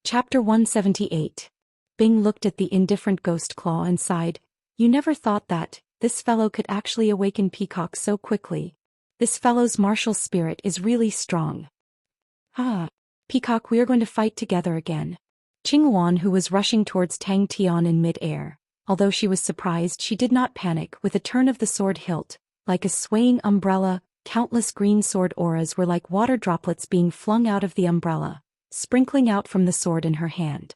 Chapter 178. Bing looked at the indifferent ghost claw and sighed. You never thought that this fellow could actually awaken Peacock so quickly. This fellow's martial spirit is really strong. Ah, Peacock, we are going to fight together again. Qinghuan, who was rushing towards Tang Tian in mid-air, although she was surprised, she did not panic. With a turn of the sword hilt, like a swaying umbrella, countless green sword auras were like water droplets being flung out of the umbrella, sprinkling out from the sword in her hand.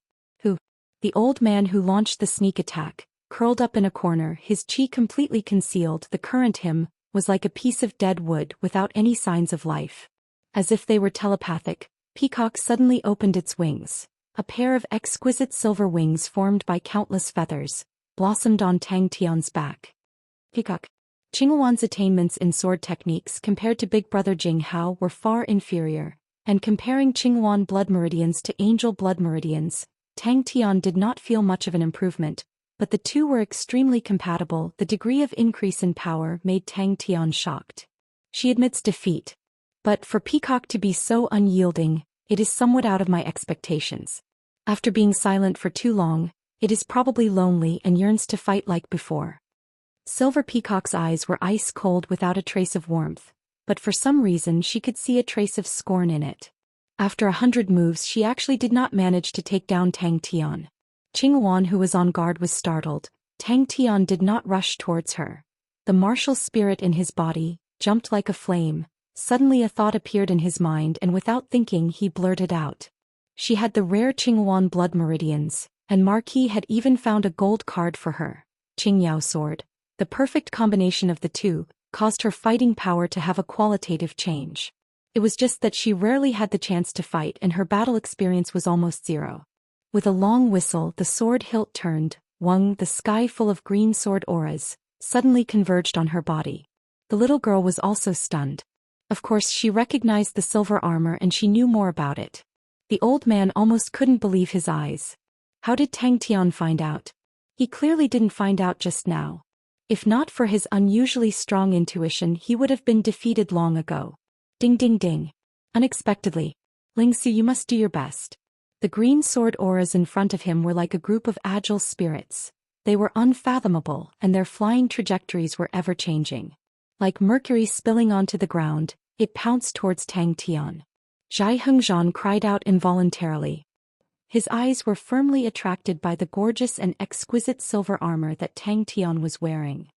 The old man who launched the sneak attack, curled up in a corner, his chi completely concealed. The current him was like a piece of dead wood without any signs of life. As if they were telepathic, Peacock suddenly opened its wings. A pair of exquisite silver wings formed by countless feathers blossomed on Tang Tian's back. Peacock. Qinghuan's attainments in sword techniques compared to big brother Jing Hao were far inferior, and comparing Qinghuan blood meridians to angel blood meridians, Tang Tian did not feel much of an improvement, but the two were extremely compatible. The degree of increase in power made Tang Tian shocked. She admits defeat. But for Peacock to be so unyielding, it is somewhat out of my expectations. After being silent for too long, it is probably lonely and yearns to fight like before. Silver Peacock's eyes were ice cold without a trace of warmth, but for some reason she could see a trace of scorn in it. After 100 moves she actually did not manage to take down Tang Tian. Qinghuan, who was on guard, was startled. Tang Tian did not rush towards her. The martial spirit in his body jumped like a flame. Suddenly a thought appeared in his mind, and without thinking he blurted out. She had the rare Qinghuan blood meridians, and Marquis had even found a gold card for her. Qingyao sword. The perfect combination of the two caused her fighting power to have a qualitative change. It was just that she rarely had the chance to fight and her battle experience was almost zero. With a long whistle, the sword hilt turned. Wang, the sky full of green sword auras, suddenly converged on her body. The little girl was also stunned. Of course, she recognized the silver armor and she knew more about it. The old man almost couldn't believe his eyes. How did Tang Tian find out? He clearly didn't find out just now. If not for his unusually strong intuition, he would have been defeated long ago. Ding ding ding. Unexpectedly. Lingxi, you must do your best. The green sword auras in front of him were like a group of agile spirits. They were unfathomable, and their flying trajectories were ever-changing. Like mercury spilling onto the ground, it pounced towards Tang Tian. Zhai Hengzhan cried out involuntarily. His eyes were firmly attracted by the gorgeous and exquisite silver armor that Tang Tian was wearing.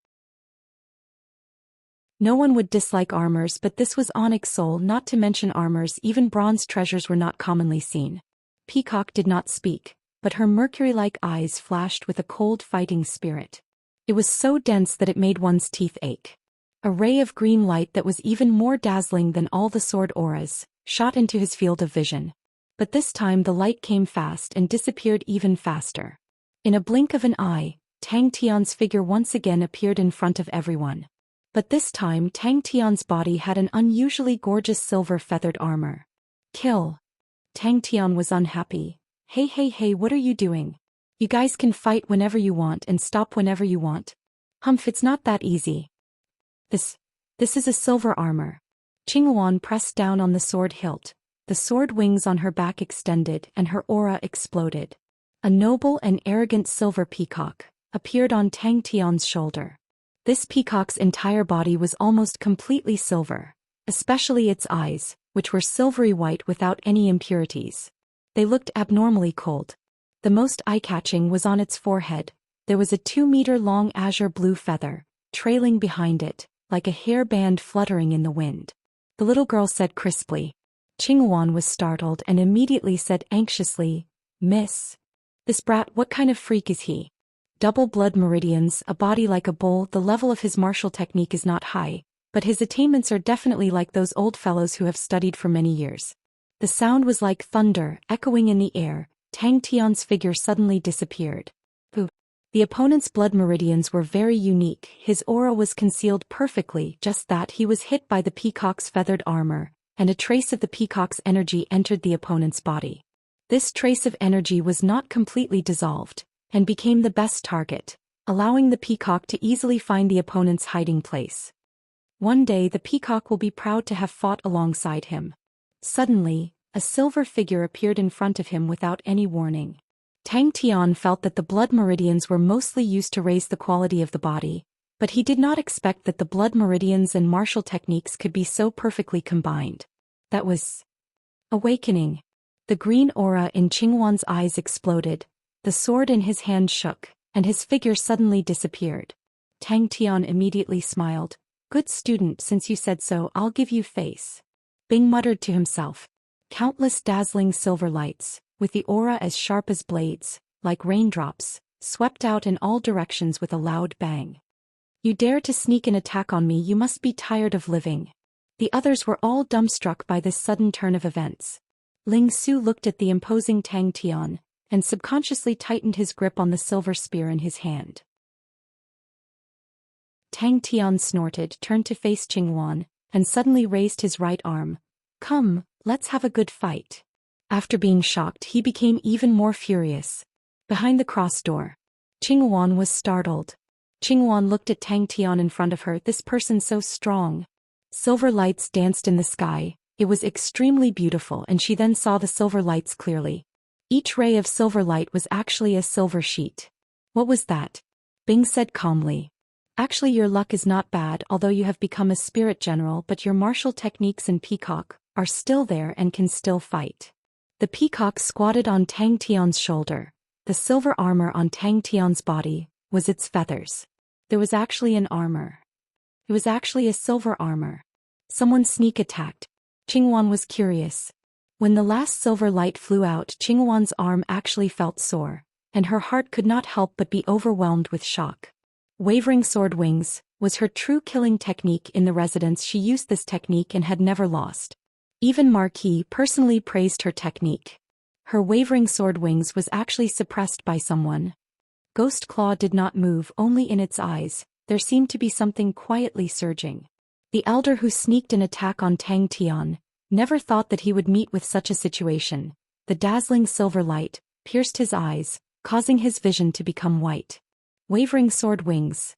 No one would dislike armors, but this was onyx soul, not to mention armors. Even bronze treasures were not commonly seen. Peacock did not speak, but her mercury-like eyes flashed with a cold fighting spirit. It was so dense that it made one's teeth ache. A ray of green light that was even more dazzling than all the sword auras shot into his field of vision. But this time the light came fast and disappeared even faster. In a blink of an eye, Tang Tian's figure once again appeared in front of everyone. But this time Tang Tian's body had an unusually gorgeous silver feathered armor. Kill. Tang Tian was unhappy. Hey, what are you doing? You guys can fight whenever you want and stop whenever you want. Humph, it's not that easy. This is a silver armor. Qinghuan pressed down on the sword hilt. The sword wings on her back extended and her aura exploded. A noble and arrogant silver peacock appeared on Tang Tian's shoulder. This peacock's entire body was almost completely silver, especially its eyes, which were silvery white without any impurities. They looked abnormally cold. The most eye-catching was on its forehead. There was a 2-meter-long azure blue feather, trailing behind it, like a hair band fluttering in the wind. The little girl said crisply. Qinghuan was startled and immediately said anxiously, Miss. This brat, what kind of freak is he? Double blood meridians, a body like a bull. The level of his martial technique is not high, but his attainments are definitely like those old fellows who have studied for many years. The sound was like thunder, echoing in the air. Tang Tian's figure suddenly disappeared. The opponent's blood meridians were very unique. His aura was concealed perfectly, just that he was hit by the peacock's feathered armor, and a trace of the peacock's energy entered the opponent's body. This trace of energy was not completely dissolved, and became the best target, allowing the peacock to easily find the opponent's hiding place. One day the peacock will be proud to have fought alongside him. Suddenly, a silver figure appeared in front of him without any warning. Tang Tian felt that the blood meridians were mostly used to raise the quality of the body, but he did not expect that the blood meridians and martial techniques could be so perfectly combined. That was awakening. The green aura in Qingwan's eyes exploded, the sword in his hand shook, and his figure suddenly disappeared. Tang Tian immediately smiled. Good student, since you said so, I'll give you face. Bing muttered to himself. Countless dazzling silver lights, with the aura as sharp as blades, like raindrops, swept out in all directions with a loud bang. You dare to sneak an attack on me, you must be tired of living. The others were all dumbstruck by this sudden turn of events. Ling Su looked at the imposing Tang Tian, and subconsciously tightened his grip on the silver spear in his hand. Tang Tian snorted, turned to face Qingwan, and suddenly raised his right arm. Come, let's have a good fight. After being shocked, he became even more furious. Behind the cross door, Qingwan was startled. Qingwan looked at Tang Tian in front of her, this person so strong. Silver lights danced in the sky, it was extremely beautiful, and she then saw the silver lights clearly. Each ray of silver light was actually a silver sheet. What was that? Bing said calmly. Actually, your luck is not bad, although you have become a spirit general, but your martial techniques and peacock are still there and can still fight. The peacock squatted on Tang Tian's shoulder. The silver armor on Tang Tian's body was its feathers. There was actually an armor. It was actually a silver armor. Someone sneak attacked. Qingwan was curious. When the last silver light flew out, Qingwan's arm actually felt sore, and her heart could not help but be overwhelmed with shock. Wavering sword wings was her true killing technique in the residence. She used this technique and had never lost. Even Marquis personally praised her technique. Her wavering sword wings was actually suppressed by someone. Ghost Claw did not move, only in its eyes, there seemed to be something quietly surging. The elder who sneaked an attack on Tang Tian never thought that he would meet with such a situation. The dazzling silver light pierced his eyes, causing his vision to become white. Wavering sword wings.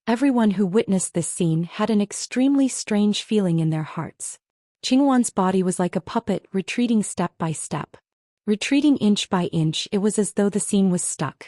Everyone who witnessed this scene had an extremely strange feeling in their hearts. Qingwan's body was like a puppet, retreating step by step. Retreating inch by inch, it was as though the scene was stuck.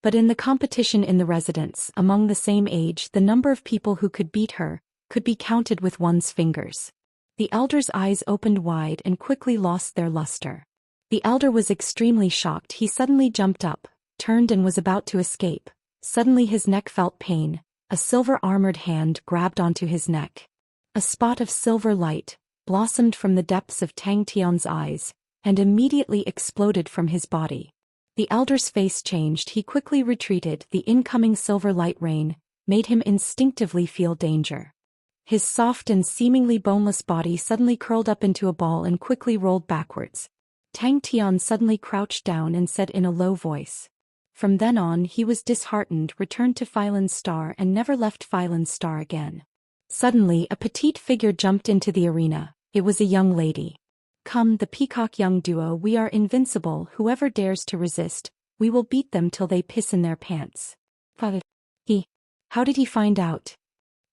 But in the competition in the residence, among the same age, the number of people who could beat her could be counted with one's fingers. The elder's eyes opened wide and quickly lost their luster. The elder was extremely shocked. He suddenly jumped up, turned and was about to escape. Suddenly his neck felt pain. A silver-armored hand grabbed onto his neck. A spot of silver light blossomed from the depths of Tang Tian's eyes, and immediately exploded from his body. The elder's face changed. He quickly retreated. The incoming silver light rain made him instinctively feel danger. His soft and seemingly boneless body suddenly curled up into a ball and quickly rolled backwards. Tang Tian suddenly crouched down and said in a low voice. From then on he was disheartened, returned to Phylan's star and never left Phylan's star again. Suddenly a petite figure jumped into the arena. It was a young lady. Come, the peacock young duo, we are invincible. Whoever dares to resist, we will beat them till they piss in their pants. How did he find out?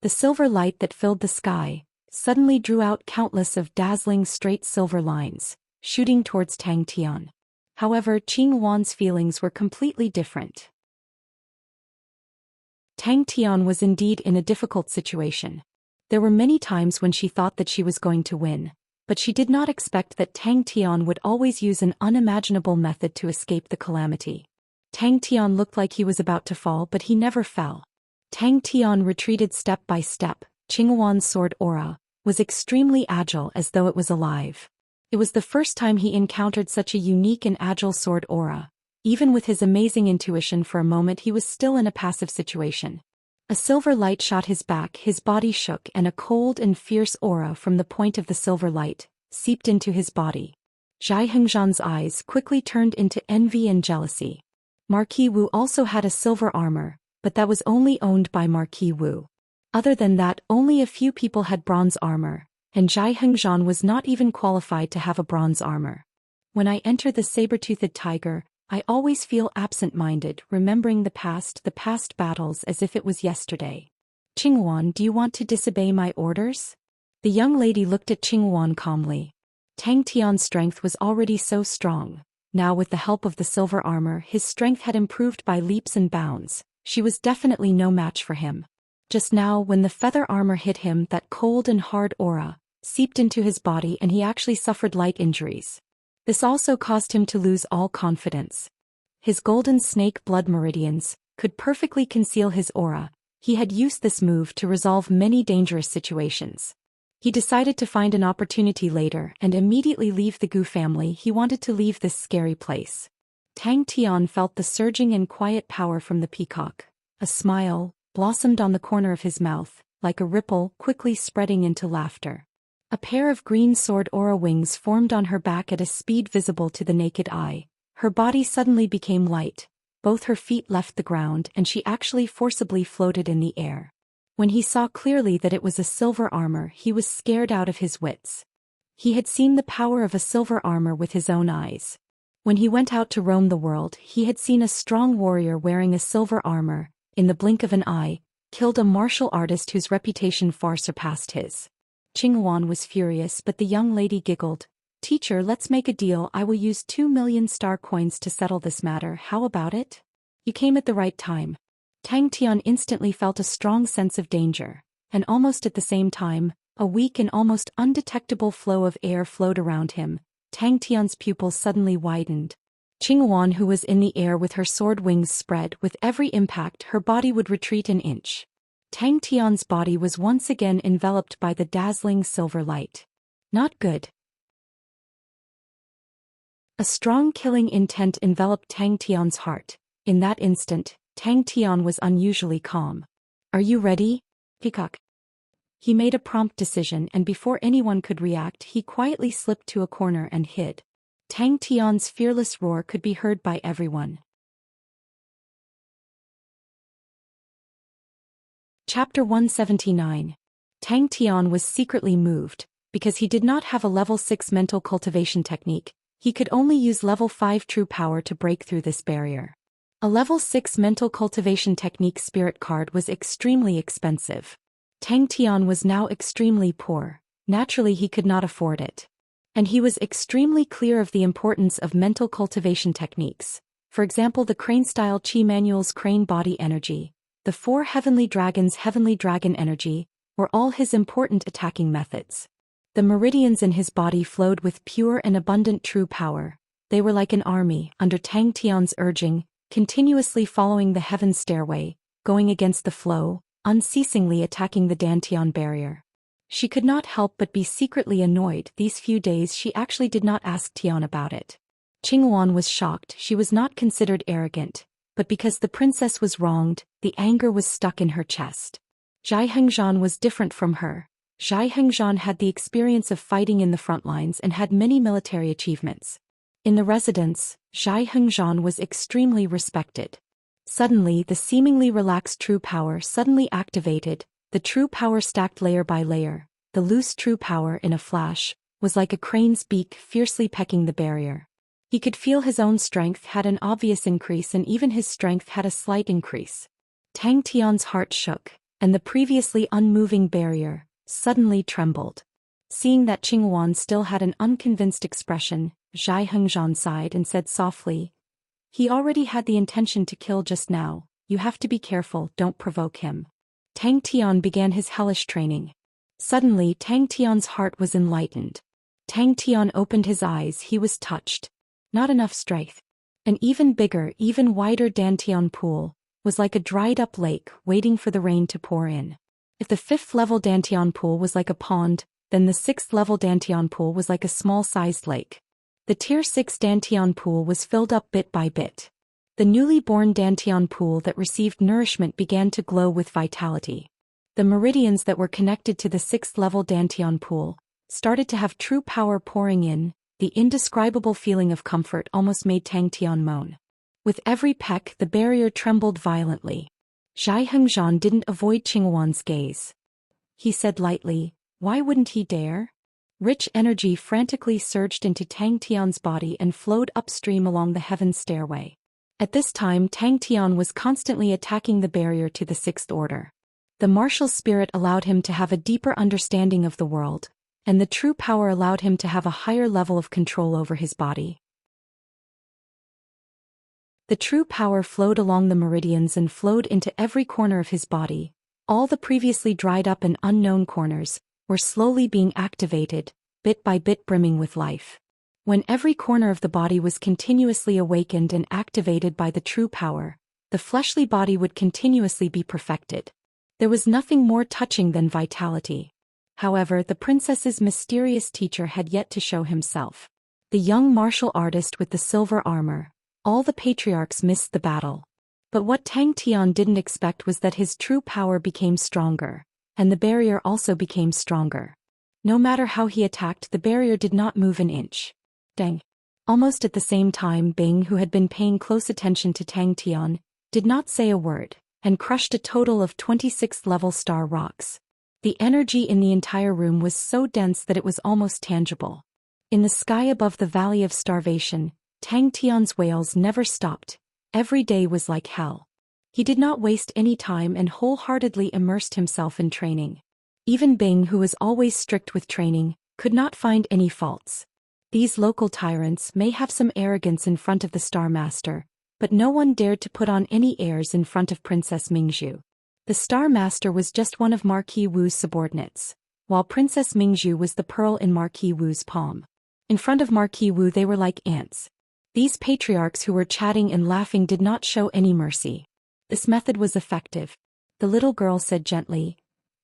The silver light that filled the sky suddenly drew out countless of dazzling straight silver lines, shooting towards Tang Tian. However, Qingwan's feelings were completely different. Tang Tian was indeed in a difficult situation. There were many times when she thought that she was going to win, but she did not expect that Tang Tian would always use an unimaginable method to escape the calamity. Tang Tian looked like he was about to fall, but he never fell. Tang Tian retreated step by step. Qingwan's sword aura was extremely agile, as though it was alive. It was the first time he encountered such a unique and agile sword aura. Even with his amazing intuition, for a moment he was still in a passive situation. A silver light shot his back, his body shook, and a cold and fierce aura from the point of the silver light seeped into his body. Zhai Hengzhan's eyes quickly turned into envy and jealousy. Marquis Wu also had a silver armor, but that was only owned by Marquis Wu. Other than that, only a few people had bronze armor, and Zhai Hengzhan was not even qualified to have a bronze armor. When I enter the saber-toothed tiger, I always feel absent-minded, remembering the past battles as if it was yesterday. Qingwan, do you want to disobey my orders? The young lady looked at Qingwan calmly. Tang Tian's strength was already so strong. Now with the help of the silver armor, his strength had improved by leaps and bounds. She was definitely no match for him. Just now, when the feather armor hit him, that cold and hard aura seeped into his body and he actually suffered light injuries. This also caused him to lose all confidence. His golden snake blood meridians could perfectly conceal his aura. He had used this move to resolve many dangerous situations. He decided to find an opportunity later and immediately leave the Gu family. He wanted to leave this scary place. Tang Tian felt the surging and quiet power from the peacock. A smile blossomed on the corner of his mouth, like a ripple quickly spreading into laughter. A pair of green sword aura wings formed on her back at a speed visible to the naked eye. Her body suddenly became light. Both her feet left the ground and she actually forcibly floated in the air. When he saw clearly that it was a silver armor, he was scared out of his wits. He had seen the power of a silver armor with his own eyes. When he went out to roam the world, he had seen a strong warrior wearing a silver armor, in the blink of an eye, killed a martial artist whose reputation far surpassed his. Qing Wan was furious, but the young lady giggled. "Teacher, let's make a deal. I will use 2 million star coins to settle this matter. How about it? You came at the right time." Tang Tian instantly felt a strong sense of danger, and almost at the same time, a weak and almost undetectable flow of air flowed around him. Tang Tian's pupils suddenly widened. Qing Wan, who was in the air with her sword wings spread, with every impact her body would retreat an inch. Tang Tian's body was once again enveloped by the dazzling silver light. Not good. A strong killing intent enveloped Tang Tian's heart. In that instant, Tang Tian was unusually calm. "Are you ready, Peacock?" He made a prompt decision, and before anyone could react, he quietly slipped to a corner and hid. Tang Tian's fearless roar could be heard by everyone. Chapter 179. Tang Tian was secretly moved. Because he did not have a level 6 mental cultivation technique, he could only use level 5 true power to break through this barrier. A level 6 mental cultivation technique spirit card was extremely expensive. Tang Tian was now extremely poor. Naturally, he could not afford it. And he was extremely clear of the importance of mental cultivation techniques. For example, the crane-style Qi Manual's crane body energy, the 4 heavenly dragons' heavenly dragon energy, were all his important attacking methods. The meridians in his body flowed with pure and abundant true power. They were like an army, under Tang Tian's urging, continuously following the heaven stairway, going against the flow, unceasingly attacking the Dantian barrier. She could not help but be secretly annoyed. These few days she actually did not ask Tian about it. Qing Wan was shocked. She was not considered arrogant, but because the princess was wronged, the anger was stuck in her chest. Zhai Hengzhan was different from her. Zhai Hengzhan had the experience of fighting in the front lines and had many military achievements. In the residence, Zhai Hengzhan was extremely respected. Suddenly, the seemingly relaxed true power suddenly activated, the true power stacked layer by layer. The loose true power, in a flash, was like a crane's beak fiercely pecking the barrier. He could feel his own strength had an obvious increase, and even his strength had a slight increase. Tang Tian's heart shook, and the previously unmoving barrier suddenly trembled. Seeing that Qing Wan still had an unconvinced expression, Zhai Hengzhan sighed and said softly, "He already had the intention to kill just now. You have to be careful, don't provoke him." Tang Tian began his hellish training. Suddenly, Tang Tian's heart was enlightened. Tang Tian opened his eyes. He was touched. Not enough strength. An even bigger, even wider Dantian pool was like a dried-up lake waiting for the rain to pour in. If the 5th-level Dantian pool was like a pond, then the 6th-level Dantian pool was like a small-sized lake. The Tier 6 Dantian pool was filled up bit by bit. The newly born Dantian pool that received nourishment began to glow with vitality. The meridians that were connected to the 6th-level Dantian pool started to have true power pouring in. The indescribable feeling of comfort almost made Tang Tian moan. With every peck, the barrier trembled violently. Zhai Hengzhan didn't avoid Qing Wan's gaze. He said lightly, "Why wouldn't he dare?" Rich energy frantically surged into Tang Tian's body and flowed upstream along the heaven stairway. At this time, Tang Tian was constantly attacking the barrier to the 6th order. The martial spirit allowed him to have a deeper understanding of the world. and the true power allowed him to have a higher level of control over his body. The true power flowed along the meridians and flowed into every corner of his body. All the previously dried up and unknown corners were slowly being activated, bit by bit brimming with life. When every corner of the body was continuously awakened and activated by the true power, the fleshly body would continuously be perfected. There was nothing more touching than vitality. However, the princess's mysterious teacher had yet to show himself. The young martial artist with the silver armor. All the patriarchs missed the battle. But what Tang Tian didn't expect was that his true power became stronger, and the barrier also became stronger. No matter how he attacked, the barrier did not move an inch. Dang. Almost at the same time, Bing, who had been paying close attention to Tang Tian, did not say a word, and crushed a total of 26 level star rocks. The energy in the entire room was so dense that it was almost tangible. In the sky above the Valley of Starvation, Tang Tian's wails never stopped. Every day was like hell. He did not waste any time and wholeheartedly immersed himself in training. Even Bing, who was always strict with training, could not find any faults. These local tyrants may have some arrogance in front of the Star Master, but no one dared to put on any airs in front of Princess Mingzhu. The Star Master was just one of Marquis Wu's subordinates, while Princess Mingzhu was the pearl in Marquis Wu's palm. In front of Marquis Wu they were like ants. These patriarchs who were chatting and laughing did not show any mercy. This method was effective. The little girl said gently,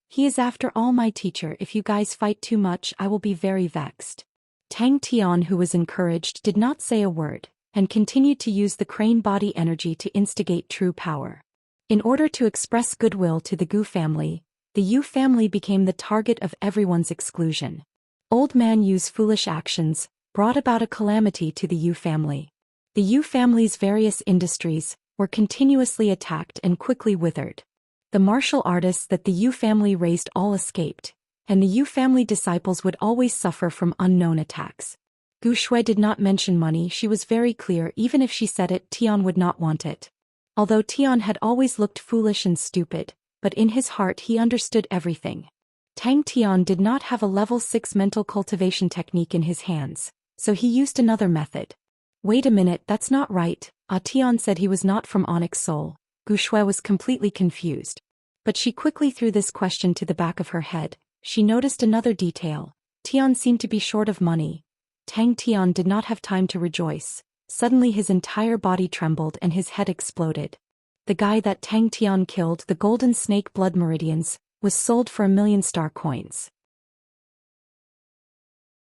"He is after all my teacher. If you guys fight too much, I will be very vexed." Tang Tian, who was encouraged, did not say a word, and continued to use the crane body energy to instigate true power. In order to express goodwill to the Gu family, the Yu family became the target of everyone's exclusion. Old Man Yu's foolish actions brought about a calamity to the Yu family. The Yu family's various industries were continuously attacked and quickly withered. The martial artists that the Yu family raised all escaped, and the Yu family disciples would always suffer from unknown attacks. Gu Shui did not mention money. She was very clear. Even if she said it, Tian would not want it. Although Tian had always looked foolish and stupid, but in his heart he understood everything. Tang Tian did not have a level 6 mental cultivation technique in his hands, so he used another method. "Wait a minute, that's not right." Tian said he was not from Onyx Soul. Gu Shui was completely confused. But she quickly threw this question to the back of her head. She noticed another detail. Tian seemed to be short of money. Tang Tian did not have time to rejoice. Suddenly his entire body trembled and his head exploded. The guy that Tang Tian killed, the golden snake blood meridians, was sold for 1,000,000 star coins.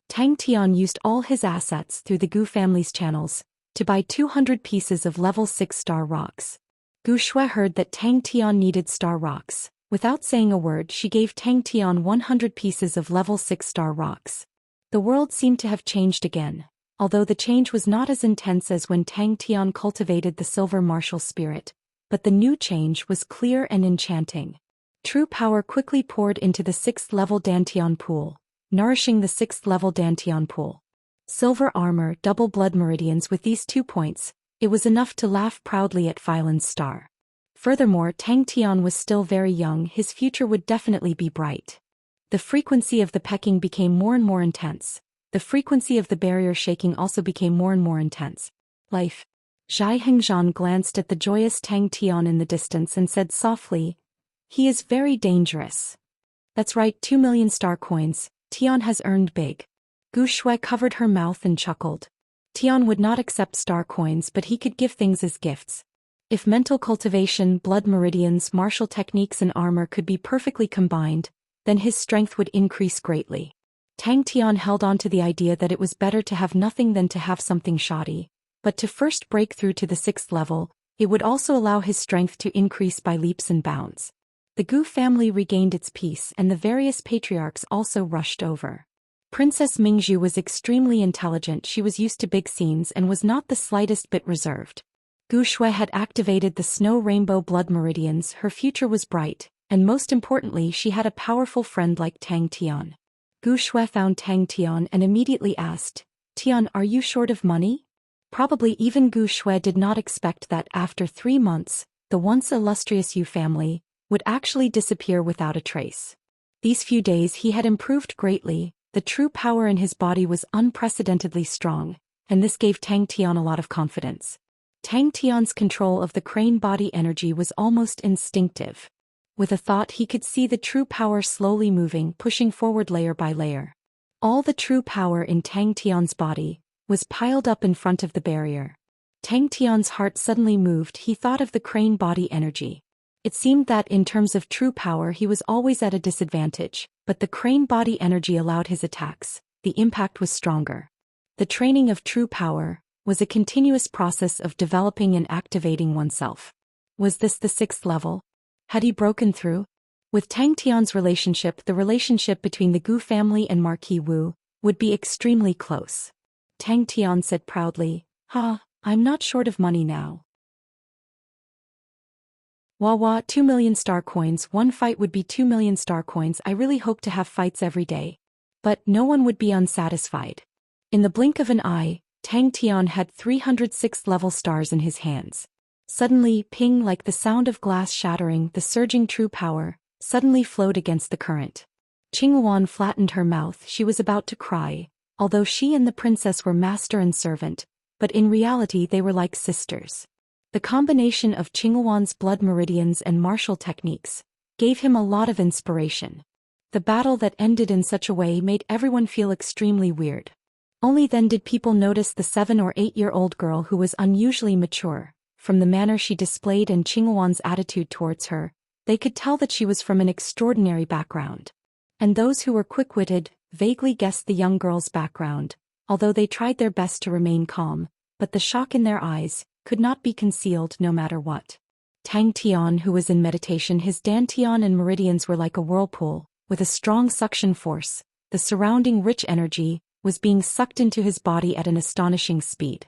Tang Tian used all his assets through the Gu family's channels to buy 200 pieces of level 6 star rocks. Gu Shui heard that Tang Tian needed star rocks. Without saying a word, she gave Tang Tian 100 pieces of level 6 star rocks. The world seemed to have changed again, although the change was not as intense as when Tang Tian cultivated the silver martial spirit, but the new change was clear and enchanting. True power quickly poured into the 6th level Dantian pool, nourishing the 6th level Dantian pool. Silver armor, double blood meridians. With these 2 points, it was enough to laugh proudly at Phylan's star. Furthermore, Tang Tian was still very young. His future would definitely be bright. The frequency of the pecking became more and more intense. The frequency of the barrier shaking also became more and more intense. Life. Zhai Hengzhan glanced at the joyous Tang Tian in the distance and said softly, "He is very dangerous." "That's right, 2,000,000 star coins. Tian has earned big." Gu Shui covered her mouth and chuckled. Tian would not accept star coins, but he could give things as gifts. If mental cultivation, blood meridians, martial techniques and armor could be perfectly combined, then his strength would increase greatly. Tang Tian held on to the idea that it was better to have nothing than to have something shoddy, but to first break through to the 6th level, it would also allow his strength to increase by leaps and bounds. The Gu family regained its peace and the various patriarchs also rushed over. Princess Mingzhu was extremely intelligent. She was used to big scenes and was not the slightest bit reserved. Gu Shui had activated the snow rainbow blood meridians. Her future was bright, and most importantly she had a powerful friend like Tang Tian. Gu Shui found Tang Tian and immediately asked, "Tian, are you short of money?" Probably even Gu Shui did not expect that after 3 months, the once illustrious Yu family would actually disappear without a trace. These few days he had improved greatly. The true power in his body was unprecedentedly strong, and this gave Tang Tian a lot of confidence. Tang Tian's control of the crane body energy was almost instinctive. With a thought he could see the true power slowly moving, pushing forward layer by layer. All the true power in Tang Tian's body was piled up in front of the barrier. Tang Tian's heart suddenly moved. He thought of the crane body energy. It seemed that in terms of true power he was always at a disadvantage, but the crane body energy allowed his attacks. The impact was stronger. The training of true power was a continuous process of developing and activating oneself. Was this the 6th level? Had he broken through? With Tang Tian's relationship, the relationship between the Gu family and Marquis Wu would be extremely close. Tang Tian said proudly, I'm not short of money now. Wah, 2 million star coins. One fight would be 2 million star coins. I really hope to have fights every day. But no one would be unsatisfied. In the blink of an eye, Tang Tian had 306 level stars in his hands. Suddenly, ping, like the sound of glass shattering, the surging true power suddenly flowed against the current. Qinghuan flattened her mouth. She was about to cry, although she and the princess were master and servant, but in reality they were like sisters. The combination of Qinghuan's blood meridians and martial techniques gave him a lot of inspiration. The battle that ended in such a way made everyone feel extremely weird. Only then did people notice the 7 or 8-year-old girl who was unusually mature. From the manner she displayed and Qinghuan's attitude towards her, they could tell that she was from an extraordinary background. And those who were quick-witted vaguely guessed the young girl's background, although they tried their best to remain calm, but the shock in their eyes could not be concealed no matter what. Tang Tian, who was in meditation, his dantian and meridians were like a whirlpool, with a strong suction force. The surrounding rich energy was being sucked into his body at an astonishing speed.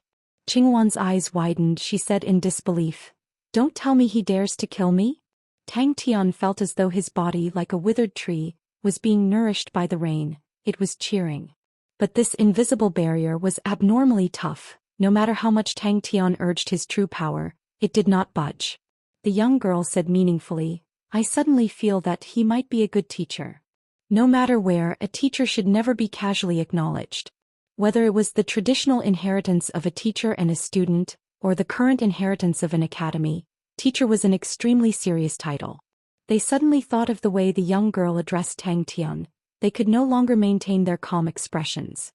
Qinghuan's eyes widened. She said in disbelief, "Don't tell me he dares to kill me?" Tang Tian felt as though his body, like a withered tree, was being nourished by the rain. It was cheering. But this invisible barrier was abnormally tough. No matter how much Tang Tian urged his true power, it did not budge. The young girl said meaningfully, "I suddenly feel that he might be a good teacher." No matter where, a teacher should never be casually acknowledged. Whether it was the traditional inheritance of a teacher and a student, or the current inheritance of an academy, teacher was an extremely serious title. They suddenly thought of the way the young girl addressed Tang Tian. They could no longer maintain their calm expressions.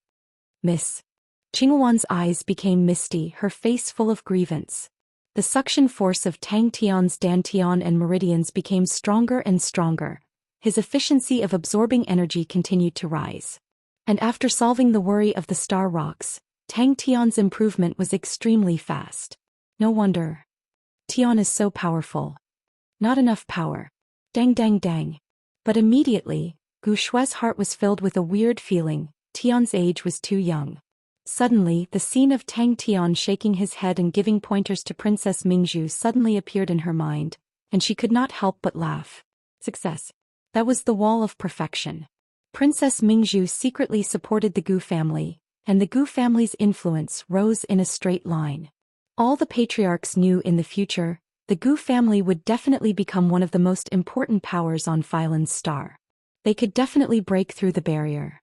"Miss." Qinghuan's eyes became misty, her face full of grievance. The suction force of Tang Tian's dantian and meridians became stronger and stronger. His efficiency of absorbing energy continued to rise. And after solving the worry of the star rocks, Tang Tian's improvement was extremely fast. No wonder. Tian is so powerful. Not enough power. Dang dang dang. But immediately, Gu Shue's heart was filled with a weird feeling. Tian's age was too young. Suddenly, the scene of Tang Tian shaking his head and giving pointers to Princess Mingzhu suddenly appeared in her mind, and she could not help but laugh. Success. That was the wall of perfection. Princess Mingzhu secretly supported the Gu family, and the Gu family's influence rose in a straight line. All the patriarchs knew in the future, the Gu family would definitely become one of the most important powers on Phylan's star. They could definitely break through the barrier.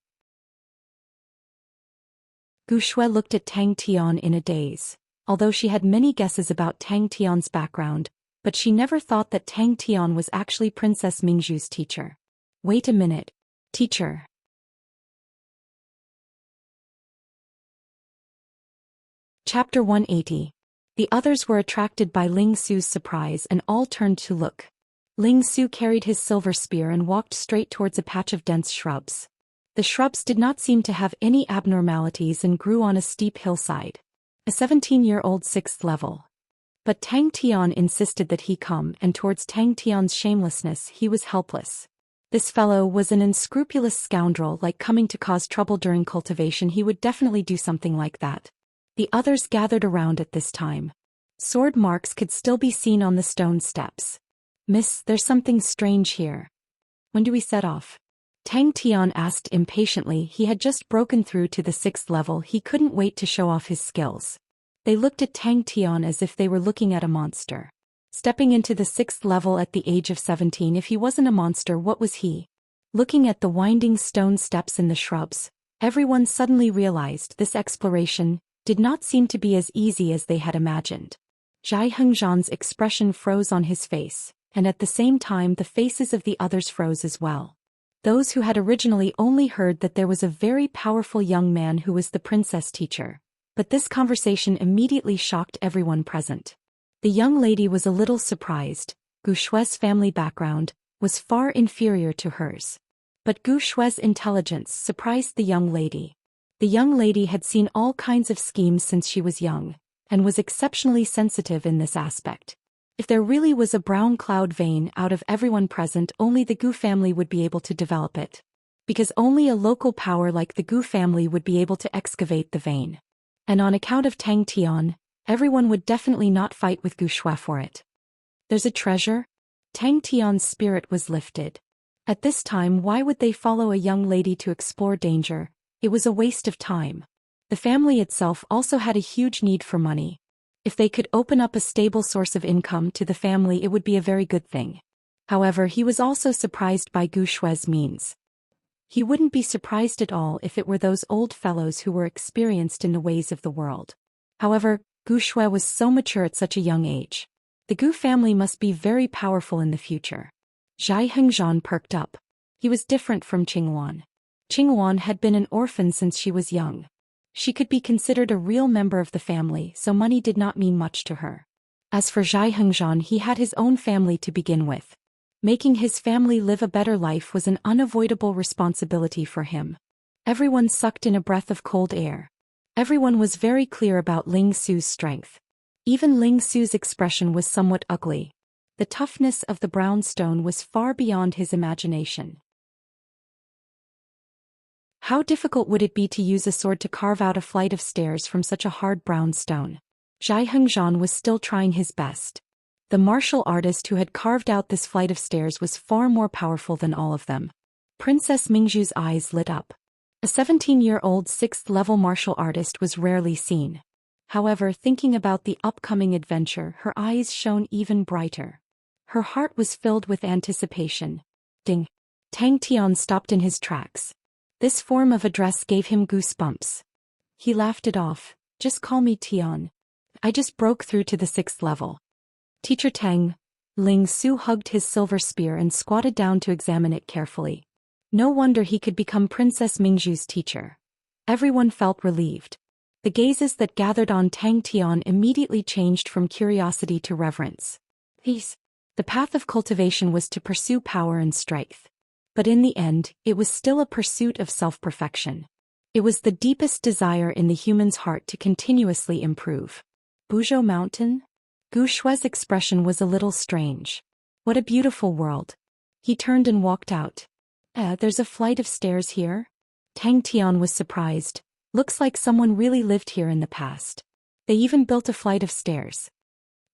Gu Shui looked at Tang Tian in a daze. Although she had many guesses about Tang Tian's background, but she never thought that Tang Tian was actually Princess Mingzhu's teacher. Wait a minute. Teacher. Chapter 180. The others were attracted by Ling Su's surprise and all turned to look. Ling Su carried his silver spear and walked straight towards a patch of dense shrubs. The shrubs did not seem to have any abnormalities and grew on a steep hillside. A 17-year-old 6th level. But Tang Tian insisted that he come, and towards Tang Tian's shamelessness he was helpless. This fellow was an unscrupulous scoundrel, like coming to cause trouble during cultivation. He would definitely do something like that. The others gathered around at this time. Sword marks could still be seen on the stone steps. "Miss, there's something strange here. When do we set off?" Tang Tian asked impatiently. He had just broken through to the 6th level. He couldn't wait to show off his skills. They looked at Tang Tian as if they were looking at a monster. Stepping into the 6th level at the age of 17, if he wasn't a monster, what was he? Looking at the winding stone steps in the shrubs, everyone suddenly realized this exploration did not seem to be as easy as they had imagined. Xianxia's expression froze on his face, and at the same time the faces of the others froze as well. Those who had originally only heard that there was a very powerful young man who was the princess teacher, but this conversation immediately shocked everyone present. The young lady was a little surprised. Gu Shue's family background was far inferior to hers. But Gu Shue's intelligence surprised the young lady. The young lady had seen all kinds of schemes since she was young, and was exceptionally sensitive in this aspect. If there really was a brown cloud vein out of everyone present, only the Gu family would be able to develop it. Because only a local power like the Gu family would be able to excavate the vein. And on account of Tang Tian, everyone would definitely not fight with Gu Shue for it. There's a treasure? Tang Tian's spirit was lifted. At this time, why would they follow a young lady to explore danger? It was a waste of time. The family itself also had a huge need for money. If they could open up a stable source of income to the family, it would be a very good thing. However, he was also surprised by Gu Shue's means. He wouldn't be surprised at all if it were those old fellows who were experienced in the ways of the world. However, Gu Shue was so mature at such a young age. The Gu family must be very powerful in the future. Xianxia perked up. He was different from Qingwan. Qingwan had been an orphan since she was young. She could be considered a real member of the family, so money did not mean much to her. As for Xianxia, he had his own family to begin with. Making his family live a better life was an unavoidable responsibility for him. Everyone sucked in a breath of cold air. Everyone was very clear about Ling Su's strength. Even Ling Su's expression was somewhat ugly. The toughness of the brown stone was far beyond his imagination. How difficult would it be to use a sword to carve out a flight of stairs from such a hard brown stone? Xianxia was still trying his best. The martial artist who had carved out this flight of stairs was far more powerful than all of them. Princess Mingzhu's eyes lit up. A 17-year-old 6th-level martial artist was rarely seen. However, thinking about the upcoming adventure, her eyes shone even brighter. Her heart was filled with anticipation. Ding! Tang Tian stopped in his tracks. This form of address gave him goosebumps. He laughed it off. Just call me Tian. I just broke through to the 6th level. Teacher Tang. Ling Su hugged his silver spear and squatted down to examine it carefully. No wonder he could become Princess Mingzhu's teacher. Everyone felt relieved. The gazes that gathered on Tang Tian immediately changed from curiosity to reverence. The path of cultivation was to pursue power and strength. But in the end, it was still a pursuit of self-perfection. It was the deepest desire in the human's heart to continuously improve. Buzhou Mountain? Gu Shue's expression was a little strange. What a beautiful world. He turned and walked out. There's a flight of stairs here? Tang Tian was surprised. Looks like someone really lived here in the past. They even built a flight of stairs.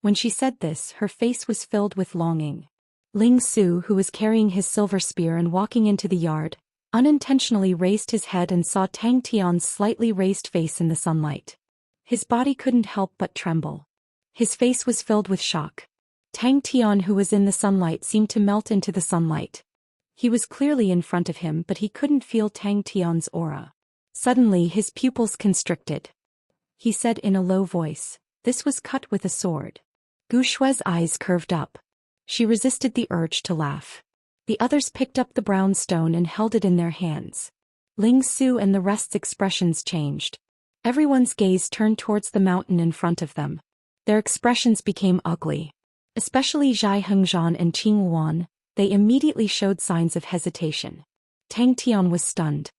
When she said this, her face was filled with longing. Ling Su, who was carrying his silver spear and walking into the yard, unintentionally raised his head and saw Tang Tian's slightly raised face in the sunlight. His body couldn't help but tremble. His face was filled with shock. Tang Tian, who was in the sunlight, seemed to melt into the sunlight. He was clearly in front of him, but he couldn't feel Tang Tian's aura. Suddenly his pupils constricted. He said in a low voice, "This was cut with a sword." Gu Shue's eyes curved up. She resisted the urge to laugh. The others picked up the brown stone and held it in their hands. Ling Su and the rest's expressions changed. Everyone's gaze turned towards the mountain in front of them. Their expressions became ugly. Especially Xianxia and Qingwan, they immediately showed signs of hesitation. Tang Tian was stunned.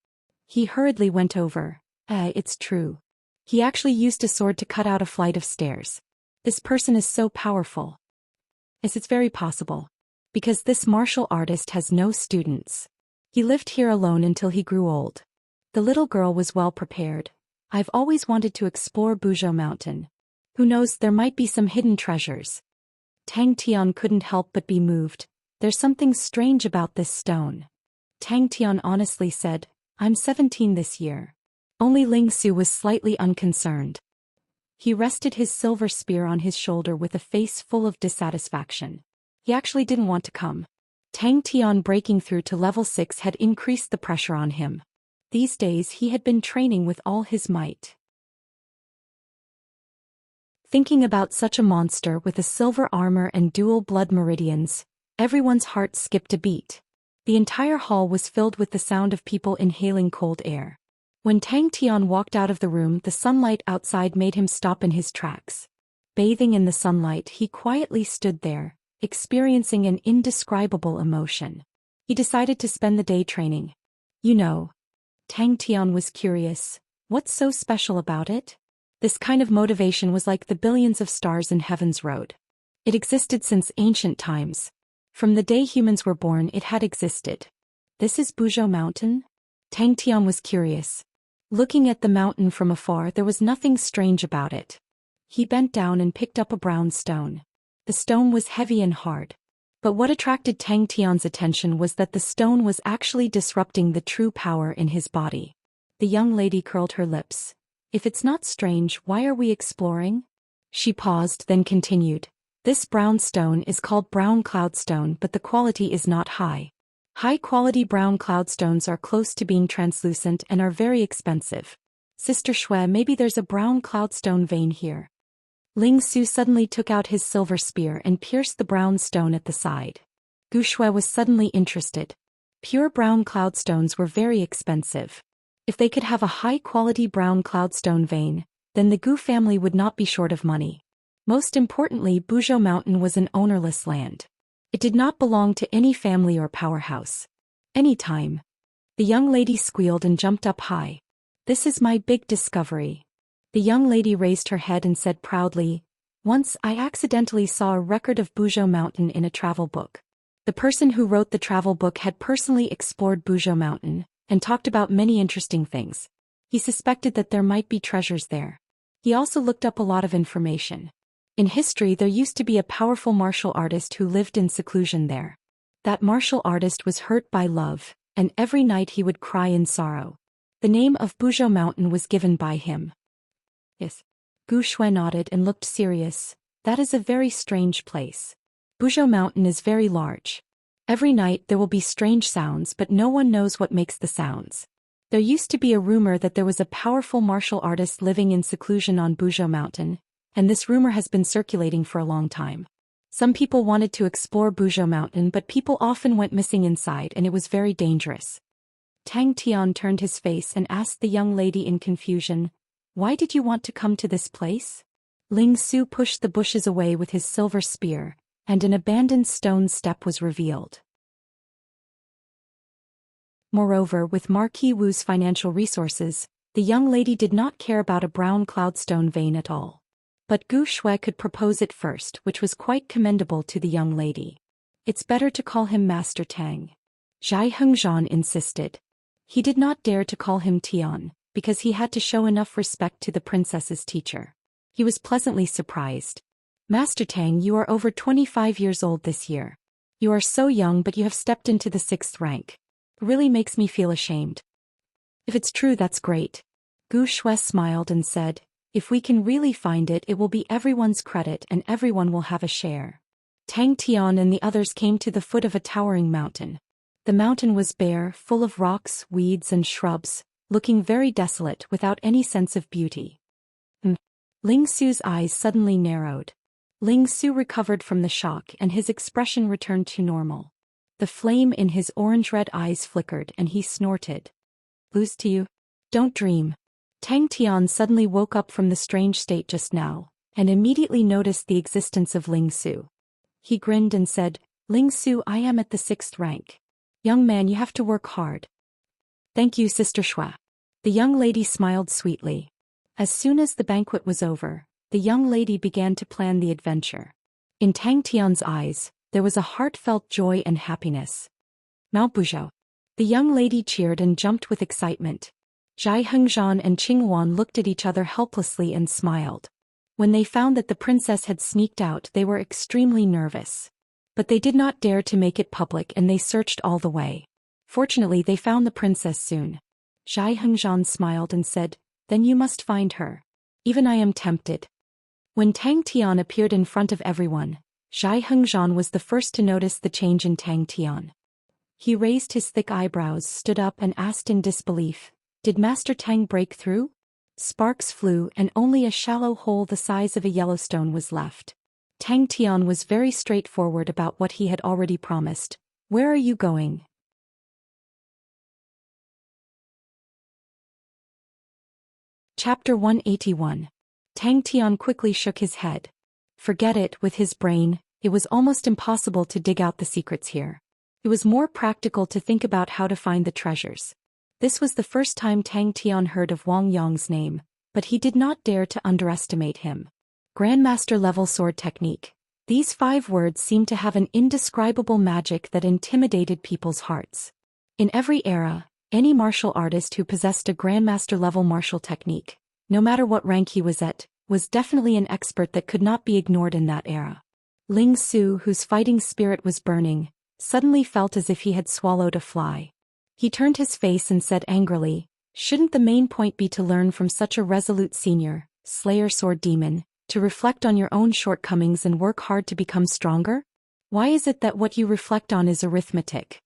He hurriedly went over. It's true. He actually used a sword to cut out a flight of stairs. This person is so powerful. Yes, it's very possible. Because this martial artist has no students. He lived here alone until he grew old. The little girl was well prepared. I've always wanted to explore Buzhou Mountain. Who knows, there might be some hidden treasures. Tang Tian couldn't help but be moved. There's something strange about this stone. Tang Tian honestly said, I'm 17 this year. Only Ling Su was slightly unconcerned. He rested his silver spear on his shoulder with a face full of dissatisfaction. He actually didn't want to come. Tang Tian breaking through to level 6 had increased the pressure on him. These days he had been training with all his might. Thinking about such a monster with a silver armor and dual blood meridians, everyone's heart skipped a beat. The entire hall was filled with the sound of people inhaling cold air. When Tang Tian walked out of the room, the sunlight outside made him stop in his tracks. Bathing in the sunlight, he quietly stood there, experiencing an indescribable emotion. He decided to spend the day training. You know. Tang Tian was curious. What's so special about it? This kind of motivation was like the billions of stars in heaven's road. It existed since ancient times. From the day humans were born, it had existed. This is Buzhou Mountain? Tang Tian was curious. Looking at the mountain from afar, there was nothing strange about it. He bent down and picked up a brown stone. The stone was heavy and hard. But what attracted Tang Tian's attention was that the stone was actually disrupting the true power in his body. The young lady curled her lips. If it's not strange, why are we exploring? She paused, then continued. This brown stone is called brown cloudstone, but the quality is not high. High-quality brown cloudstones are close to being translucent and are very expensive. Sister Shui, maybe there's a brown cloudstone vein here. Ling Su suddenly took out his silver spear and pierced the brown stone at the side. Gu Shui was suddenly interested. Pure brown cloudstones were very expensive. If they could have a high-quality brown cloudstone vein, then the Gu family would not be short of money. Most importantly, Buzhou Mountain was an ownerless land. It did not belong to any family or powerhouse. Any time. The young lady squealed and jumped up high. This is my big discovery. The young lady raised her head and said proudly, once I accidentally saw a record of Buzhou Mountain in a travel book. The person who wrote the travel book had personally explored Buzhou Mountain and talked about many interesting things. He suspected that there might be treasures there. He also looked up a lot of information. In history, there used to be a powerful martial artist who lived in seclusion there. That martial artist was hurt by love, and every night he would cry in sorrow. The name of Buzhou Mountain was given by him. Yes. Gu Shui nodded and looked serious. That is a very strange place. Buzhou Mountain is very large. Every night there will be strange sounds, but no one knows what makes the sounds. There used to be a rumor that there was a powerful martial artist living in seclusion on Buzhou Mountain, and this rumor has been circulating for a long time. Some people wanted to explore Buzhou Mountain, but people often went missing inside and it was very dangerous. Tang Tian turned his face and asked the young lady in confusion, why did you want to come to this place? Ling Su pushed the bushes away with his silver spear, and an abandoned stone step was revealed. Moreover, with Marquis Wu's financial resources, the young lady did not care about a brown cloudstone vein at all. But Gu Shui could propose it first, which was quite commendable to the young lady. It's better to call him Master Tang. Xianxia insisted. He did not dare to call him Tian, because he had to show enough respect to the princess's teacher. He was pleasantly surprised. Master Tang, you are over 25 years old this year. You are so young, but you have stepped into the 6th rank. It really makes me feel ashamed. If it's true, that's great. Gu Shui smiled and said, if we can really find it, it will be everyone's credit and everyone will have a share. Tang Tian and the others came to the foot of a towering mountain. The mountain was bare, full of rocks, weeds and shrubs, looking very desolate without any sense of beauty. Ling Su's eyes suddenly narrowed. Ling Su recovered from the shock and his expression returned to normal. The flame in his orange-red eyes flickered and he snorted. Lose to you? Don't dream. Tang Tian suddenly woke up from the strange state just now, and immediately noticed the existence of Ling Su. He grinned and said, Ling Su, I am at the 6th rank. Young man, you have to work hard. Thank you, Sister Shui. The young lady smiled sweetly. As soon as the banquet was over, the young lady began to plan the adventure. In Tang Tian's eyes, there was a heartfelt joy and happiness. Mount Buzhou. The young lady cheered and jumped with excitement. Xianxia and Qingwan looked at each other helplessly and smiled. When they found that the princess had sneaked out, they were extremely nervous. But they did not dare to make it public and they searched all the way. Fortunately, they found the princess soon. Xianxia smiled and said, then you must find her. Even I am tempted. When Tang Tian appeared in front of everyone, Zhai Hengzhan was the first to notice the change in Tang Tian. He raised his thick eyebrows, stood up and asked in disbelief, "Did Master Tang break through?" Sparks flew and only a shallow hole the size of a Yellowstone was left. Tang Tian was very straightforward about what he had already promised. "Where are you going?" Chapter 181. Tang Tian quickly shook his head. Forget it, with his brain, it was almost impossible to dig out the secrets here. It was more practical to think about how to find the treasures. This was the first time Tang Tian heard of Wang Yang's name, but he did not dare to underestimate him. Grandmaster level sword technique. These 5 words seemed to have an indescribable magic that intimidated people's hearts. In every era, any martial artist who possessed a grandmaster level martial technique, no matter what rank he was at, was definitely an expert that could not be ignored in that era. Ling Su, whose fighting spirit was burning, suddenly felt as if he had swallowed a fly. He turned his face and said angrily, "Shouldn't the main point be to learn from such a resolute senior, Slayer Sword Demon, to reflect on your own shortcomings and work hard to become stronger? Why is it that what you reflect on is arithmetic?"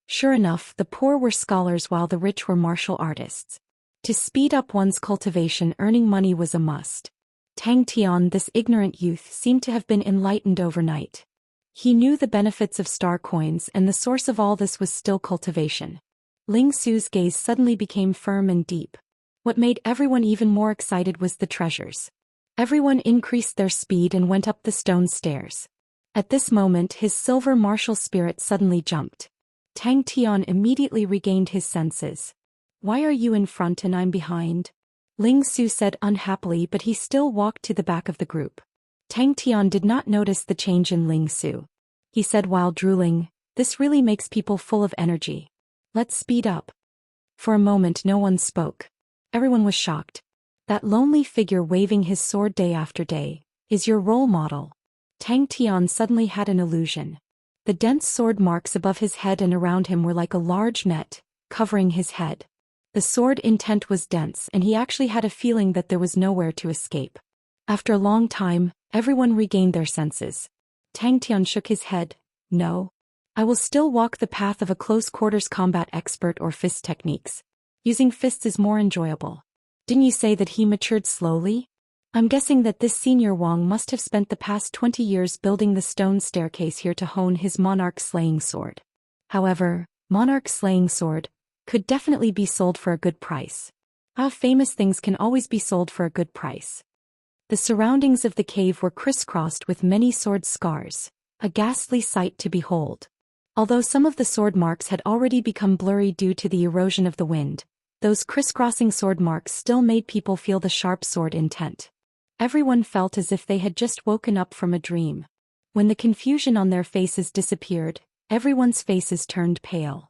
Sure enough, the poor were scholars while the rich were martial artists. To speed up one's cultivation, earning money was a must. Tang Tian, this ignorant youth, seemed to have been enlightened overnight. He knew the benefits of star coins, and the source of all this was still cultivation. Ling Su's gaze suddenly became firm and deep. What made everyone even more excited was the treasures. Everyone increased their speed and went up the stone stairs. At this moment, his silver martial spirit suddenly jumped. Tang Tian immediately regained his senses. "Why are you in front and I'm behind?" Ling Su said unhappily, but he still walked to the back of the group. Tang Tian did not notice the change in Ling Su. He said while drooling, "This really makes people full of energy. Let's speed up." For a moment no one spoke. Everyone was shocked. That lonely figure waving his sword day after day is your role model. Tang Tian suddenly had an illusion. The dense sword marks above his head and around him were like a large net, covering his head. The sword intent was dense and he actually had a feeling that there was nowhere to escape. After a long time, everyone regained their senses. Tang Tian shook his head. "No. I will still walk the path of a close-quarters combat expert or fist techniques. Using fists is more enjoyable." "Didn't you say that he matured slowly?" "I'm guessing that this senior Wang must have spent the past 20 years building the stone staircase here to hone his monarch slaying sword. However, monarch slaying sword could definitely be sold for a good price. Famous things can always be sold for a good price." The surroundings of the cave were crisscrossed with many sword scars, a ghastly sight to behold. Although some of the sword marks had already become blurry due to the erosion of the wind, those crisscrossing sword marks still made people feel the sharp sword intent. Everyone felt as if they had just woken up from a dream. When the confusion on their faces disappeared, everyone's faces turned pale.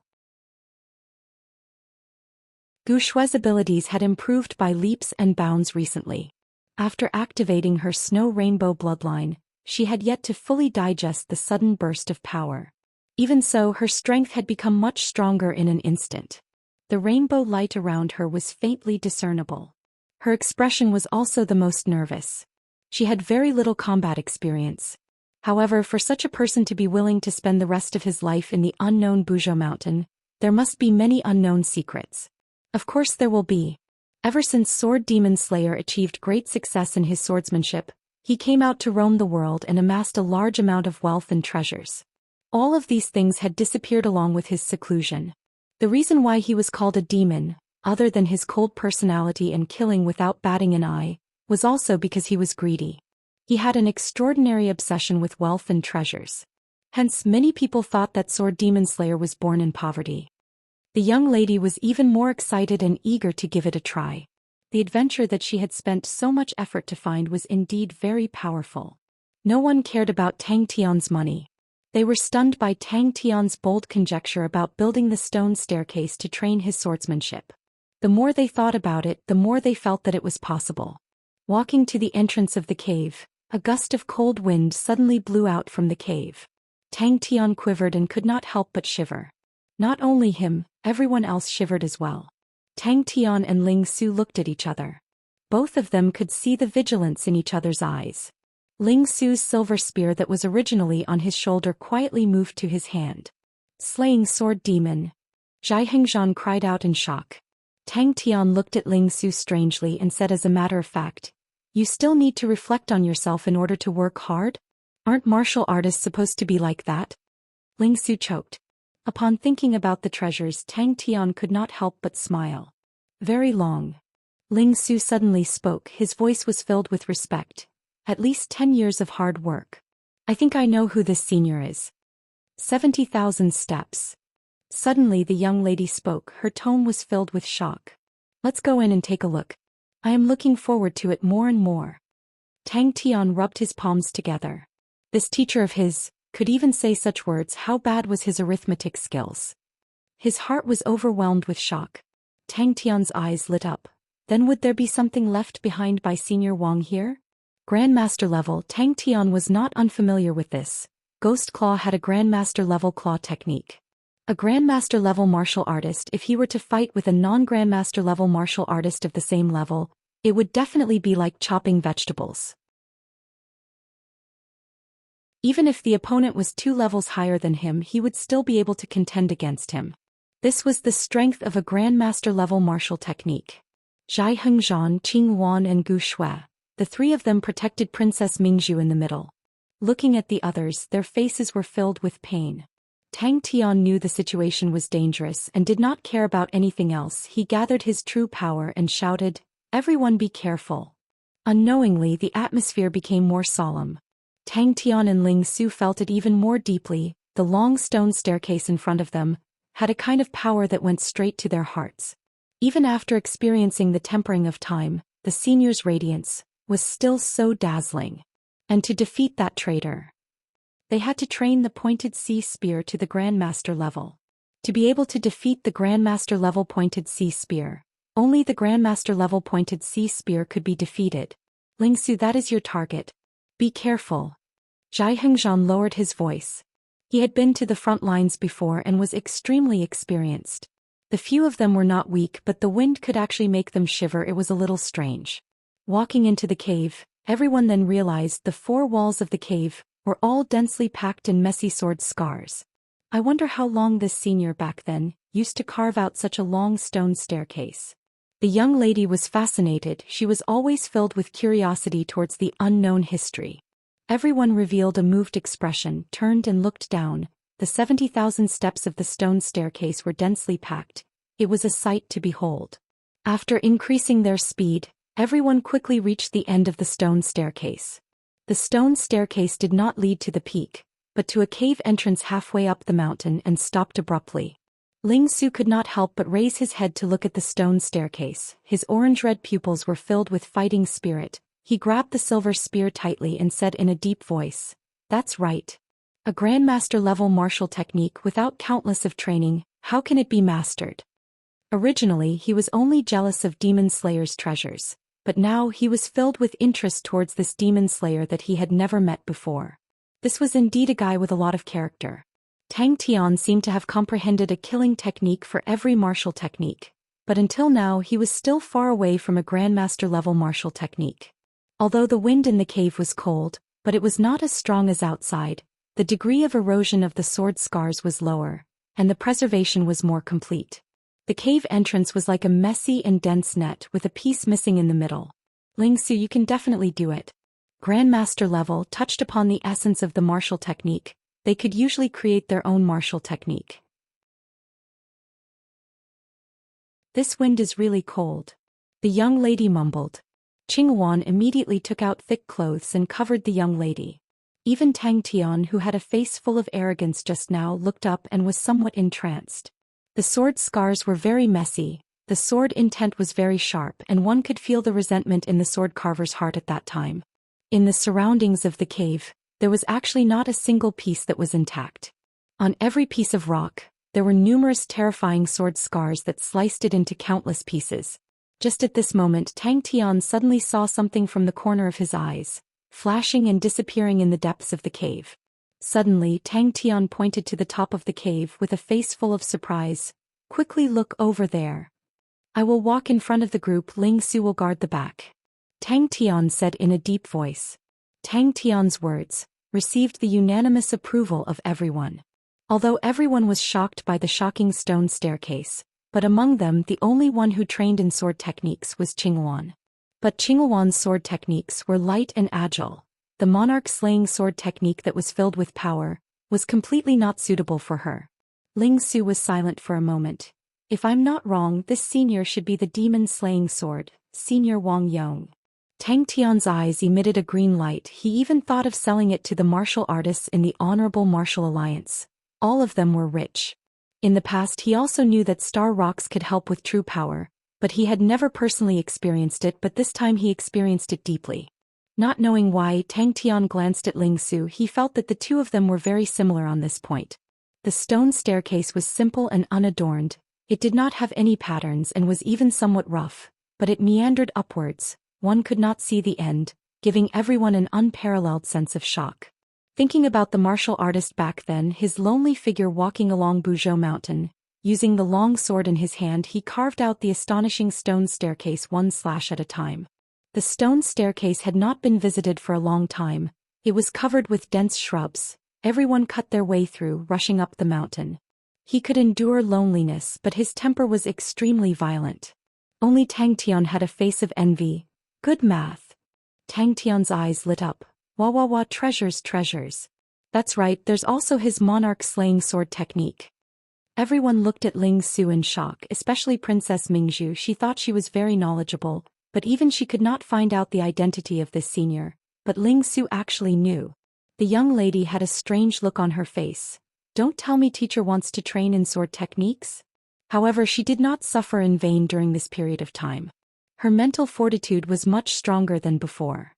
Gu Shue's abilities had improved by leaps and bounds recently. After activating her snow rainbow bloodline, she had yet to fully digest the sudden burst of power. Even so, her strength had become much stronger in an instant. The rainbow light around her was faintly discernible. Her expression was also the most nervous. She had very little combat experience. However, for such a person to be willing to spend the rest of his life in the unknown Buzhou Mountain, there must be many unknown secrets. Of course there will be. Ever since Sword Demon Slayer achieved great success in his swordsmanship, he came out to roam the world and amassed a large amount of wealth and treasures. All of these things had disappeared along with his seclusion. The reason why he was called a demon, other than his cold personality and killing without batting an eye, was also because he was greedy. He had an extraordinary obsession with wealth and treasures. Hence, many people thought that Sword Demon Slayer was born in poverty. The young lady was even more excited and eager to give it a try. The adventure that she had spent so much effort to find was indeed very powerful. No one cared about Tang Tian's money. They were stunned by Tang Tian's bold conjecture about building the stone staircase to train his swordsmanship. The more they thought about it, the more they felt that it was possible. Walking to the entrance of the cave, a gust of cold wind suddenly blew out from the cave. Tang Tian quivered and could not help but shiver. Not only him, everyone else shivered as well. Tang Tian and Ling Su looked at each other. Both of them could see the vigilance in each other's eyes. Ling Su's silver spear that was originally on his shoulder quietly moved to his hand. Slaying sword demon. Xianxia cried out in shock. Tang Tian looked at Ling Su strangely and said as a matter of fact, "You still need to reflect on yourself in order to work hard? Aren't martial artists supposed to be like that?" Ling Su choked. Upon thinking about the treasures, Tang Tian could not help but smile. Very long. Ling Su suddenly spoke, his voice was filled with respect. "At least 10 years of hard work. I think I know who this senior is." 70,000 steps. Suddenly the young lady spoke, her tone was filled with shock. "Let's go in and take a look. I am looking forward to it more and more." Tang Tian rubbed his palms together. This teacher of his could even say such words. How bad was his arithmetic skills? His heart was overwhelmed with shock. Tang Tian's eyes lit up. Then would there be something left behind by Senior Wang here? Grandmaster level. Tang Tian was not unfamiliar with this. Ghost Claw had a Grandmaster level claw technique. A Grandmaster level martial artist, if he were to fight with a non-Grandmaster level martial artist of the same level, it would definitely be like chopping vegetables. Even if the opponent was 2 levels higher than him, he would still be able to contend against him. This was the strength of a Grandmaster level martial technique. Zhai Hengzhan, Qing Wan and Gu Shui, the 3 of them protected Princess Mingzhu in the middle. Looking at the others, their faces were filled with pain. Tang Tian knew the situation was dangerous and did not care about anything else. He gathered his true power and shouted, "Everyone be careful." Unknowingly, the atmosphere became more solemn. Tang Tian and Ling Su felt it even more deeply. The long stone staircase in front of them had a kind of power that went straight to their hearts. Even after experiencing the tempering of time, the senior's radiance was still so dazzling. And to defeat that traitor, they had to train the pointed sea spear to the Grandmaster level. To be able to defeat the Grandmaster level pointed sea spear, only the Grandmaster level pointed sea spear could be defeated. "Ling Su, that is your target. Be careful." Zhai Hengzhan lowered his voice. He had been to the front lines before and was extremely experienced. The few of them were not weak, but the wind could actually make them shiver. It was a little strange. Walking into the cave, everyone then realized the 4 walls of the cave were all densely packed in messy sword scars. I wonder how long this senior back then used to carve out such a long stone staircase. The young lady was fascinated. She was always filled with curiosity towards the unknown history. Everyone revealed a moved expression, turned and looked down. The 70,000 steps of the stone staircase were densely packed. It was a sight to behold. After increasing their speed, everyone quickly reached the end of the stone staircase. The stone staircase did not lead to the peak, but to a cave entrance halfway up the mountain and stopped abruptly. Ling Su could not help but raise his head to look at the stone staircase. His orange-red pupils were filled with fighting spirit. He grabbed the silver spear tightly and said in a deep voice, "That's right. A Grandmaster level martial technique without countless of training, how can it be mastered?" Originally he was only jealous of Demon Slayer's treasures, but now he was filled with interest towards this Demon Slayer that he had never met before. This was indeed a guy with a lot of character. Tang Tian seemed to have comprehended a killing technique for every martial technique, but until now he was still far away from a Grandmaster level martial technique. Although the wind in the cave was cold, but it was not as strong as outside, the degree of erosion of the sword scars was lower, and the preservation was more complete. The cave entrance was like a messy and dense net with a piece missing in the middle. "Ling Su, you can definitely do it." Grandmaster level touched upon the essence of the martial technique. They could usually create their own martial technique. "This wind is really cold," the young lady mumbled. Qing Wan immediately took out thick clothes and covered the young lady. Even Tang Tian, who had a face full of arrogance just now, looked up and was somewhat entranced. The sword scars were very messy, the sword intent was very sharp, and one could feel the resentment in the sword carver's heart at that time. In the surroundings of the cave, there was actually not a single piece that was intact. On every piece of rock, there were numerous terrifying sword scars that sliced it into countless pieces. Just at this moment, Tang Tian suddenly saw something from the corner of his eyes, flashing and disappearing in the depths of the cave. Suddenly, Tang Tian pointed to the top of the cave with a face full of surprise. "Quickly look over there. I will walk in front of the group. Ling Su will guard the back." Tang Tian said in a deep voice. Tang Tian's words received the unanimous approval of everyone. Although everyone was shocked by the shocking stone staircase, but among them the only one who trained in sword techniques was Qinghuan. But Qinghuan's sword techniques were light and agile. The monarch-slaying sword technique that was filled with power was completely not suitable for her. Ling Su was silent for a moment. If I'm not wrong, this senior should be the demon-slaying sword, Senior Wang Yong. Tang Tian's eyes emitted a green light. He even thought of selling it to the martial artists in the Honorable Martial Alliance. All of them were rich. In the past he also knew that star rocks could help with true power, but he had never personally experienced it, but this time he experienced it deeply. Not knowing why, Tang Tian glanced at Ling Su. He felt that the two of them were very similar on this point. The stone staircase was simple and unadorned. It did not have any patterns and was even somewhat rough, but it meandered upwards. One could not see the end, giving everyone an unparalleled sense of shock. Thinking about the martial artist back then, his lonely figure walking along Buzhou Mountain, using the long sword in his hand, he carved out the astonishing stone staircase one slash at a time. The stone staircase had not been visited for a long time. It was covered with dense shrubs. Everyone cut their way through, rushing up the mountain. He could endure loneliness, but his temper was extremely violent. Only Tang Tian had a face of envy. Good math. Tang Tian's eyes lit up. Wah wah wah, treasures, treasures. That's right, there's also his monarch-slaying sword technique. Everyone looked at Ling Su in shock, especially Princess Mingzhu. She thought she was very knowledgeable, but even she could not find out the identity of this senior. But Ling Su actually knew. The young lady had a strange look on her face. Don't tell me teacher wants to train in sword techniques? However, she did not suffer in vain during this period of time. Her mental fortitude was much stronger than before.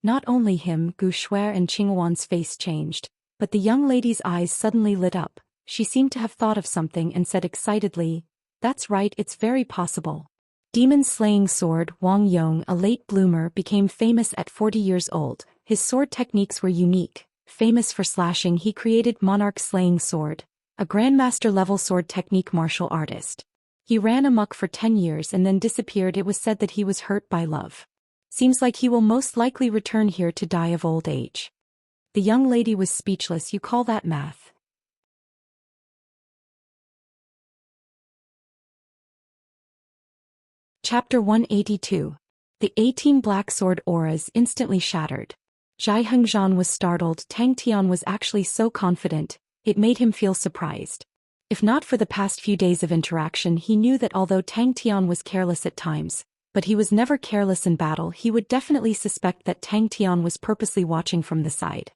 Not only him, Gu Shuai and Qinghuan's face changed, but the young lady's eyes suddenly lit up. She seemed to have thought of something and said excitedly, "That's right, it's very possible." Demon-slaying sword Wang Yong, a late bloomer, became famous at 40 years old. His sword techniques were unique. Famous for slashing, he created monarch-slaying sword, a grandmaster-level sword technique martial artist. He ran amok for 10 years and then disappeared. It was said that he was hurt by love. Seems like he will most likely return here to die of old age. The young lady was speechless. You call that math? Chapter 182. The 18 black sword auras instantly shattered. Xianxia was startled. Tang Tian was actually so confident, it made him feel surprised. If not for the past few days of interaction, he knew that although Tang Tian was careless at times, but he was never careless in battle, he would definitely suspect that Tang Tian was purposely watching from the side.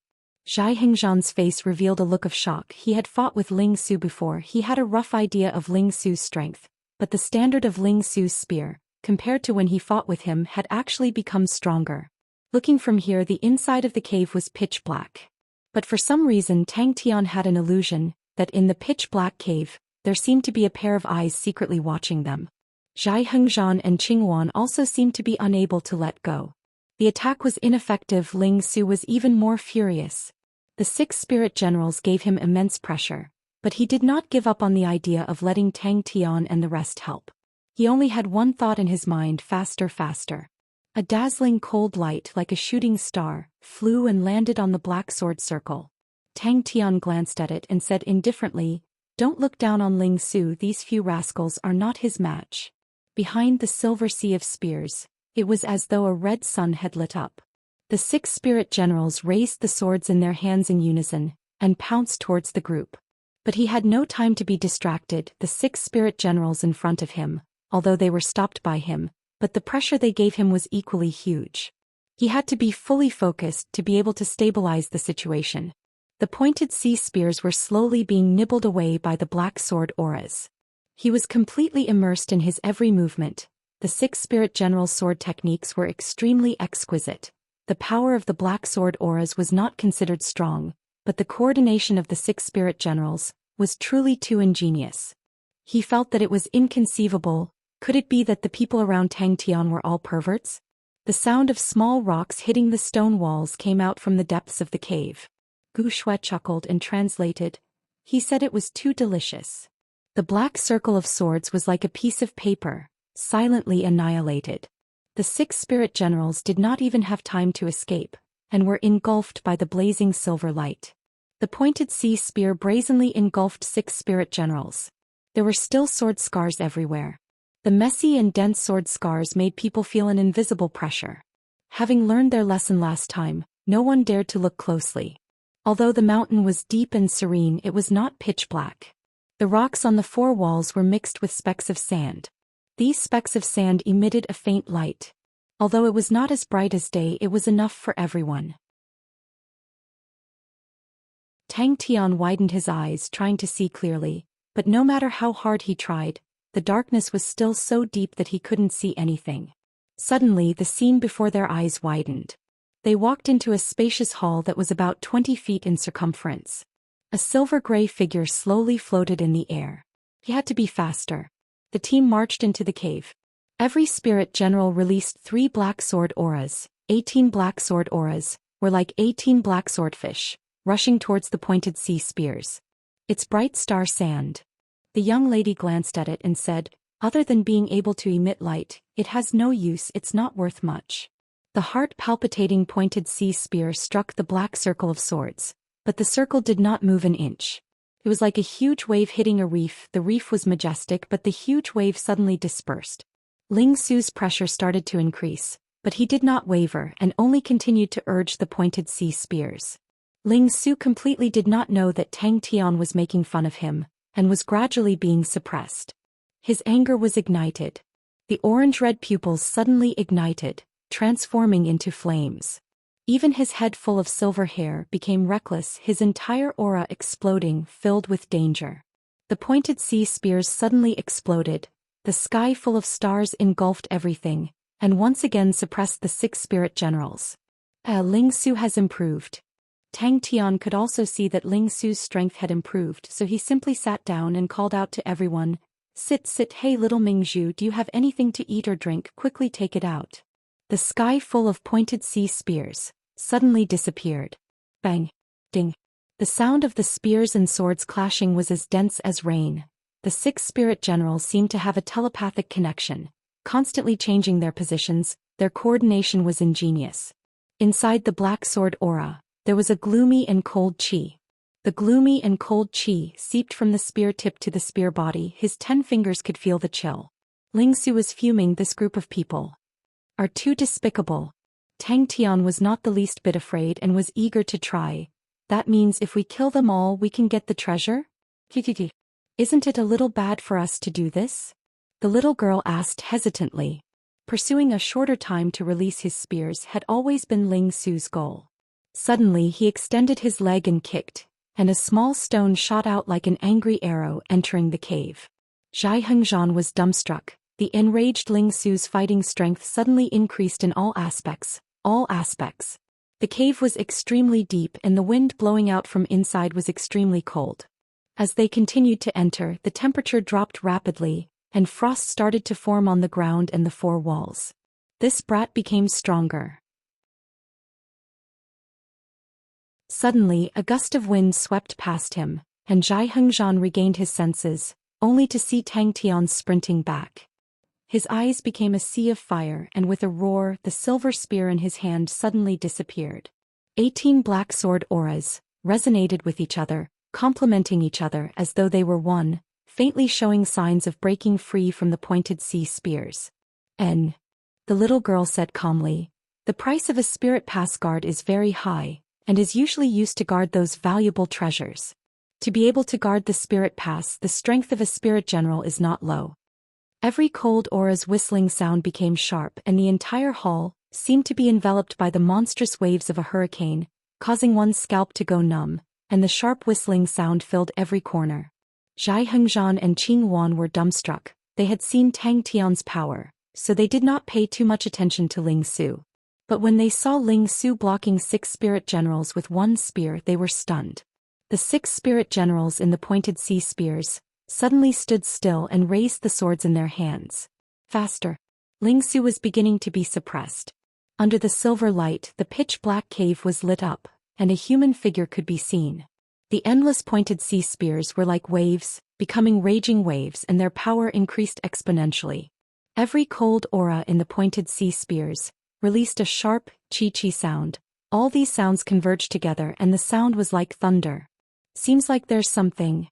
Xianxia's face revealed a look of shock. He had fought with Ling Su before. He had a rough idea of Ling Su's strength, but the standard of Ling Su's spear, compared to when he fought with him, had actually become stronger. Looking from here, the inside of the cave was pitch black. But for some reason Tang Tian had an illusion that in the pitch-black cave, there seemed to be a pair of eyes secretly watching them. Xianxia and Qinghuan also seemed to be unable to let go. The attack was ineffective. Ling Su was even more furious. The 6 spirit generals gave him immense pressure, but he did not give up on the idea of letting Tang Tian and the rest help. He only had one thought in his mind: faster, faster. A dazzling cold light like a shooting star flew and landed on the black sword circle. Tang Tian glanced at it and said indifferently, "Don't look down on Ling Su, these few rascals are not his match." Behind the silver sea of spears, it was as though a red sun had lit up. The 6 spirit generals raised the swords in their hands in unison, and pounced towards the group. But he had no time to be distracted. The 6 spirit generals in front of him, although they were stopped by him, but the pressure they gave him was equally huge. He had to be fully focused to be able to stabilize the situation. The pointed sea spears were slowly being nibbled away by the black sword auras. He was completely immersed in his every movement. The 6 spirit generals' sword techniques were extremely exquisite. The power of the black sword auras was not considered strong, but the coordination of the 6 spirit generals was truly too ingenious. He felt that it was inconceivable. Could it be that the people around Tang Tian were all perverts? The sound of small rocks hitting the stone walls came out from the depths of the cave. Gu Shuai chuckled and translated. He said it was too delicious. The black circle of swords was like a piece of paper, silently annihilated. The 6 spirit generals did not even have time to escape, and were engulfed by the blazing silver light. The pointed sea spear brazenly engulfed 6 spirit generals. There were still sword scars everywhere. The messy and dense sword scars made people feel an invisible pressure. Having learned their lesson last time, no one dared to look closely. Although the mountain was deep and serene, it was not pitch black. The rocks on the 4 walls were mixed with specks of sand. These specks of sand emitted a faint light. Although it was not as bright as day, it was enough for everyone. Tang Tian widened his eyes, trying to see clearly, but no matter how hard he tried, the darkness was still so deep that he couldn't see anything. Suddenly, the scene before their eyes widened. They walked into a spacious hall that was about 20 feet in circumference. A silver-gray figure slowly floated in the air. He had to be faster. The team marched into the cave. Every spirit general released 3 black sword auras. 18 black sword auras were like 18 black swordfish, rushing towards the pointed sea spears. It's bright star sand. The young lady glanced at it and said, "Other than being able to emit light, it has no use, it's not worth much." The heart-palpitating pointed sea spear struck the black circle of swords, but the circle did not move an inch. It was like a huge wave hitting a reef. The reef was majestic, but the huge wave suddenly dispersed. Ling Su's pressure started to increase, but he did not waver and only continued to urge the pointed sea spears. Ling Su completely did not know that Tang Tian was making fun of him, and was gradually being suppressed. His anger was ignited. The orange-red pupils suddenly ignited, transforming into flames. Even his head full of silver hair became reckless, his entire aura exploding, filled with danger. The pointed sea spears suddenly exploded, the sky full of stars engulfed everything, and once again suppressed the 6 spirit generals. Ling Su has improved. Tang Tian could also see that Ling Su's strength had improved, so he simply sat down and called out to everyone, Sit, hey little Mingzhu, do you have anything to eat or drink? Quickly take it out." The sky full of pointed sea spears suddenly disappeared. Bang! Ding! The sound of the spears and swords clashing was as dense as rain. The 6 spirit generals seemed to have a telepathic connection, constantly changing their positions. Their coordination was ingenious. Inside the black sword aura, there was a gloomy and cold qi. The gloomy and cold qi seeped from the spear tip to the spear body. His 10 fingers could feel the chill. Ling Su was fuming. This group of people are too despicable. Tang Tian was not the least bit afraid and was eager to try. That means if we kill them all, we can get the treasure? Isn't it a little bad for us to do this? The little girl asked hesitantly. Pursuing a shorter time to release his spears had always been Ling Su's goal. Suddenly he extended his leg and kicked, and a small stone shot out like an angry arrow, entering the cave. Xianxia was dumbstruck. The enraged Ling Su's fighting strength suddenly increased in all aspects. The cave was extremely deep and the wind blowing out from inside was extremely cold. As they continued to enter, the temperature dropped rapidly, and frost started to form on the ground and the 4 walls. This brat became stronger. Suddenly, a gust of wind swept past him, and Xianxia regained his senses, only to see Tang Tian sprinting back. His eyes became a sea of fire, and with a roar, the silver spear in his hand suddenly disappeared. 18 black sword auras resonated with each other, complementing each other as though they were one, faintly showing signs of breaking free from the pointed sea spears. The little girl said calmly, "The price of a spirit pass guard is very high, and is usually used to guard those valuable treasures. To be able to guard the spirit pass, the strength of a spirit general is not low." Every cold aura's whistling sound became sharp, and the entire hall seemed to be enveloped by the monstrous waves of a hurricane, causing one's scalp to go numb, and the sharp whistling sound filled every corner. Xianxia and Qing Wan were dumbstruck. They had seen Tang Tian's power, so they did not pay too much attention to Ling Su. But when they saw Ling Su blocking 6 spirit generals with 1 spear, they were stunned. The 6 spirit generals in the pointed sea spears suddenly stood still and raised the swords in their hands. Faster! Ling Su was beginning to be suppressed. Under the silver light, the pitch-black cave was lit up, and a human figure could be seen. The endless pointed sea spears were like waves, becoming raging waves, and their power increased exponentially. Every cold aura in the pointed sea spears released a sharp, chi-chi sound. All these sounds converged together and the sound was like thunder. Seems like there's something.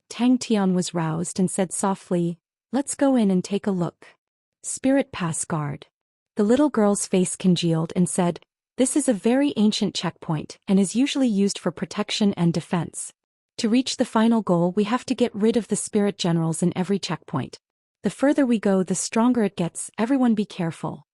Tang Tian was roused and said softly, "Let's go in and take a look." Spirit Pass Guard. The little girl's face congealed and said, "This is a very ancient checkpoint and is usually used for protection and defense. To reach the final goal we have to get rid of the spirit generals in every checkpoint. The further we go the stronger it gets, everyone be careful."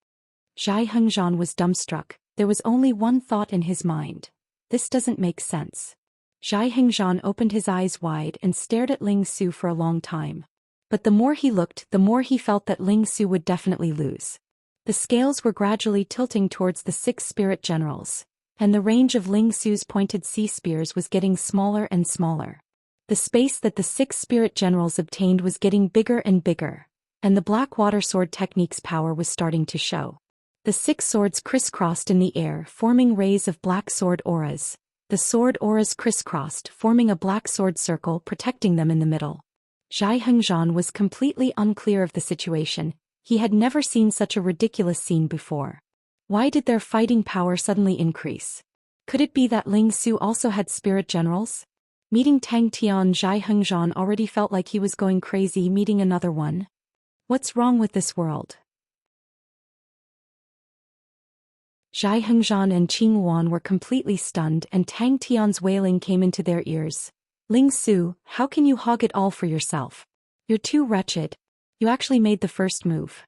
Xianxia was dumbstruck. There was only one thought in his mind. This doesn't make sense. Xianxia opened his eyes wide and stared at Ling Su for a long time. But the more he looked, the more he felt that Ling Su would definitely lose. The scales were gradually tilting towards the 6 spirit generals, and the range of Ling Su's pointed sea spears was getting smaller and smaller. The space that the 6 spirit generals obtained was getting bigger and bigger, and the black water sword technique's power was starting to show. The 6 swords crisscrossed in the air, forming rays of black sword auras. The sword auras crisscrossed, forming a black sword circle protecting them in the middle. Xianxia was completely unclear of the situation. He had never seen such a ridiculous scene before. Why did their fighting power suddenly increase? Could it be that Ling Su also had spirit generals? Meeting Tang Tian, Xianxia already felt like he was going crazy meeting another one. What's wrong with this world? Xianxia and Qing Wan were completely stunned and Tang Tian's wailing came into their ears. "Ling Su, how can you hog it all for yourself? You're too wretched. You actually made the first move."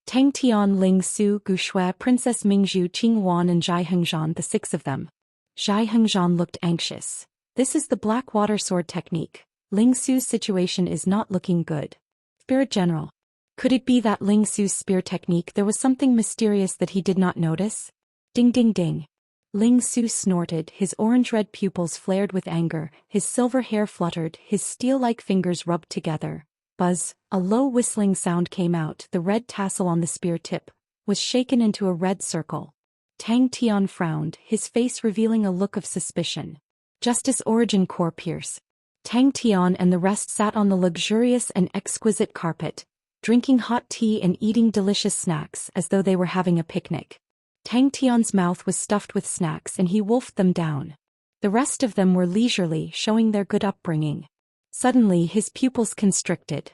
Tang Tian, Ling Su, Gu Shui, Princess Mingzhu, Qing Wan and Xianxia, the 6 of them. Xianxia looked anxious. This is the black water sword technique. Ling Su's situation is not looking good. Spirit General. Could it be that Ling Su's spear technique there was something mysterious that he did not notice? Ding ding ding. Ling Su snorted, his orange-red pupils flared with anger, his silver hair fluttered, his steel-like fingers rubbed together. Buzz, a low whistling sound came out, the red tassel on the spear tip was shaken into a red circle. Tang Tian frowned, his face revealing a look of suspicion. Justice Origin Core Pierce. Tang Tian and the rest sat on the luxurious and exquisite carpet, drinking hot tea and eating delicious snacks as though they were having a picnic. Tang Tian's mouth was stuffed with snacks and he wolfed them down. The rest of them were leisurely, showing their good upbringing. Suddenly his pupils constricted.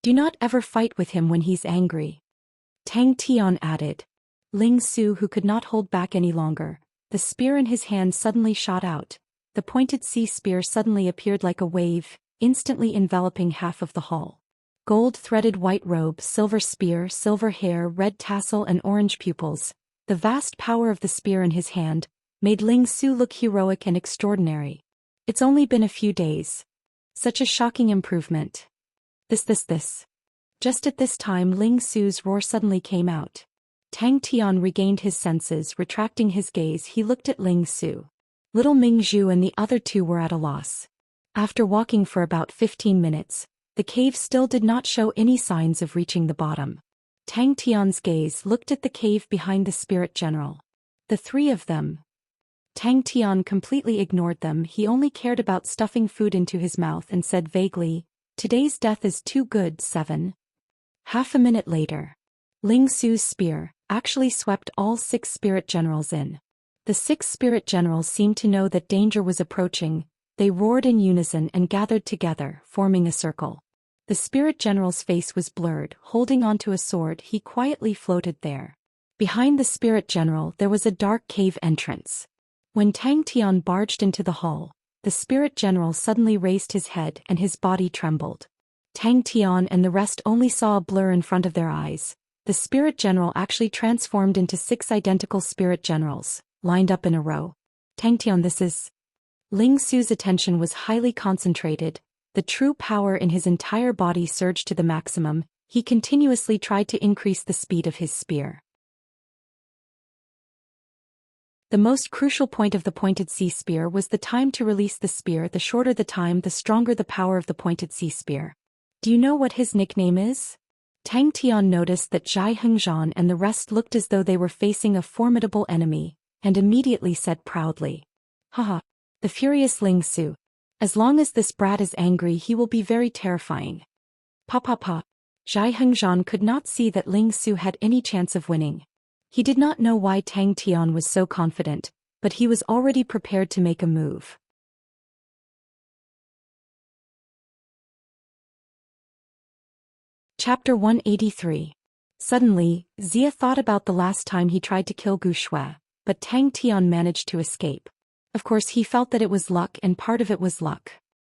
"Do not ever fight with him when he's angry," Tang Tian added. Ling Su, who could not hold back any longer, the spear in his hand suddenly shot out. The pointed sea spear suddenly appeared like a wave, instantly enveloping half of the hall. Gold-threaded white robe, silver spear, silver hair, red tassel and orange pupils. The vast power of the spear in his hand made Ling Su look heroic and extraordinary. It's only been a few days. Such a shocking improvement. This. Just at this time Ling Su's roar suddenly came out. Tang Tian regained his senses, retracting his gaze he looked at Ling Su. Little Mingzhu and the other 2 were at a loss. After walking for about 15 minutes, the cave still did not show any signs of reaching the bottom. Tang Tian's gaze looked at the cave behind the spirit general. The 3 of them. Tang Tian completely ignored them, he only cared about stuffing food into his mouth and said vaguely, "Today's death is too good, 7. Half a minute later. Ling Su's spear actually swept all 6 spirit generals in. The 6 spirit generals seemed to know that danger was approaching. They roared in unison and gathered together, forming a circle. The spirit general's face was blurred, holding onto a sword he quietly floated there. Behind the spirit general there was a dark cave entrance. When Tang Tian barged into the hall, the spirit general suddenly raised his head and his body trembled. Tang Tian and the rest only saw a blur in front of their eyes. The spirit general actually transformed into 6 identical spirit generals, lined up in a row. Tang Tian, this is... Ling Su's attention was highly concentrated. The true power in his entire body surged to the maximum. He continuously tried to increase the speed of his spear. The most crucial point of the pointed sea spear was the time to release the spear. The shorter the time, the stronger the power of the pointed sea spear. Do you know what his nickname is? Tang Tian noticed that Xianxia and the rest looked as though they were facing a formidable enemy, and immediately said proudly, "Haha, the furious Ling Su. As long as this brat is angry he will be very terrifying." Pa pa pa. Zhai Hengzhan could not see that Ling Su had any chance of winning. He did not know why Tang Tian was so confident, but he was already prepared to make a move. Chapter 183. Suddenly, Xia thought about the last time he tried to kill Gu Shui, but Tang Tian managed to escape. Of course he felt that it was luck and part of it was luck.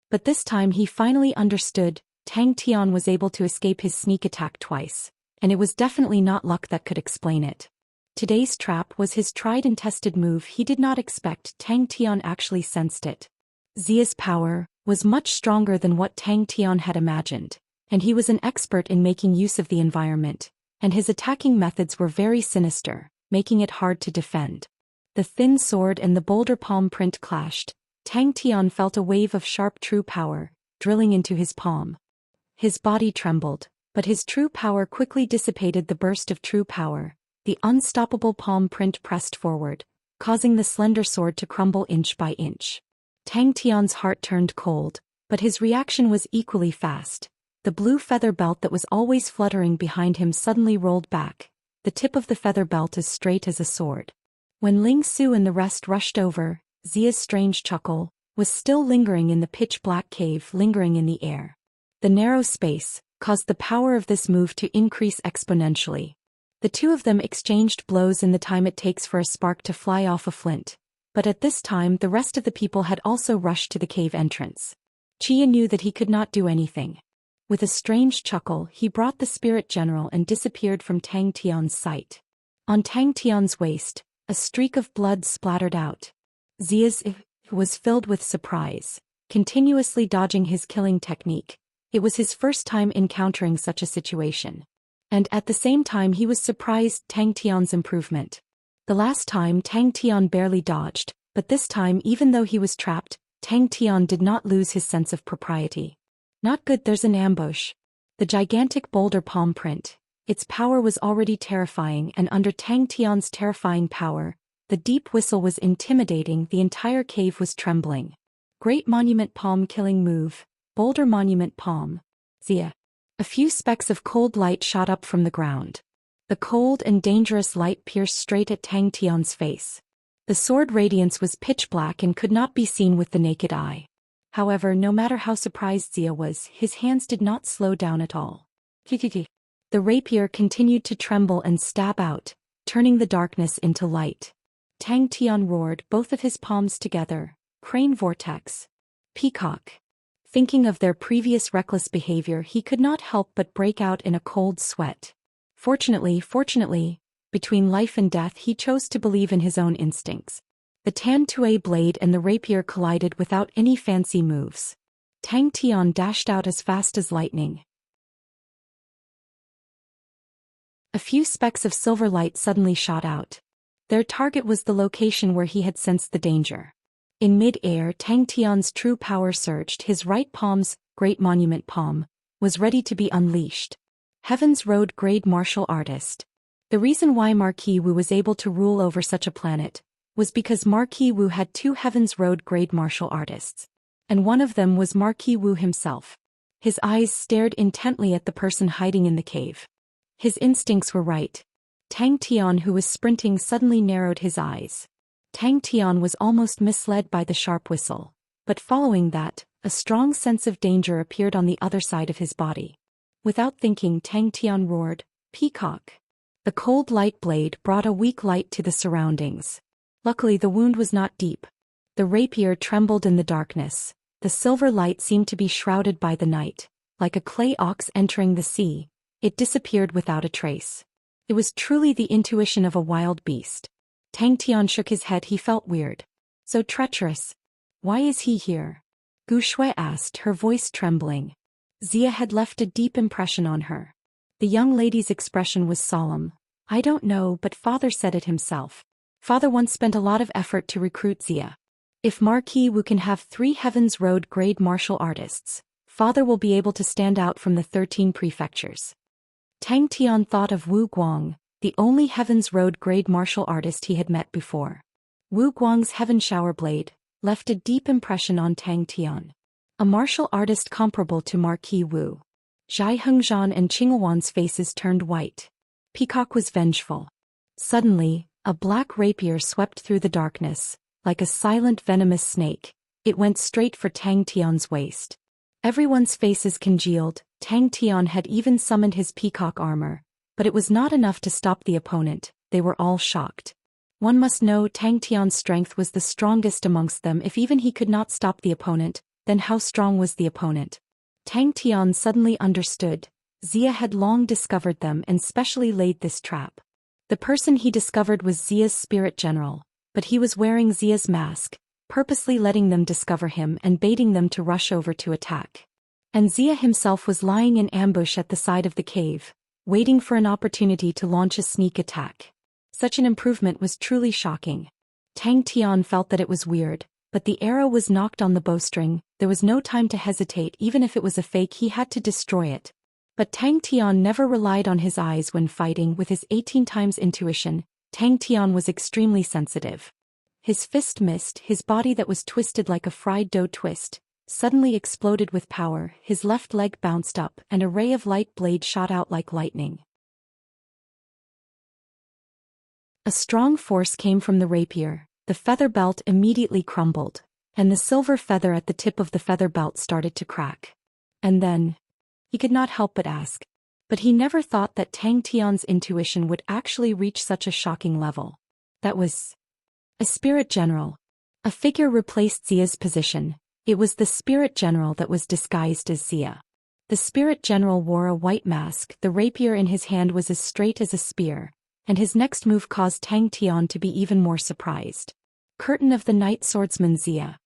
But this time he finally understood, Tang Tian was able to escape his sneak attack twice, and it was definitely not luck that could explain it. Today's trap was his tried and tested move. He did not expect Tang Tian actually sensed it. Xia's power was much stronger than what Tang Tian had imagined, and he was an expert in making use of the environment, and his attacking methods were very sinister, making it hard to defend. The thin sword and the boulder palm print clashed. Tang Tian felt a wave of sharp true power, drilling into his palm. His body trembled, but his true power quickly dissipated the burst of true power. The unstoppable palm print pressed forward, causing the slender sword to crumble inch by inch. Tang Tian's heart turned cold, but his reaction was equally fast. The blue feather belt that was always fluttering behind him suddenly rolled back, the tip of the feather belt as straight as a sword. When Ling Su and the rest rushed over, Xia's strange chuckle was still lingering in the pitch-black cave, lingering in the air. The narrow space caused the power of this move to increase exponentially. The two of them exchanged blows in the time it takes for a spark to fly off a flint, but at this time the rest of the people had also rushed to the cave entrance. Chia knew that he could not do anything. With a strange chuckle, he brought the spirit general and disappeared from Tang Tian's sight. On Tang Tian's waist, a streak of blood splattered out. Xia's was filled with surprise, continuously dodging his killing technique. It was his first time encountering such a situation. And at the same time he was surprised Tang Tian's improvement. The last time Tang Tian barely dodged, but this time even though he was trapped, Tang Tian did not lose his sense of propriety. Not good, there's an ambush. The gigantic boulder palm print. Its power was already terrifying, and under Tang Tian's terrifying power, the deep whistle was intimidating. The entire cave was trembling. Great monument palm killing move. Boulder monument palm. Xia. A few specks of cold light shot up from the ground. The cold and dangerous light pierced straight at Tang Tian's face. The sword radiance was pitch black and could not be seen with the naked eye. However, no matter how surprised Xia was, his hands did not slow down at all. The rapier continued to tremble and stab out, turning the darkness into light. Tang Tian roared, both of his palms together. Crane vortex. Peacock. Thinking of their previous reckless behavior, he could not help but break out in a cold sweat. Fortunately, between life and death he chose to believe in his own instincts. The Tan Tue blade and the rapier collided without any fancy moves. Tang Tian dashed out as fast as lightning. A few specks of silver light suddenly shot out. Their target was the location where he had sensed the danger. In mid-air, Tang Tian's true power surged. His right palm's great monument palm was ready to be unleashed. Heaven's Road grade martial artist. The reason why Marquis Wu was able to rule over such a planet was because Marquis Wu had two Heaven's Road grade martial artists. And one of them was Marquis Wu himself. His eyes stared intently at the person hiding in the cave. His instincts were right. Tang Tian, who was sprinting, suddenly narrowed his eyes. Tang Tian was almost misled by the sharp whistle, but following that, a strong sense of danger appeared on the other side of his body. Without thinking, Tang Tian roared, "Peacock!" The cold light blade brought a weak light to the surroundings. Luckily the wound was not deep. The rapier trembled in the darkness. The silver light seemed to be shrouded by the night. Like a clay ox entering the sea, it disappeared without a trace. It was truly the intuition of a wild beast. Tang Tian shook his head. He felt weird. So treacherous. Why is he here? Gu Shui asked, her voice trembling. Xia had left a deep impression on her. The young lady's expression was solemn. I don't know, but father said it himself. Father once spent a lot of effort to recruit Xia. If Marquis Wu can have 3 Heaven's Road grade martial artists, father will be able to stand out from the 13 prefectures. Tang Tian thought of Wu Guang, the only Heaven's Road grade martial artist he had met before. Wu Guang's Heaven Shower Blade left a deep impression on Tang Tian. A martial artist comparable to Marquis Wu. Zhai Hengzhan and Qinghuan's faces turned white. Peacock was vengeful. Suddenly, a black rapier swept through the darkness, like a silent venomous snake. It went straight for Tang Tian's waist. Everyone's faces congealed. Tang Tian had even summoned his peacock armor, but it was not enough to stop the opponent. They were all shocked. One must know Tang Tian's strength was the strongest amongst them. If even he could not stop the opponent, then how strong was the opponent? Tang Tian suddenly understood. Xia had long discovered them and specially laid this trap. The person he discovered was Xia's spirit general, but he was wearing Xia's mask, purposely letting them discover him and baiting them to rush over to attack. And Xia himself was lying in ambush at the side of the cave, waiting for an opportunity to launch a sneak attack. Such an improvement was truly shocking. Tang Tian felt that it was weird, but the arrow was knocked on the bowstring. There was no time to hesitate. Even if it was a fake, he had to destroy it. But Tang Tian never relied on his eyes when fighting. With his 18 times intuition, Tang Tian was extremely sensitive. His fist missed. His body that was twisted like a fried dough twist suddenly exploded with power. His left leg bounced up, and a ray of light blade shot out like lightning. A strong force came from the rapier. The feather belt immediately crumbled, and the silver feather at the tip of the feather belt started to crack. And then, he could not help but ask. But he never thought that Tang Tian's intuition would actually reach such a shocking level. That was a spirit general. A figure replaced Xia's position. It was the spirit general that was disguised as Xia. The spirit general wore a white mask. The rapier in his hand was as straight as a spear, and his next move caused Tang Tian to be even more surprised. Curtain of the Night Swordsman Xia.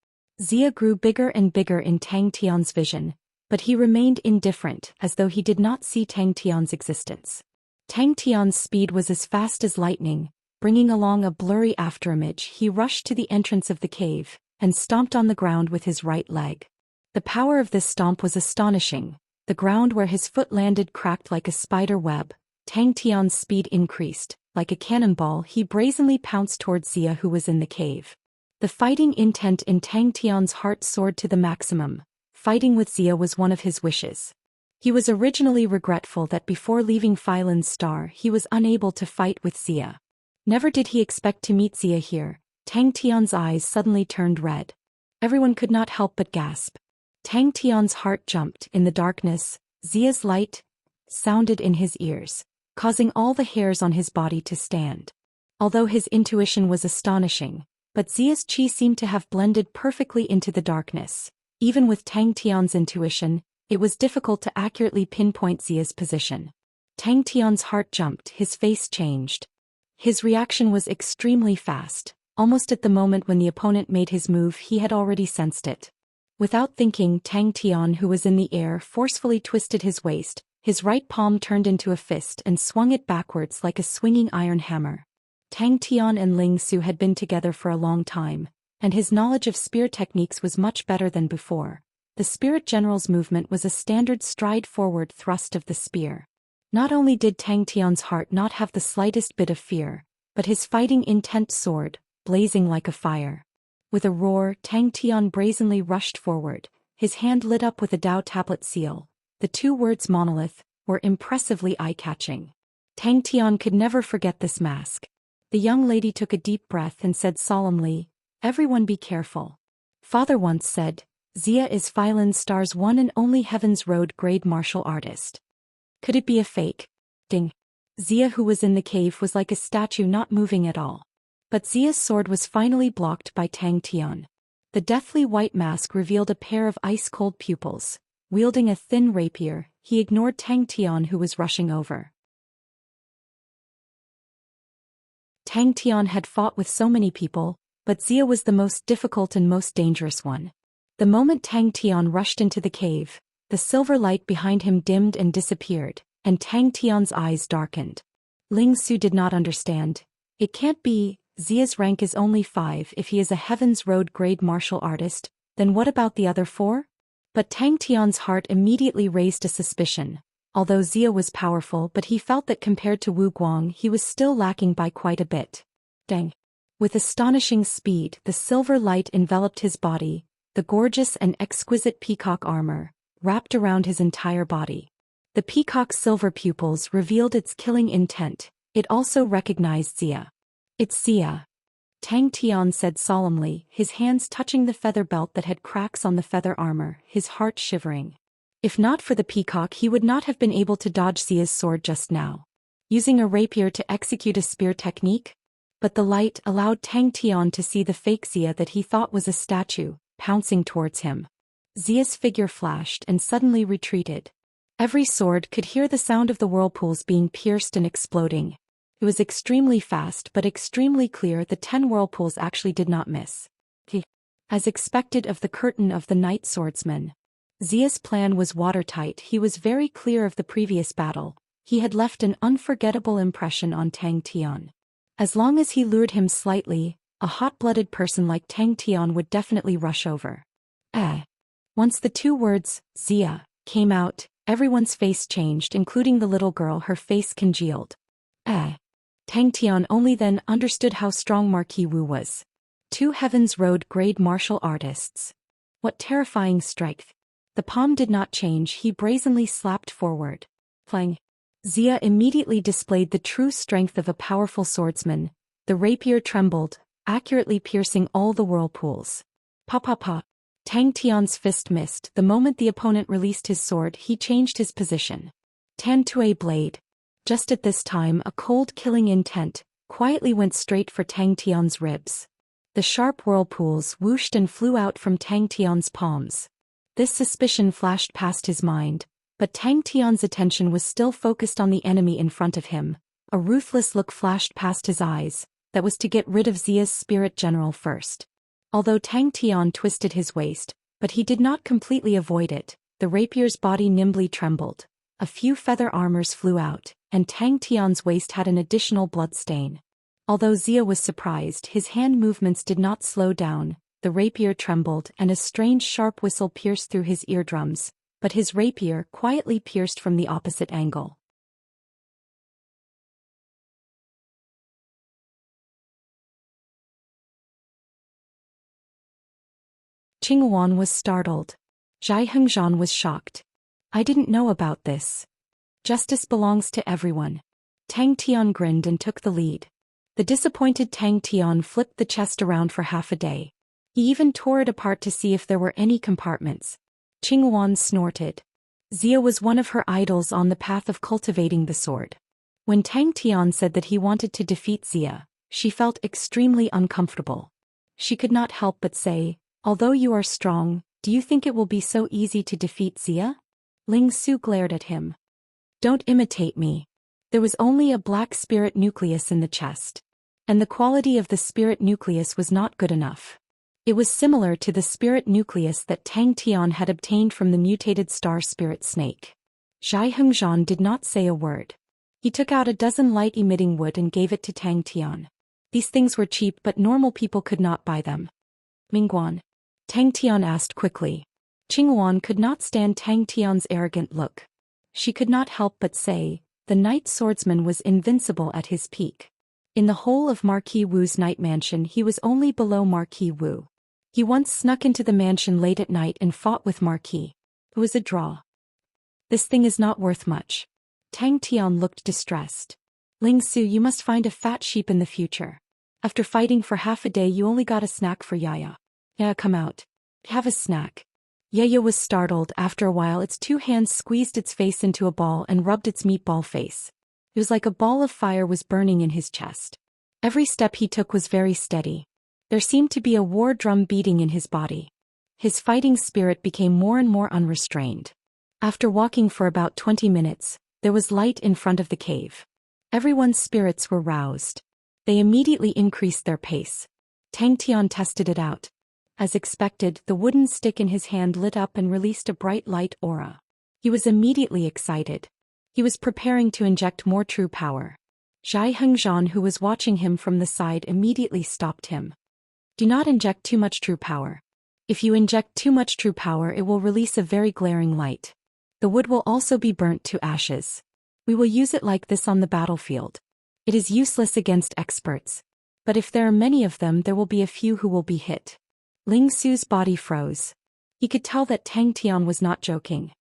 Xia grew bigger and bigger in Tang Tian's vision, but he remained indifferent, as though he did not see Tang Tian's existence. Tang Tian's speed was as fast as lightning, bringing along a blurry afterimage. He rushed to the entrance of the cave, and stomped on the ground with his right leg. The power of this stomp was astonishing. The ground where his foot landed cracked like a spider web. Tang Tian's speed increased. Like a cannonball, he brazenly pounced towards Xia, who was in the cave. The fighting intent in Tang Tian's heart soared to the maximum. Fighting with Xia was one of his wishes. He was originally regretful that before leaving Phylan's Star he was unable to fight with Xia. Never did he expect to meet Xia here. Tang Tian's eyes suddenly turned red. Everyone could not help but gasp. Tang Tian's heart jumped. In the darkness, Xia's light sounded in his ears, causing all the hairs on his body to stand. Although his intuition was astonishing, but Xia's qi seemed to have blended perfectly into the darkness. Even with Tang Tian's intuition, it was difficult to accurately pinpoint Xia's position. Tang Tian's heart jumped. His face changed. His reaction was extremely fast. Almost at the moment when the opponent made his move, he had already sensed it. Without thinking, Tang Tian, who was in the air, forcefully twisted his waist. His right palm turned into a fist and swung it backwards like a swinging iron hammer. Tang Tian and Ling Su had been together for a long time, and his knowledge of spear techniques was much better than before. The spirit general's movement was a standard stride forward thrust of the spear. Not only did Tang Tian's heart not have the slightest bit of fear, but his fighting intent soared, blazing like a fire. With a roar, Tang Tian brazenly rushed forward. His hand lit up with a Dao tablet seal. The two words monolith were impressively eye-catching. Tang Tian could never forget this mask. The young lady took a deep breath and said solemnly, "Everyone be careful. Father once said, Xia is Phylan's Star's one and only Heaven's Road grade martial artist." Could it be a fake? Ding. Xia, who was in the cave, was like a statue, not moving at all. But Xia's sword was finally blocked by Tang Tian. The deathly white mask revealed a pair of ice-cold pupils. Wielding a thin rapier, he ignored Tang Tian, who was rushing over. Tang Tian had fought with so many people, but Xia was the most difficult and most dangerous one. The moment Tang Tian rushed into the cave, the silver light behind him dimmed and disappeared, and Tang Tian's eyes darkened. Ling Su did not understand. It can't be. Xia's rank is only 5. If he is a Heaven's Road grade martial artist, then what about the other 4? But Tang Tian's heart immediately raised a suspicion. Although Xia was powerful, but he felt that compared to Wu Guang he was still lacking by quite a bit. Dang. With astonishing speed, the silver light enveloped his body. The gorgeous and exquisite peacock armor wrapped around his entire body. The peacock's silver pupils revealed its killing intent. It also recognized Xia. It's Xia. Tang Tian said solemnly, his hands touching the feather belt that had cracks on the feather armor, his heart shivering. If not for the peacock, he would not have been able to dodge Xia's sword just now. Using a rapier to execute a spear technique? But the light allowed Tang Tian to see the fake Xia that he thought was a statue, pouncing towards him. Xia's figure flashed and suddenly retreated. Every sword could hear the sound of the whirlpools being pierced and exploding. It was extremely fast but extremely clear. The 10 whirlpools actually did not miss. As expected of the curtain of the Night Swordsman. Xia's plan was watertight. He was very clear of the previous battle. He had left an unforgettable impression on Tang Tian. As long as he lured him slightly, a hot-blooded person like Tang Tian would definitely rush over. Once the 2 words, Xia, came out, everyone's face changed, including the little girl. Her face congealed. Tang Tian only then understood how strong Marquis Wu was. 2 Heavens Road grade martial artists. What terrifying strength. The palm did not change. He brazenly slapped forward. Clang. Xia immediately displayed the true strength of a powerful swordsman. The rapier trembled, accurately piercing all the whirlpools. Pa. Tang Tian's fist missed. The moment the opponent released his sword, he changed his position. Tan Tue blade. Just at this time, a cold killing intent quietly went straight for Tang Tian's ribs. The sharp whirlpools whooshed and flew out from Tang Tian's palms. This suspicion flashed past his mind, but Tang Tian's attention was still focused on the enemy in front of him. A ruthless look flashed past his eyes, that was to get rid of Xia's spirit general first. Although Tang Tian twisted his waist, but he did not completely avoid it. The rapier's body nimbly trembled. A few feather armors flew out, and Tang Tian's waist had an additional blood stain. Although Xia was surprised, his hand movements did not slow down. The rapier trembled and a strange sharp whistle pierced through his eardrums, but his rapier quietly pierced from the opposite angle. Qing Wan was startled. Zhai Hengzhan was shocked. I didn't know about this. Justice belongs to everyone. Tang Tian grinned and took the lead. The disappointed Tang Tian flipped the chest around for half a day. He even tore it apart to see if there were any compartments. Qing Wan snorted. Xia was one of her idols on the path of cultivating the sword. When Tang Tian said that he wanted to defeat Xia, she felt extremely uncomfortable. She could not help but say, although you are strong, do you think it will be so easy to defeat Xia? Ling Su glared at him. Don't imitate me. There was only a black spirit nucleus in the chest. And the quality of the spirit nucleus was not good enough. It was similar to the spirit nucleus that Tang Tian had obtained from the mutated star spirit snake. Zhai Hengzhan did not say a word. He took out a dozen light-emitting wood and gave it to Tang Tian. These things were cheap, but normal people could not buy them. Mingguan? Tang Tian asked quickly. Qing Wan could not stand Tang Tian's arrogant look. She could not help but say, the Night Swordsman was invincible at his peak. In the whole of Marquis Wu's night mansion, he was only below Marquis Wu. He once snuck into the mansion late at night and fought with Marquis. It was a draw. This thing is not worth much. Tang Tian looked distressed. Ling Su, you must find a fat sheep in the future. After fighting for half a day, you only got a snack for Yaya. Yeah, come out. Have a snack. Yaya was startled. After a while, its 2 hands squeezed its face into a ball and rubbed its meatball face. It was like a ball of fire was burning in his chest. Every step he took was very steady. There seemed to be a war drum beating in his body. His fighting spirit became more and more unrestrained. After walking for about 20 minutes, there was light in front of the cave. Everyone's spirits were roused. They immediately increased their pace. Tang Tian tested it out. As expected, the wooden stick in his hand lit up and released a bright light aura. He was immediately excited. He was preparing to inject more true power. Zhai Hengzhan, who was watching him from the side, immediately stopped him. Do not inject too much true power. If you inject too much true power, it will release a very glaring light. The wood will also be burnt to ashes. We will use it like this on the battlefield. It is useless against experts. But if there are many of them, there will be a few who will be hit. Ling Su's body froze. He could tell that Tang Tian was not joking.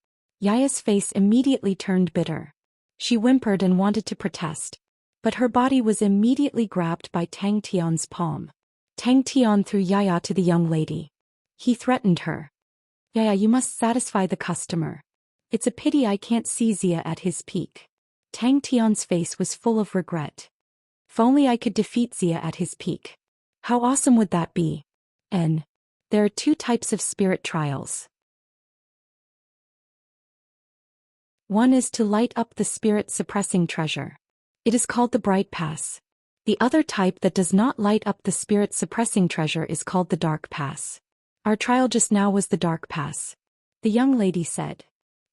Yaya's face immediately turned bitter. She whimpered and wanted to protest. But her body was immediately grabbed by Tang Tian's palm. Tang Tian threw Yaya to the young lady. He threatened her. Yaya, you must satisfy the customer. It's a pity I can't see Xia at his peak. Tang Tian's face was full of regret. If only I could defeat Xia at his peak. How awesome would that be? There are two types of spirit trials. One is to light up the spirit-suppressing treasure. It is called the Bright Pass. The other type that does not light up the spirit-suppressing treasure is called the Dark Pass. Our trial just now was the Dark Pass. The young lady said.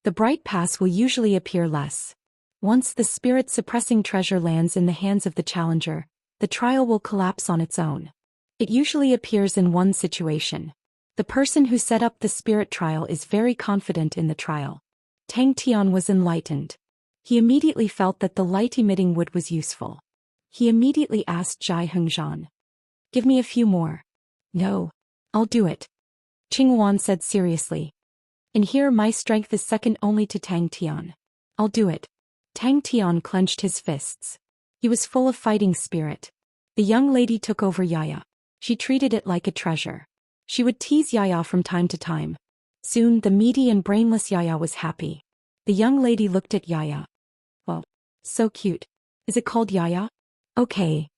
The Bright Pass will usually appear less. Once the spirit-suppressing treasure lands in the hands of the challenger, the trial will collapse on its own. It usually appears in one situation. The person who set up the spirit trial is very confident in the trial. Tang Tian was enlightened. He immediately felt that the light-emitting wood was useful. He immediately asked Xianxia. Give me a few more. No. I'll do it. Qingwan said seriously. In here my strength is second only to Tang Tian. I'll do it. Tang Tian clenched his fists. He was full of fighting spirit. The young lady took over Yaya. She treated it like a treasure. She would tease Yaya from time to time. Soon the meaty and brainless Yaya was happy. The young lady looked at Yaya. Well, so cute. Is it called Yaya? Okay.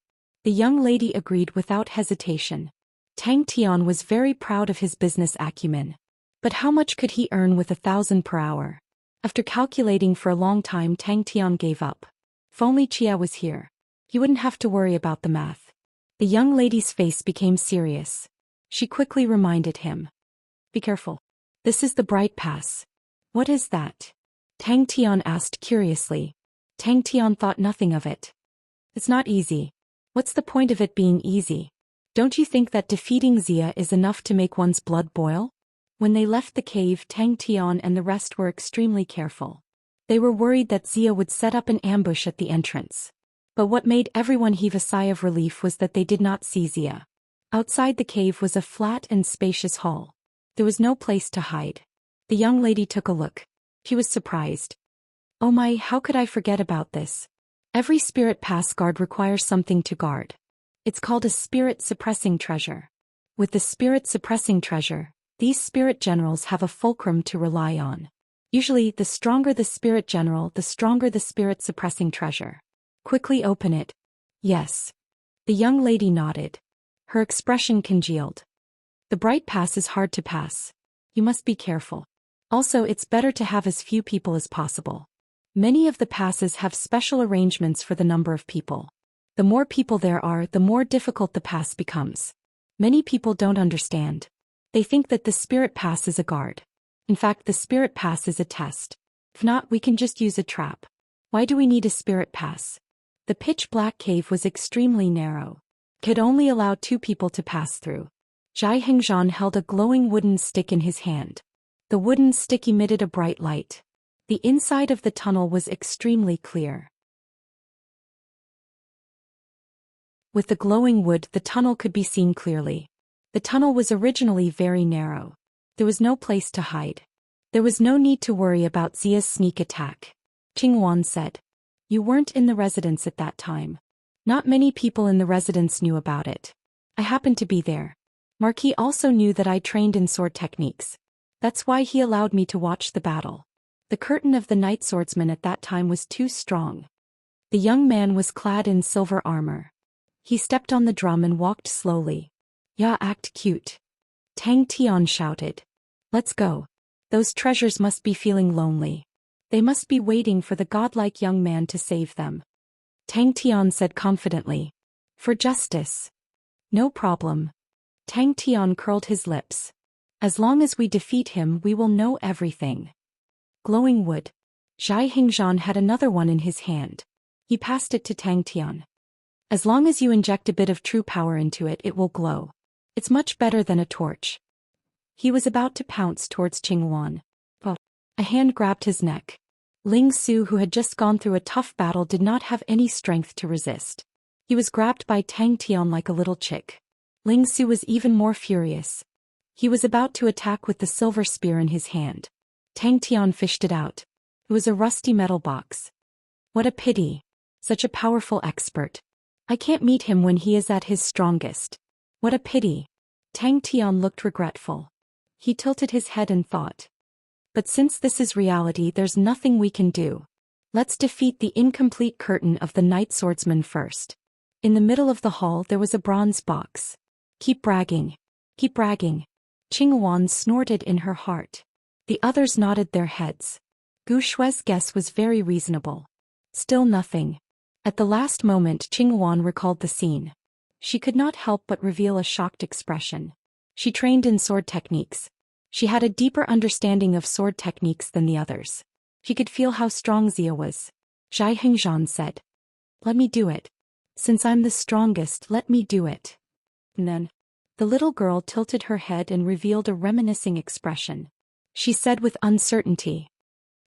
The young lady agreed without hesitation. Tang Tian was very proud of his business acumen. But how much could he earn with 1,000 per hour? After calculating for a long time, Tang Tian gave up. If only Chia was here. He wouldn't have to worry about the math. The young lady's face became serious. She quickly reminded him. Be careful. This is the Bright Pass. What is that? Tang Tian asked curiously. Tang Tian thought nothing of it. It's not easy. What's the point of it being easy? Don't you think that defeating Xia is enough to make one's blood boil? When they left the cave, Tang Tian and the rest were extremely careful. They were worried that Xia would set up an ambush at the entrance. But what made everyone heave a sigh of relief was that they did not see Xia. Outside the cave was a flat and spacious hall. There was no place to hide. The young lady took a look. She was surprised. Oh my, how could I forget about this? Every spirit pass guard requires something to guard. It's called a spirit-suppressing treasure. With the spirit-suppressing treasure, these spirit generals have a fulcrum to rely on. Usually, the stronger the spirit general, the stronger the spirit-suppressing treasure. Quickly open it. Yes. The young lady nodded. Her expression congealed. The Bright Pass is hard to pass. You must be careful. Also, it's better to have as few people as possible. Many of the passes have special arrangements for the number of people. The more people there are, the more difficult the pass becomes. Many people don't understand. They think that the Spirit Pass is a guard. In fact, the Spirit Pass is a test. If not, we can just use a trap. Why do we need a Spirit Pass? The pitch-black cave was extremely narrow. Could only allow 2 people to pass through. Xianxia held a glowing wooden stick in his hand. The wooden stick emitted a bright light. The inside of the tunnel was extremely clear. With the glowing wood, the tunnel could be seen clearly. The tunnel was originally very narrow. There was no place to hide. There was no need to worry about Xia's sneak attack. Qingwan said. You weren't in the residence at that time. Not many people in the residence knew about it. I happened to be there. Marquis also knew that I trained in sword techniques. That's why he allowed me to watch the battle. The curtain of the night swordsman at that time was too strong. The young man was clad in silver armor. He stepped on the drum and walked slowly. Ya, act cute. Tang Tian shouted. Let's go. Those treasures must be feeling lonely. They must be waiting for the godlike young man to save them. Tang Tian said confidently. For justice. No problem. Tang Tian curled his lips. As long as we defeat him, we will know everything. Glowing wood. Xianxia had another one in his hand. He passed it to Tang Tian. As long as you inject a bit of true power into it, it will glow. It's much better than a torch. He was about to pounce towards Qingwan. But a hand grabbed his neck. Ling Su, who had just gone through a tough battle, did not have any strength to resist. He was grabbed by Tang Tian like a little chick. Ling Su was even more furious. He was about to attack with the silver spear in his hand. Tang Tian fished it out. It was a rusty metal box. What a pity. Such a powerful expert. I can't meet him when he is at his strongest. What a pity. Tang Tian looked regretful. He tilted his head and thought. But since this is reality, there's nothing we can do. Let's defeat the incomplete curtain of the Night Swordsman first. In the middle of the hall there was a bronze box. Keep bragging. Keep bragging. Qing Wan snorted in her heart. The others nodded their heads. Gu Shui's guess was very reasonable. Still nothing. At the last moment Qing Wan recalled the scene. She could not help but reveal a shocked expression. She trained in sword techniques. She had a deeper understanding of sword techniques than the others. She could feel how strong Xia was. Zhai Hengzhan said. Let me do it. Since I'm the strongest, let me do it. And then, the little girl tilted her head and revealed a reminiscing expression. She said with uncertainty.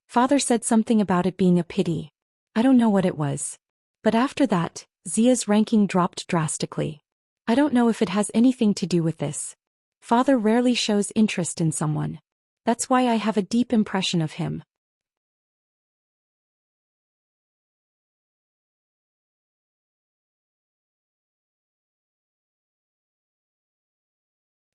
Father said something about it being a pity. I don't know what it was. But after that, Xia's ranking dropped drastically. I don't know if it has anything to do with this. Father rarely shows interest in someone. That's why I have a deep impression of him.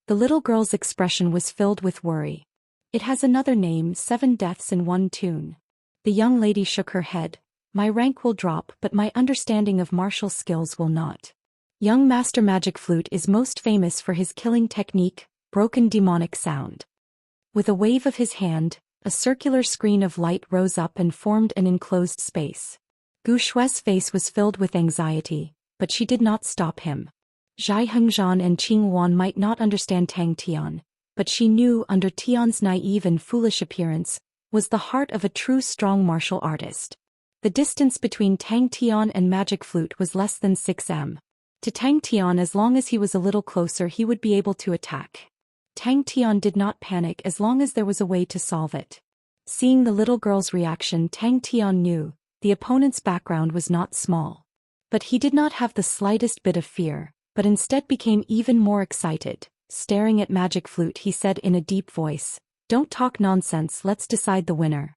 The little girl's expression was filled with worry. It has another name, 7 deaths in one tune. The young lady shook her head. My rank will drop, but my understanding of martial skills will not. Young Master Magic Flute is most famous for his killing technique, broken demonic sound. With a wave of his hand, a circular screen of light rose up and formed an enclosed space. Gu Shui's face was filled with anxiety, but she did not stop him. Zhai Hengzhan and Qing Wan might not understand Tang Tian, but she knew under Tian's naive and foolish appearance was the heart of a true strong martial artist. The distance between Tang Tian and Magic Flute was less than 6 m. To Tang Tian, as long as he was a little closer, he would be able to attack. Tang Tian did not panic as long as there was a way to solve it. Seeing the little girl's reaction, Tang Tian knew the opponent's background was not small. But he did not have the slightest bit of fear, but instead became even more excited. Staring at Magic Flute, he said in a deep voice, "Don't talk nonsense, let's decide the winner."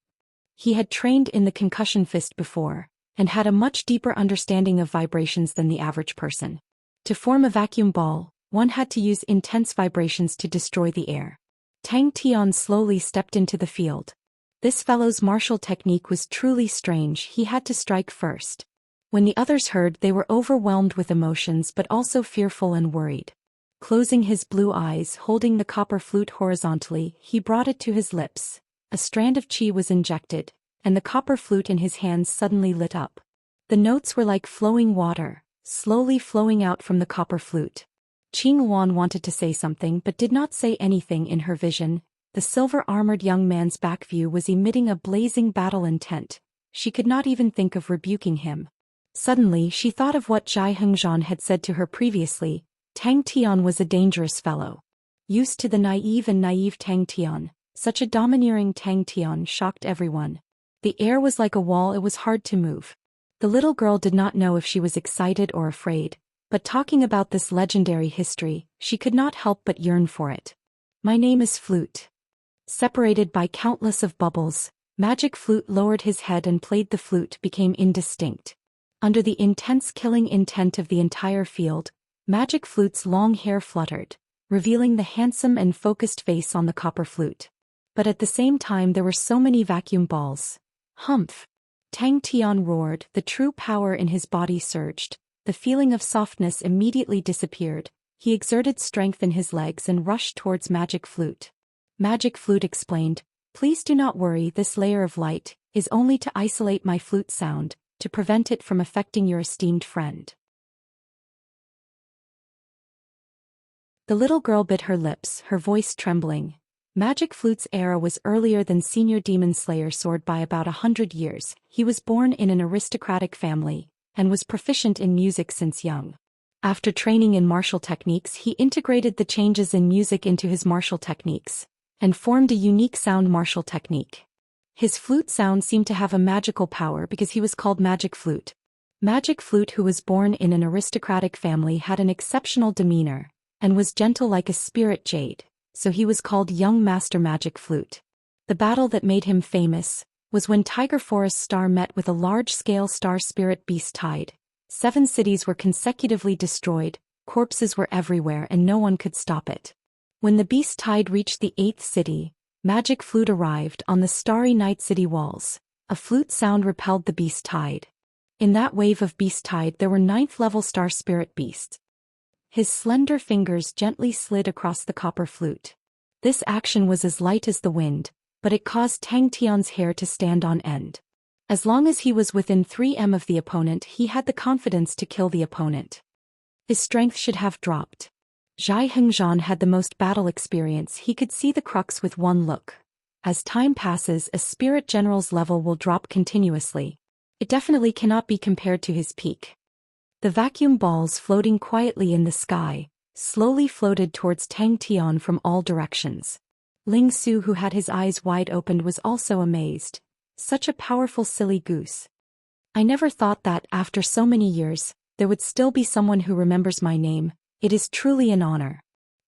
He had trained in the concussion fist before, and had a much deeper understanding of vibrations than the average person. To form a vacuum ball, one had to use intense vibrations to destroy the air. Tang Tian slowly stepped into the field. This fellow's martial technique was truly strange. He had to strike first. When the others heard, they were overwhelmed with emotions but also fearful and worried. Closing his blue eyes, holding the copper flute horizontally, he brought it to his lips. A strand of qi was injected, and the copper flute in his hands suddenly lit up. The notes were like flowing water, slowly flowing out from the copper flute. Qing Wan wanted to say something but did not say anything. In her vision, the silver-armored young man's back view was emitting a blazing battle intent. She could not even think of rebuking him. Suddenly she thought of what Zhai Hengzhan had said to her previously. Tang Tian was a dangerous fellow. Used to the naive Tang Tian, such a domineering Tang Tian shocked everyone. The air was like a wall, it was hard to move. The little girl did not know if she was excited or afraid, but talking about this legendary history, she could not help but yearn for it. My name is Flute. Separated by countless of bubbles, Magic Flute lowered his head and played. The flute became indistinct. Under the intense killing intent of the entire field, Magic Flute's long hair fluttered, revealing the handsome and focused face on the copper flute. But at the same time there were so many vacuum balls. Humph! Tang Tian roared, the true power in his body surged. The feeling of softness immediately disappeared. He exerted strength in his legs and rushed towards Magic Flute. Magic Flute explained, "Please do not worry, this layer of light is only to isolate my flute sound, to prevent it from affecting your esteemed friend." The little girl bit her lips, her voice trembling. Magic Flute's era was earlier than Senior Demon Slayer Sword by about 100 years. He was born in an aristocratic family, and was proficient in music since young. After training in martial techniques, he integrated the changes in music into his martial techniques, and formed a unique sound martial technique. His flute sound seemed to have a magical power because he was called Magic Flute. Magic Flute, who was born in an aristocratic family, had an exceptional demeanor, and was gentle like a spirit jade, so he was called Young Master Magic Flute. The battle that made him famous was when Tiger Forest Star met with a large-scale star spirit beast tide. 7 cities were consecutively destroyed, corpses were everywhere and no one could stop it. When the beast tide reached the 8th city, Magic Flute arrived on the starry night city walls. A flute sound repelled the beast tide. In that wave of beast tide there were 9th-level star spirit beasts. His slender fingers gently slid across the copper flute. This action was as light as the wind, but it caused Tang Tian's hair to stand on end. As long as he was within 3 of the opponent, he had the confidence to kill the opponent. His strength should have dropped. Xianxia had the most battle experience. He could see the crux with one look. As time passes, a spirit general's level will drop continuously. It definitely cannot be compared to his peak. The vacuum balls floating quietly in the sky slowly floated towards Tang Tian from all directions. Ling Su, who had his eyes wide opened, was also amazed. Such a powerful silly goose. I never thought that, after so many years, there would still be someone who remembers my name. It is truly an honor.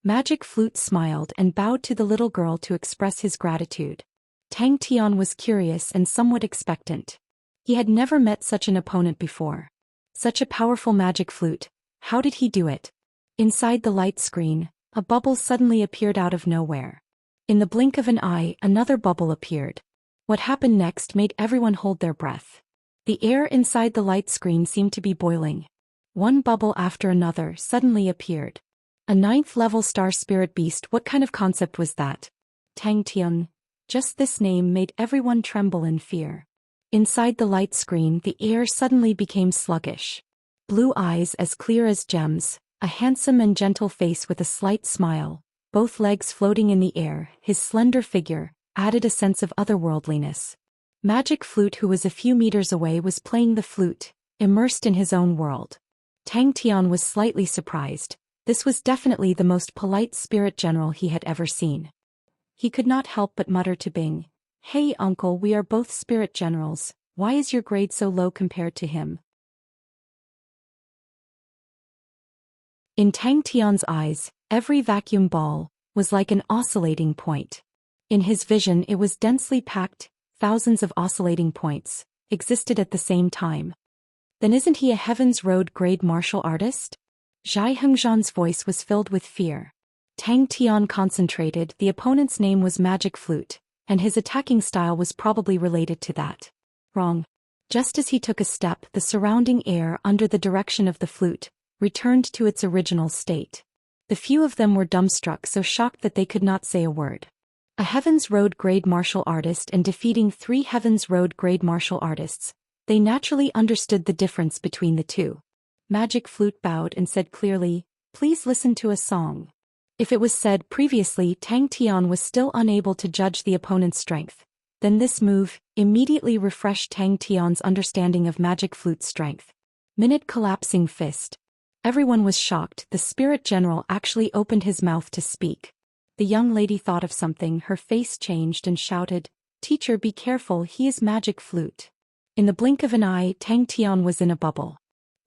Magic Flute smiled and bowed to the little girl to express his gratitude. Tang Tian was curious and somewhat expectant. He had never met such an opponent before. Such a powerful magic flute. How did he do it? Inside the light screen, a bubble suddenly appeared out of nowhere. In the blink of an eye, another bubble appeared. What happened next made everyone hold their breath. The air inside the light screen seemed to be boiling. One bubble after another suddenly appeared. A 9th-level star spirit beast. What kind of concept was that? Tang Tian. Just this name made everyone tremble in fear. Inside the light screen, the air suddenly became sluggish. Blue eyes as clear as gems, a handsome and gentle face with a slight smile, both legs floating in the air, his slender figure added a sense of otherworldliness. Magic Flute, who was a few meters away, was playing the flute, immersed in his own world. Tang Tian was slightly surprised. This was definitely the most polite spirit general he had ever seen. He could not help but mutter to Bing, "Hey uncle, we are both spirit generals, why is your grade so low compared to him?" In Tang Tian's eyes, every vacuum ball was like an oscillating point. In his vision it was densely packed, thousands of oscillating points existed at the same time. Then isn't he a Heaven's Road grade martial artist? Xianxia's voice was filled with fear. Tang Tian concentrated. The opponent's name was Magic Flute, and his attacking style was probably related to that. Wrong. Just as he took a step, the surrounding air under the direction of the flute returned to its original state. The few of them were dumbstruck, so shocked that they could not say a word. A Heaven's Road grade martial artist and defeating 3 Heaven's Road grade martial artists. They naturally understood the difference between the two. Magic Flute bowed and said clearly, "Please listen to a song." If it was said previously Tang Tian was still unable to judge the opponent's strength, then this move immediately refreshed Tang Tian's understanding of Magic Flute's strength. Minute collapsing fist. Everyone was shocked. The spirit general actually opened his mouth to speak. The young lady thought of something, her face changed and shouted, "Teacher, be careful, he is Magic Flute." In the blink of an eye, Tang Tian was in a bubble.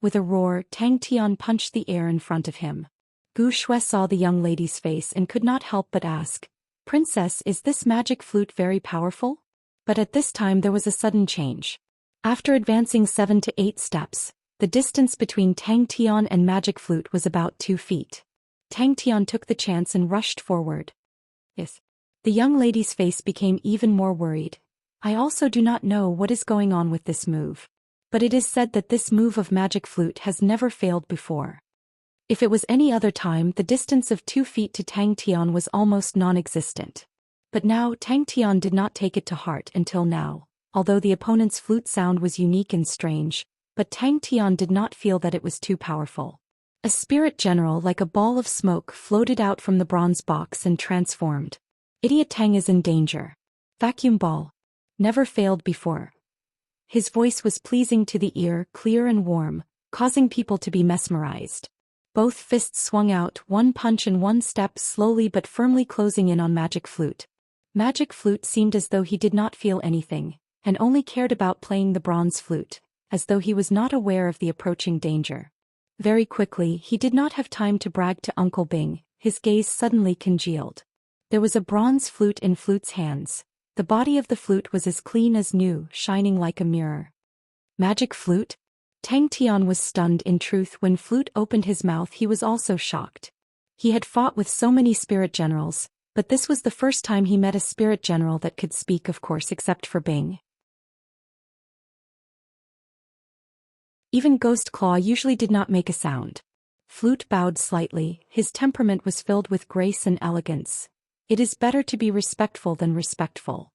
With a roar, Tang Tian punched the air in front of him. Gu Shui saw the young lady's face and could not help but ask, "Princess, is this Magic Flute very powerful?" But at this time there was a sudden change. After advancing 7 to 8 steps, the distance between Tang Tian and Magic Flute was about 2 feet. Tang Tian took the chance and rushed forward. Yes. The young lady's face became even more worried. "I also do not know what is going on with this move. But it is said that this move of Magic Flute has never failed before." If it was any other time, the distance of 2 feet to Tang Tian was almost non-existent. But now Tang Tian did not take it to heart until now. Although the opponent's flute sound was unique and strange, but Tang Tian did not feel that it was too powerful. A spirit general like a ball of smoke floated out from the bronze box and transformed. Idiot Tang is in danger. Vacuum ball. Never failed before. His voice was pleasing to the ear, clear and warm, causing people to be mesmerized. Both fists swung out, one punch and one step, slowly but firmly closing in on Magic Flute. Magic Flute seemed as though he did not feel anything, and only cared about playing the bronze flute, as though he was not aware of the approaching danger. Very quickly, he did not have time to brag to Uncle Bing, his gaze suddenly congealed. There was a bronze flute in Flute's hands. The body of the flute was as clean as new, shining like a mirror. Magic flute? Tang Tian was stunned. In truth, when Flute opened his mouth he was also shocked. He had fought with so many spirit generals, but this was the first time he met a spirit general that could speak, of course, except for Bing. Even Ghost Claw usually did not make a sound. Flute bowed slightly. His temperament was filled with grace and elegance. It is better to be respectful than respectful.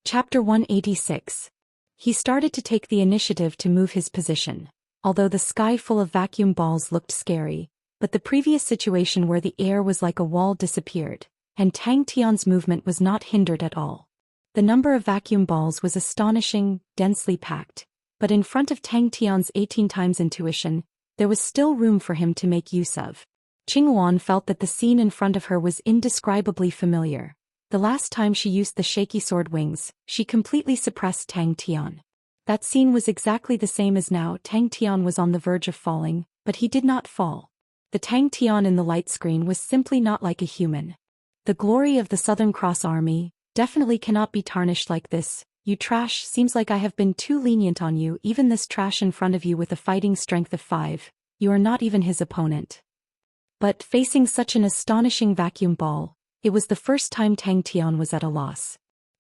Chapter 186. He started to take the initiative to move his position. Although the sky full of vacuum balls looked scary, but the previous situation where the air was like a wall disappeared, and Tang Tian's movement was not hindered at all. The number of vacuum balls was astonishing, densely packed, but in front of Tang Tian's 18 times intuition, there was still room for him to make use of. Qinghuan felt that the scene in front of her was indescribably familiar. The last time she used the shaky sword wings, she completely suppressed Tang Tian. That scene was exactly the same as now. Tang Tian was on the verge of falling, but he did not fall. The Tang Tian in the light screen was simply not like a human. The glory of the Southern Cross Army definitely cannot be tarnished like this. You trash, seems like I have been too lenient on you. Even this trash in front of you with a fighting strength of 5, you are not even his opponent. But facing such an astonishing vacuum ball, it was the first time Tang Tian was at a loss.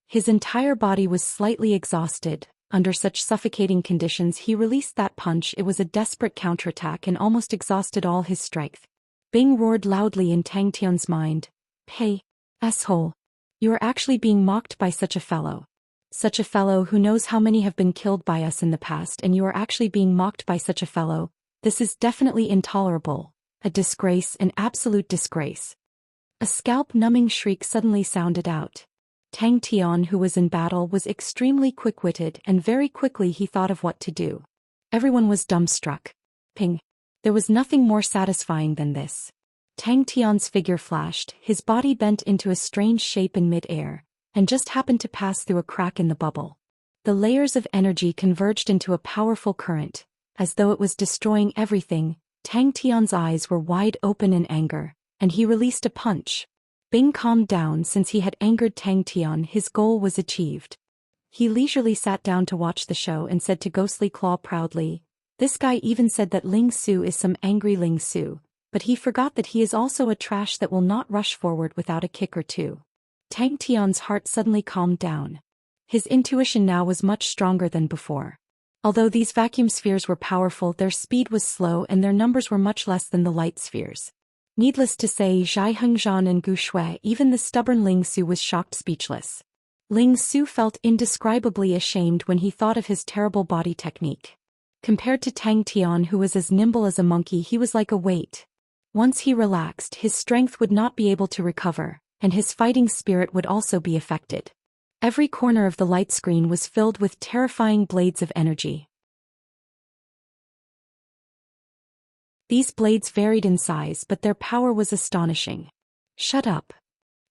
His entire body was slightly exhausted. Under such suffocating conditions he released that punch. It was a desperate counterattack and almost exhausted all his strength. Bing roared loudly in Tang Tian's mind. Hey, asshole. You are actually being mocked by such a fellow. Such a fellow who knows how many have been killed by us in the past, and you are actually being mocked by such a fellow. This is definitely intolerable. A disgrace, an absolute disgrace. A scalp-numbing shriek suddenly sounded out. Tang Tian, who was in battle, was extremely quick-witted, and very quickly he thought of what to do. Everyone was dumbstruck. Ping. There was nothing more satisfying than this. Tang Tian's figure flashed, his body bent into a strange shape in mid-air, and just happened to pass through a crack in the bubble. The layers of energy converged into a powerful current, as though it was destroying everything. Tang Tian's eyes were wide open in anger, and he released a punch. Bing calmed down. Since he had angered Tang Tian, his goal was achieved. He leisurely sat down to watch the show and said to Ghostly Claw proudly, "This guy even said that Ling Su is some angry Ling Su, but he forgot that he is also a trash that will not rush forward without a kick or two." Tang Tian's heart suddenly calmed down. His intuition now was much stronger than before. Although these vacuum spheres were powerful, their speed was slow and their numbers were much less than the light spheres. Needless to say, Zhai Hengzhan and Gu Shui, even the stubborn Ling Su, was shocked speechless. Ling Su felt indescribably ashamed when he thought of his terrible body technique. Compared to Tang Tian, who was as nimble as a monkey, he was like a weight. Once he relaxed, his strength would not be able to recover, and his fighting spirit would also be affected. Every corner of the light screen was filled with terrifying blades of energy. These blades varied in size, but their power was astonishing. "Shut up!"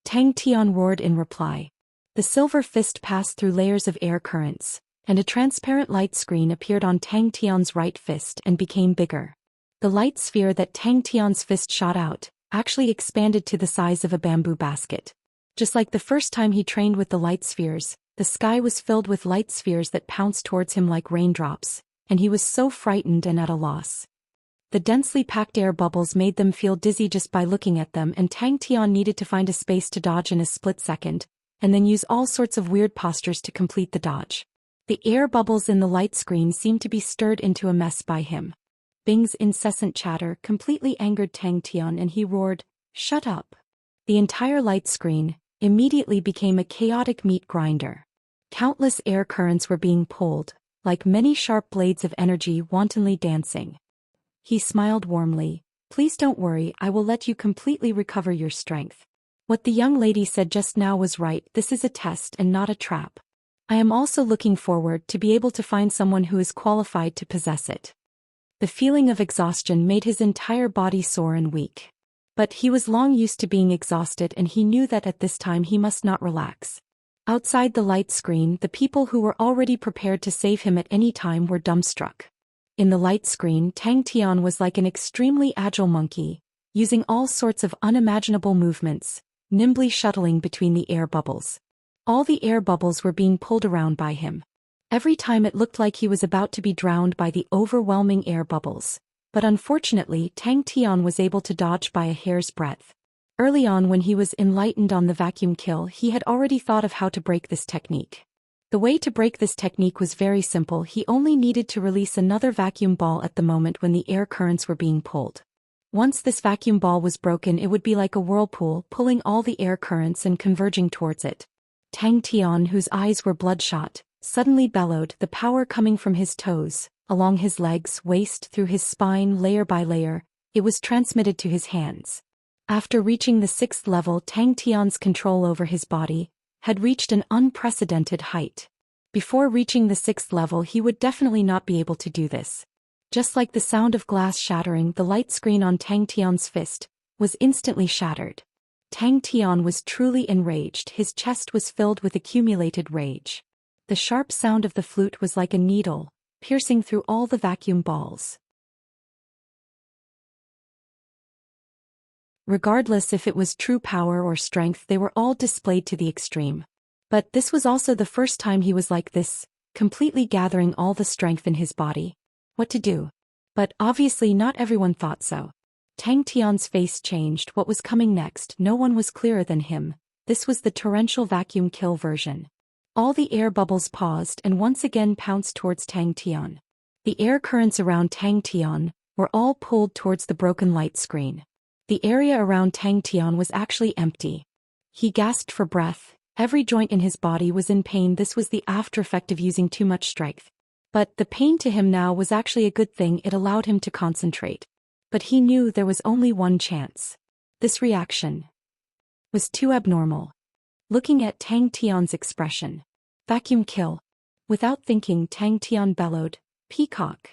Tang Tian roared in reply. The silver fist passed through layers of air currents, and a transparent light screen appeared on Tang Tian's right fist and became bigger. The light sphere that Tang Tian's fist shot out actually expanded to the size of a bamboo basket. Just like the first time he trained with the light spheres, the sky was filled with light spheres that pounced towards him like raindrops, and he was so frightened and at a loss. The densely packed air bubbles made them feel dizzy just by looking at them, and Tang Tian needed to find a space to dodge in a split second, and then use all sorts of weird postures to complete the dodge. The air bubbles in the light screen seemed to be stirred into a mess by him. Bing's incessant chatter completely angered Tang Tian, and he roared, "Shut up!" The entire light screen immediately became a chaotic meat grinder. Countless air currents were being pulled, like many sharp blades of energy wantonly dancing. He smiled warmly. "Please don't worry, I will let you completely recover your strength. What the young lady said just now was right. This is a test and not a trap. I am also looking forward to be able to find someone who is qualified to possess it." The feeling of exhaustion made his entire body sore and weak. But he was long used to being exhausted, and he knew that at this time he must not relax. Outside the light screen, the people who were already prepared to save him at any time were dumbstruck. In the light screen, Tang Tian was like an extremely agile monkey, using all sorts of unimaginable movements, nimbly shuttling between the air bubbles. All the air bubbles were being pulled around by him. Every time it looked like he was about to be drowned by the overwhelming air bubbles. But unfortunately, Tang Tian was able to dodge by a hair's breadth. Early on when he was enlightened on the vacuum kill, he had already thought of how to break this technique. The way to break this technique was very simple. He only needed to release another vacuum ball at the moment when the air currents were being pulled. Once this vacuum ball was broken, it would be like a whirlpool, pulling all the air currents and converging towards it. Tang Tian, whose eyes were bloodshot, suddenly bellowed, the power coming from his toes, along his legs, waist, through his spine, layer by layer. It was transmitted to his hands. After reaching the 6th level, Tang Tian's control over his body had reached an unprecedented height. Before reaching the 6th level, he would definitely not be able to do this. Just like the sound of glass shattering, the light screen on Tang Tian's fist was instantly shattered. Tang Tian was truly enraged. His chest was filled with accumulated rage. The sharp sound of the flute was like a needle, piercing through all the vacuum balls. Regardless if it was true power or strength, they were all displayed to the extreme. But this was also the first time he was like this, completely gathering all the strength in his body. What to do? But obviously not everyone thought so. Tang Tian's face changed. What was coming next? No one was clearer than him. This was the torrential vacuum kill version. All the air bubbles paused and once again pounced towards Tang Tian. The air currents around Tang Tian were all pulled towards the broken light screen. The area around Tang Tian was actually empty. He gasped for breath. Every joint in his body was in pain. This was the after effect of using too much strength. But the pain to him now was actually a good thing. It allowed him to concentrate. But he knew there was only one chance. This reaction was too abnormal. Looking at Tang Tian's expression. Vacuum kill. Without thinking, Tang Tian bellowed, "Peacock."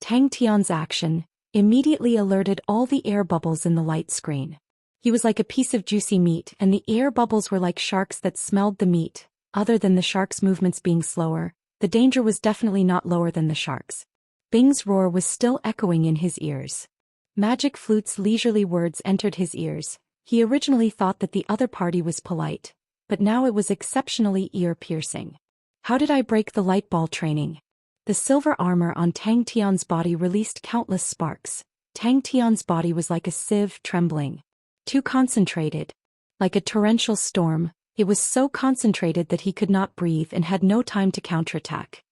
Tang Tian's action immediately alerted all the air bubbles in the light screen. He was like a piece of juicy meat, and the air bubbles were like sharks that smelled the meat. Other than the sharks' movements being slower, the danger was definitely not lower than the sharks. Bing's roar was still echoing in his ears. Magic Flute's leisurely words entered his ears. He originally thought that the other party was polite, but now it was exceptionally ear-piercing. How did I break the light ball training? The silver armor on Tang Tian's body released countless sparks. Tang Tian's body was like a sieve, trembling. Too concentrated. Like a torrential storm, it was so concentrated that he could not breathe and had no time to counterattack.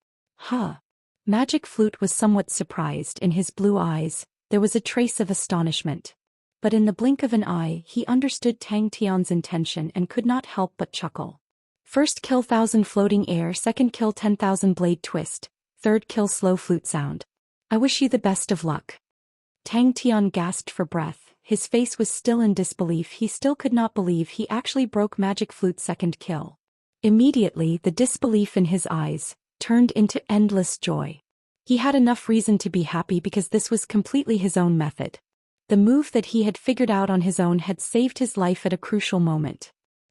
Magic Flute was somewhat surprised. In his blue eyes, there was a trace of astonishment. But in the blink of an eye, he understood Tang Tian's intention and could not help but chuckle. First kill 1,000 floating air, second kill 10,000 blade twist, third kill slow flute sound. I wish you the best of luck. Tang Tian gasped for breath. His face was still in disbelief. He still could not believe he actually broke Magic Flute's second kill. Immediately, the disbelief in his eyes turned into endless joy. He had enough reason to be happy because this was completely his own method. The move that he had figured out on his own had saved his life at a crucial moment.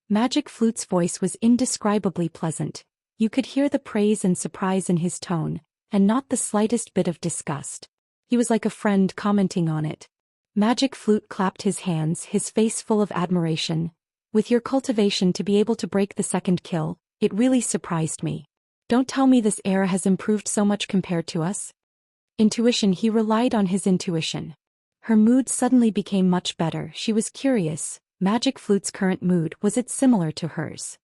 Magic Flute's voice was indescribably pleasant. You could hear the praise and surprise in his tone, and not the slightest bit of disgust. He was like a friend commenting on it. Magic Flute clapped his hands, his face full of admiration. With your cultivation to be able to break the second kill, it really surprised me. Don't tell me this era has improved so much compared to us. Intuition. He relied on his intuition. Her mood suddenly became much better. She was curious. Magic Flute's current mood, was it similar to hers?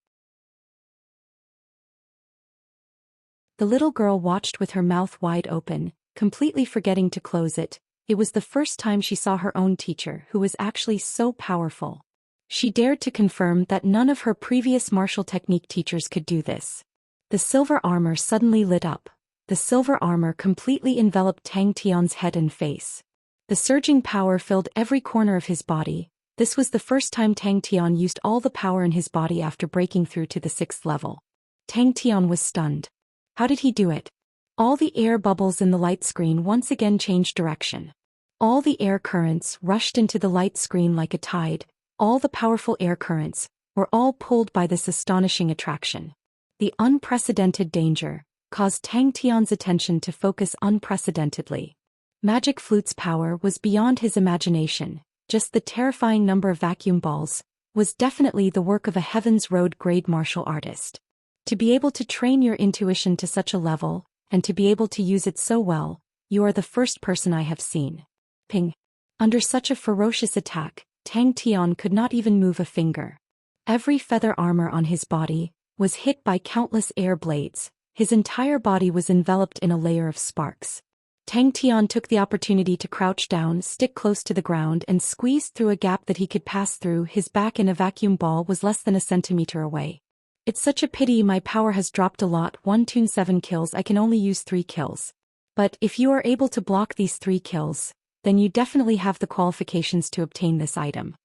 The little girl watched with her mouth wide open, completely forgetting to close it. It was the first time she saw her own teacher, who was actually so powerful. She dared to confirm that none of her previous martial technique teachers could do this. The silver armor suddenly lit up. The silver armor completely enveloped Tang Tian's head and face. The surging power filled every corner of his body. This was the first time Tang Tian used all the power in his body after breaking through to the 6th level. Tang Tian was stunned. How did he do it? All the air bubbles in the light screen once again changed direction. All the air currents rushed into the light screen like a tide. All the powerful air currents were all pulled by this astonishing attraction. The unprecedented danger caused Tang Tian's attention to focus unprecedentedly. Magic Flute's power was beyond his imagination, just the terrifying number of vacuum balls was definitely the work of a Heaven's Road grade martial artist. To be able to train your intuition to such a level, and to be able to use it so well, you are the first person I have seen. Ping. Under such a ferocious attack, Tang Tian could not even move a finger. Every feather armor on his body was hit by countless air blades. His entire body was enveloped in a layer of sparks. Tang Tian took the opportunity to crouch down, stick close to the ground and squeezed through a gap that he could pass through. His back in a vacuum ball was less than a centimeter away. It's such a pity my power has dropped a lot. 127 kills, I can only use 3 kills. But if you are able to block these 3 kills, then you definitely have the qualifications to obtain this item.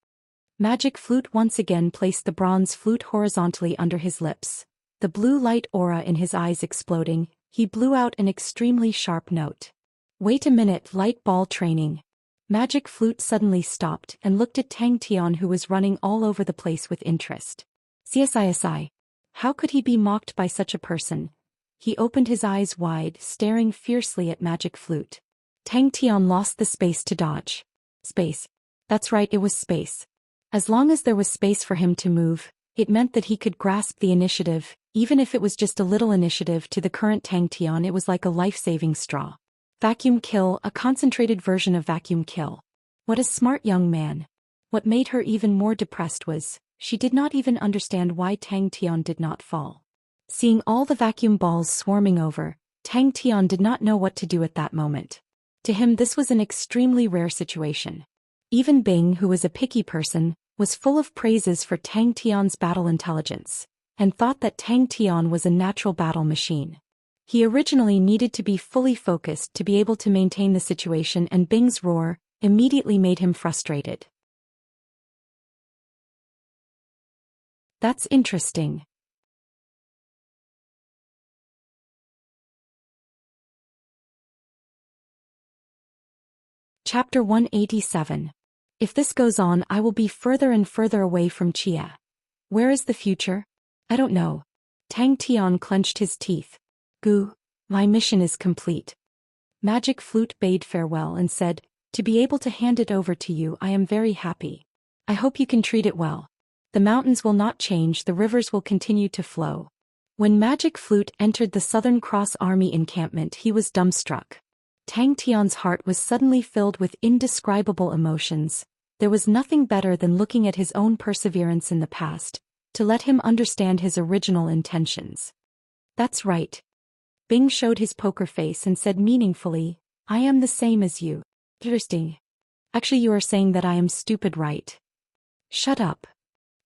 Magic Flute once again placed the bronze flute horizontally under his lips. The blue light aura in his eyes exploding, he blew out an extremely sharp note. Wait a minute, light ball training. Magic Flute suddenly stopped and looked at Tang Tian, who was running all over the place with interest. CSISI. How could he be mocked by such a person? He opened his eyes wide, staring fiercely at Magic Flute. Tang Tian lost the space to dodge. Space. That's right, it was space. As long as there was space for him to move, it meant that he could grasp the initiative, even if it was just a little initiative. To the current Tang Tian, it was like a life-saving straw. Vacuum kill, a concentrated version of vacuum kill. What a smart young man. What made her even more depressed was, she did not even understand why Tang Tian did not fall. Seeing all the vacuum balls swarming over, Tang Tian did not know what to do at that moment. To him this was an extremely rare situation. Even Bing, who was a picky person, was full of praises for Tang Tian's battle intelligence, and thought that Tang Tian was a natural battle machine. He originally needed to be fully focused to be able to maintain the situation, and Bing's roar immediately made him frustrated. That's interesting. Chapter 187. If this goes on, I will be further and further away from Xia. Where is the future? I don't know. Tang Tian clenched his teeth. Gu, my mission is complete. Magic Flute bade farewell and said, to be able to hand it over to you, I am very happy. I hope you can treat it well. The mountains will not change, the rivers will continue to flow. When Magic Flute entered the Southern Cross Army encampment, he was dumbstruck. Tang Tian's heart was suddenly filled with indescribable emotions. There was nothing better than looking at his own perseverance in the past, to let him understand his original intentions. That's right. Bing showed his poker face and said meaningfully, I am the same as you. Interesting. Actually, you are saying that I am stupid, right? Shut up.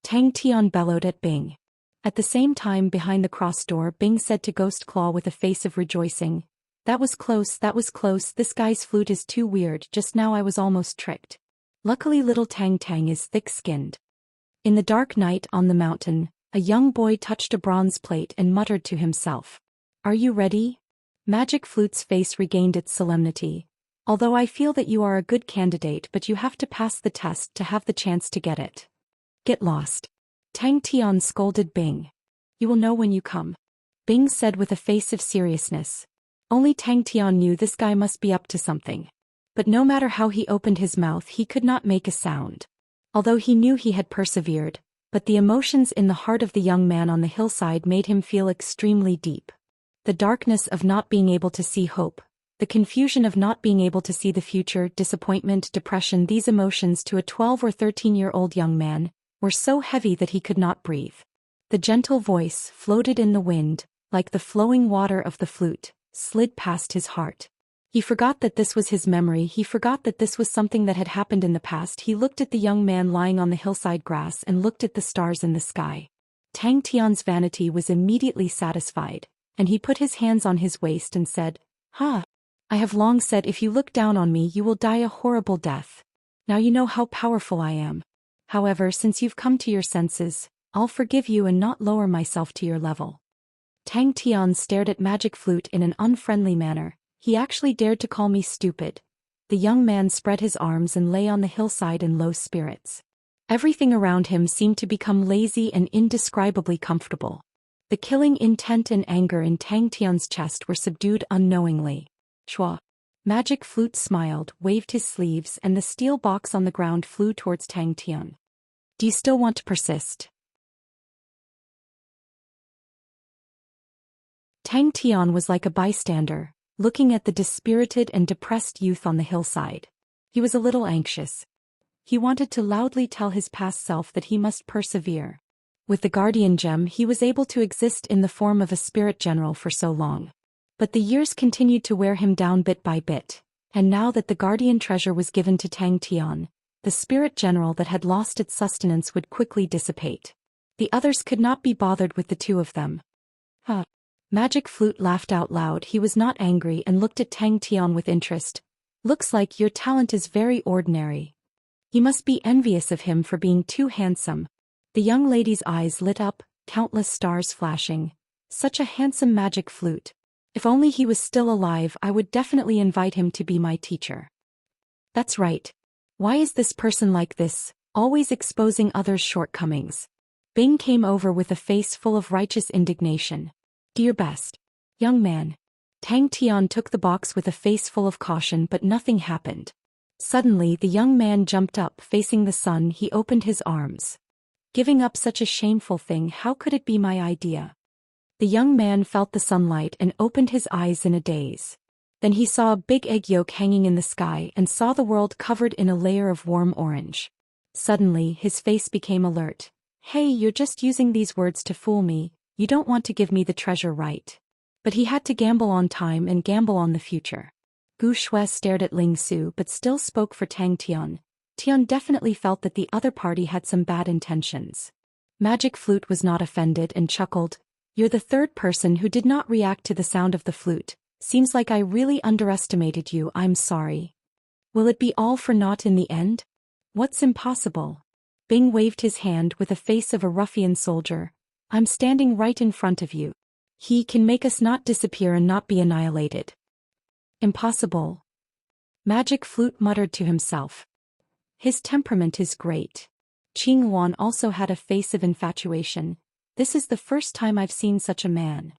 Tang Tian bellowed at Bing. At the same time, behind the cross door, Bing said to Ghost Claw with a face of rejoicing, that was close, that was close. This guy's flute is too weird. Just now I was almost tricked. Luckily little Tang Tang is thick-skinned. In the dark night on the mountain, a young boy touched a bronze plate and muttered to himself. Are you ready? Magic Flute's face regained its solemnity. Although I feel that you are a good candidate, but you have to pass the test to have the chance to get it. Get lost. Tang Tian scolded Bing. You will know when you come. Bing said with a face of seriousness. Only Tang Tian knew this guy must be up to something. But no matter how he opened his mouth, he could not make a sound. Although he knew he had persevered, but the emotions in the heart of the young man on the hillside made him feel extremely deep. The darkness of not being able to see hope, the confusion of not being able to see the future, disappointment, depression, these emotions to a 12 or 13-year-old young man were so heavy that he could not breathe. The gentle voice floated in the wind, like the flowing water of the flute, slid past his heart. He forgot that this was his memory, he forgot that this was something that had happened in the past. He looked at the young man lying on the hillside grass and looked at the stars in the sky. Tang Tian's vanity was immediately satisfied, and he put his hands on his waist and said, I have long said if you look down on me you will die a horrible death. Now you know how powerful I am. However, since you've come to your senses, I'll forgive you and not lower myself to your level. Tang Tian stared at Magic Flute in an unfriendly manner. He actually dared to call me stupid. The young man spread his arms and lay on the hillside in low spirits. Everything around him seemed to become lazy and indescribably comfortable. The killing intent and anger in Tang Tian's chest were subdued unknowingly. Chua. Magic Flute smiled, waved his sleeves, and the steel box on the ground flew towards Tang Tian. Do you still want to persist? Tang Tian was like a bystander, looking at the dispirited and depressed youth on the hillside. He was a little anxious. He wanted to loudly tell his past self that he must persevere. With the Guardian Gem he was able to exist in the form of a spirit general for so long. But the years continued to wear him down bit by bit, and now that the Guardian Treasure was given to Tang Tian, the spirit general that had lost its sustenance would quickly dissipate. The others could not be bothered with the two of them. Magic Flute laughed out loud. He was not angry and looked at Tang Tian with interest. Looks like your talent is very ordinary. You must be envious of him for being too handsome. The young lady's eyes lit up, countless stars flashing. Such a handsome Magic Flute. If only he was still alive, I would definitely invite him to be my teacher. That's right. Why is this person like this, always exposing others' shortcomings? Bing came over with a face full of righteous indignation. Do your best, young man. Tang Tian took the box with a face full of caution, but nothing happened. Suddenly the young man jumped up, facing the sun. He opened his arms. Giving up such a shameful thing, how could it be my idea? The young man felt the sunlight and opened his eyes in a daze. Then he saw a big egg yolk hanging in the sky and saw the world covered in a layer of warm orange. Suddenly his face became alert. Hey, you're just using these words to fool me. You don't want to give me the treasure, right? But he had to gamble on time and gamble on the future. Gu Shui stared at Ling Su but still spoke for Tang Tian. Tian definitely felt that the other party had some bad intentions. Magic Flute was not offended and chuckled. You're the third person who did not react to the sound of the flute. Seems like I really underestimated you. I'm sorry. Will it be all for naught in the end? What's impossible? Bing waved his hand with the face of a ruffian soldier. I'm standing right in front of you. He can make us not disappear and not be annihilated. Impossible. Magic Flute muttered to himself. His temperament is great. Qing Wan also had a face of infatuation. This is the first time I've seen such a man.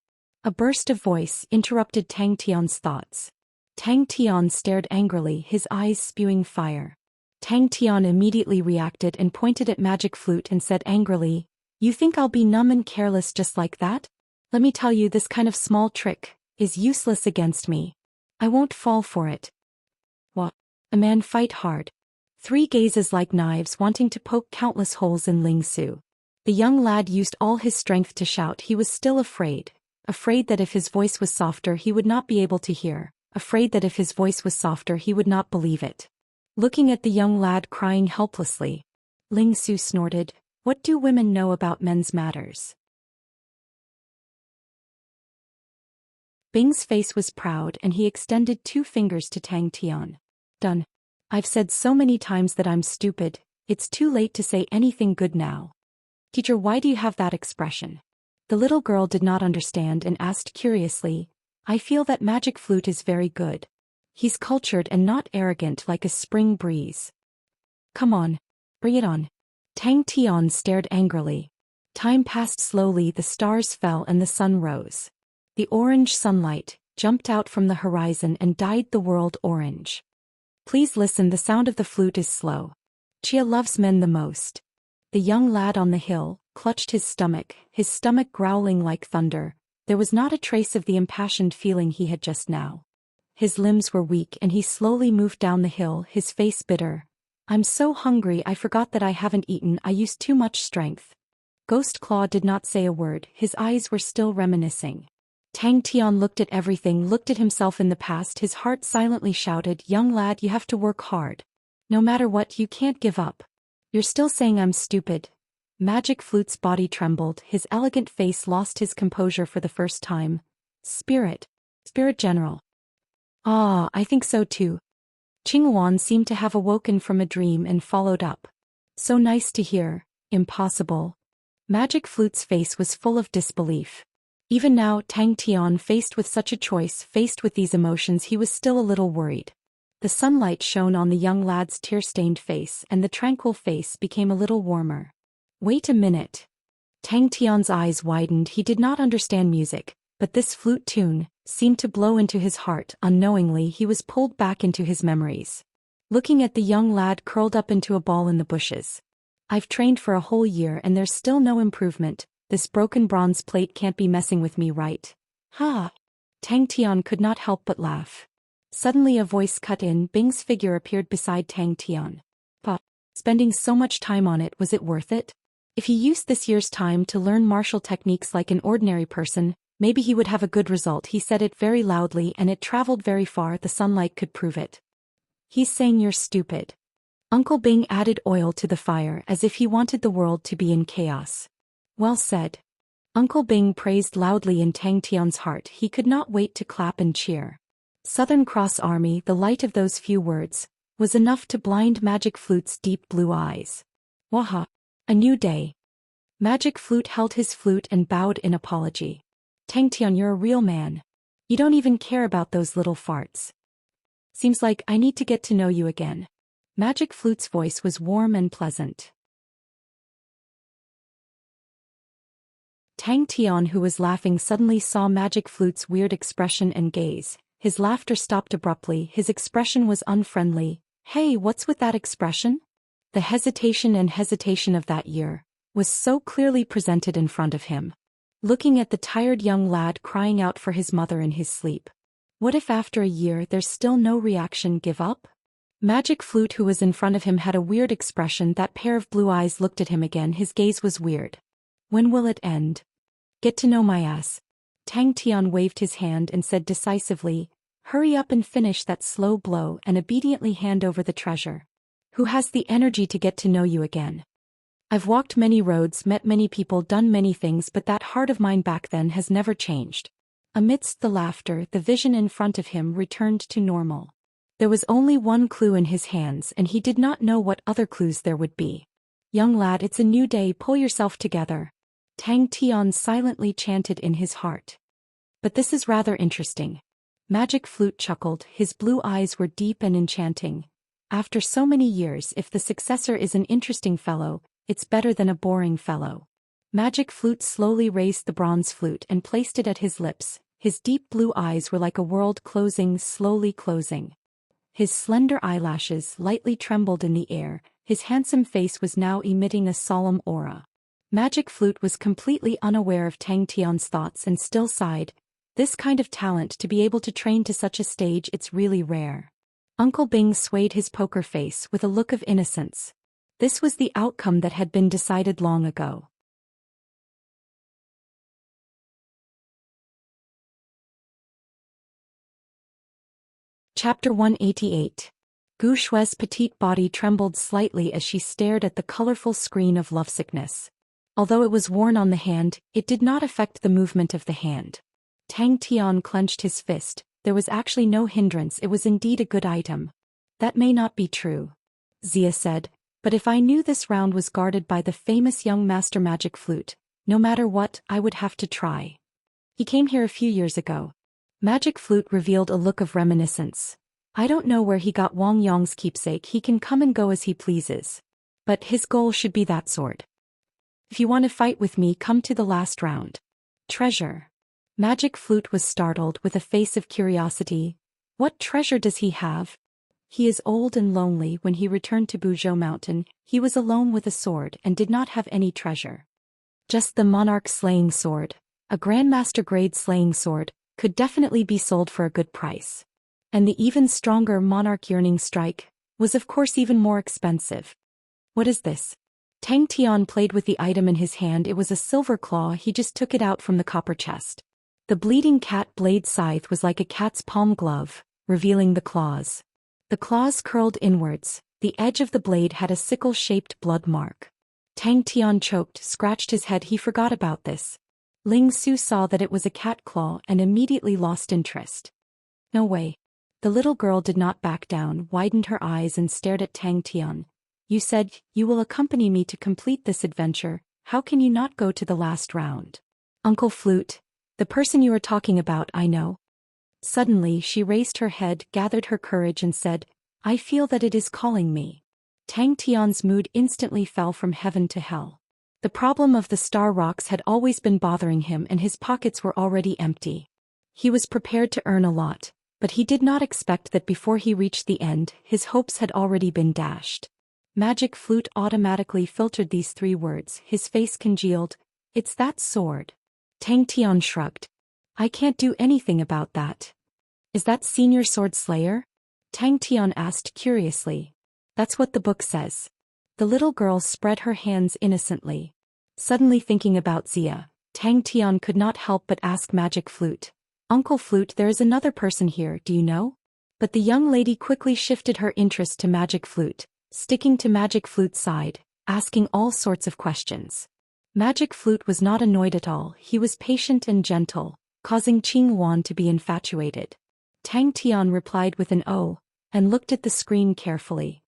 A burst of voice interrupted Tang Tian's thoughts. Tang Tian stared angrily, his eyes spewing fire. Tang Tian immediately reacted and pointed at Magic Flute and said angrily, You think I'll be numb and careless just like that? Let me tell you, this kind of small trick is useless against me. I won't fall for it. What? A man fight hard. Three gazes like knives wanting to poke countless holes in Ling Su. The young lad used all his strength to shout. He was still afraid. Afraid that if his voice was softer he would not be able to hear. Afraid that if his voice was softer he would not believe it. Looking at the young lad crying helplessly, Ling Su snorted, What do women know about men's matters? Bing's face was proud and he extended 2 fingers to Tang Tian. Done. I've said so many times that I'm stupid, it's too late to say anything good now. Teacher, why do you have that expression? The little girl did not understand and asked curiously, I feel that Magic Flute is very good. He's cultured and not arrogant like a spring breeze. Come on. Bring it on. Tang Tian stared angrily. Time passed slowly, the stars fell and the sun rose. The orange sunlight jumped out from the horizon and dyed the world orange. Please listen, the sound of the flute is slow. Chia loves men the most. The young lad on the hill clutched his stomach growling like thunder. There was not a trace of the impassioned feeling he had just now. His limbs were weak and he slowly moved down the hill, his face bitter. I'm so hungry, I forgot that I haven't eaten, I used too much strength. Ghost Claw did not say a word, his eyes were still reminiscing. Tang Tian looked at everything, looked at himself in the past, his heart silently shouted, Young lad, you have to work hard. No matter what, you can't give up. You're still saying I'm stupid. Magic Flute's body trembled, his elegant face lost his composure for the first time. Spirit General. Ah, I think so too. Qing Wan seemed to have awoken from a dream and followed up. So nice to hear. Impossible. Magic Flute's face was full of disbelief. Even now, Tang Tian, faced with such a choice, faced with these emotions, he was still a little worried. The sunlight shone on the young lad's tear-stained face and the tranquil face became a little warmer. Wait a minute. Tang Tian's eyes widened. He did not understand music, but this flute tune seemed to blow into his heart. Unknowingly, he was pulled back into his memories. Looking at the young lad curled up into a ball in the bushes. I've trained for a whole year and there's still no improvement. This broken bronze plate can't be messing with me, right? Ha! Tang Tian could not help but laugh. Suddenly a voice cut in. Bing's figure appeared beside Tang Tian. Pa, spending so much time on it, was it worth it? If he used this year's time to learn martial techniques like an ordinary person, maybe he would have a good result. He said it very loudly and it traveled very far. The sunlight could prove it. He's saying you're stupid. Uncle Bing added oil to the fire as if he wanted the world to be in chaos. Well said. Uncle Bing praised loudly in Tang Tian's heart. He could not wait to clap and cheer. Southern Cross Army, the light of those few words, was enough to blind Magic Flute's deep blue eyes. Waha! A new day. Magic Flute held his flute and bowed in apology. Tang Tian, you're a real man. You don't even care about those little farts. Seems like I need to get to know you again. Magic Flute's voice was warm and pleasant. Tang Tian, who was laughing, suddenly saw Magic Flute's weird expression and gaze. His laughter stopped abruptly. His expression was unfriendly. Hey, what's with that expression? The hesitation of that year was so clearly presented in front of him. Looking at the tired young lad crying out for his mother in his sleep. What if after a year there's still no reaction? Give up? Magic Flute, who was in front of him, had a weird expression. That pair of blue eyes looked at him again. His gaze was weird. When will it end? Get to know my ass. Tang Tian waved his hand and said decisively, hurry up and finish that slow blow and obediently hand over the treasure. Who has the energy to get to know you again? I've walked many roads, met many people, done many things, but that heart of mine back then has never changed. Amidst the laughter, the vision in front of him returned to normal. There was only one clue in his hands and he did not know what other clues there would be. Young lad, it's a new day, pull yourself together. Tang Tian silently chanted in his heart. But this is rather interesting. Magic Flute chuckled. His blue eyes were deep and enchanting. After so many years, if the successor is an interesting fellow, it's better than a boring fellow. Magic Flute slowly raised the bronze flute and placed it at his lips. His deep blue eyes were like a world closing, slowly closing. His slender eyelashes lightly trembled in the air. His handsome face was now emitting a solemn aura. Magic Flute was completely unaware of Tang Tian's thoughts and still sighed. This kind of talent, to be able to train to such a stage, it's really rare. Uncle Bing swayed his poker face with a look of innocence. This was the outcome that had been decided long ago. Chapter 188. Gu Shue's petite body trembled slightly as she stared at the colorful screen of lovesickness. Although it was worn on the hand, it did not affect the movement of the hand. Tang Tian clenched his fist. There was actually no hindrance. It was indeed a good item. That may not be true, Xia said, but if I knew this round was guarded by the famous young master Magic Flute, no matter what, I would have to try. He came here a few years ago. Magic Flute revealed a look of reminiscence. I don't know where he got Wang Yong's keepsake. He can come and go as he pleases. But his goal should be that sword. If you want to fight with me, come to the last round. Treasure. Magic Flute was startled with a face of curiosity. What treasure does he have? He is old and lonely. When he returned to Buzhou Mountain, he was alone with a sword and did not have any treasure. Just the monarch slaying sword. A grandmaster grade slaying sword could definitely be sold for a good price. And the even stronger monarch yearning strike was of course even more expensive. What is this? Tang Tian played with the item in his hand. It was a silver claw. He just took it out from the copper chest. The bleeding cat blade scythe was like a cat's palm glove, revealing the claws. The claws curled inwards. The edge of the blade had a sickle-shaped blood mark. Tang Tian choked, scratched his head. He forgot about this. Ling Su saw that it was a cat claw and immediately lost interest. No way. The little girl did not back down, widened her eyes and stared at Tang Tian. You said you will accompany me to complete this adventure. How can you not go to the last round? Uncle Flute, the person you are talking about, I know. Suddenly she raised her head, gathered her courage and said, I feel that it is calling me. Tang Tian's mood instantly fell from heaven to hell. The problem of the star rocks had always been bothering him and his pockets were already empty. He was prepared to earn a lot, but he did not expect that before he reached the end, his hopes had already been dashed. Magic Flute automatically filtered these 3 words. His face congealed. It's that sword. Tang Tian shrugged. I can't do anything about that. Is that Senior Sword Slayer? Tang Tian asked curiously. That's what the book says. The little girl spread her hands innocently. Suddenly thinking about Xia, Tang Tian could not help but ask Magic Flute. Uncle Flute, there is another person here, do you know? But the young lady quickly shifted her interest to Magic Flute, sticking to Magic Flute's side, asking all sorts of questions. Magic Flute was not annoyed at all, he was patient and gentle, causing Qing Wan to be infatuated. Tang Tian replied with an "oh," and looked at the screen carefully.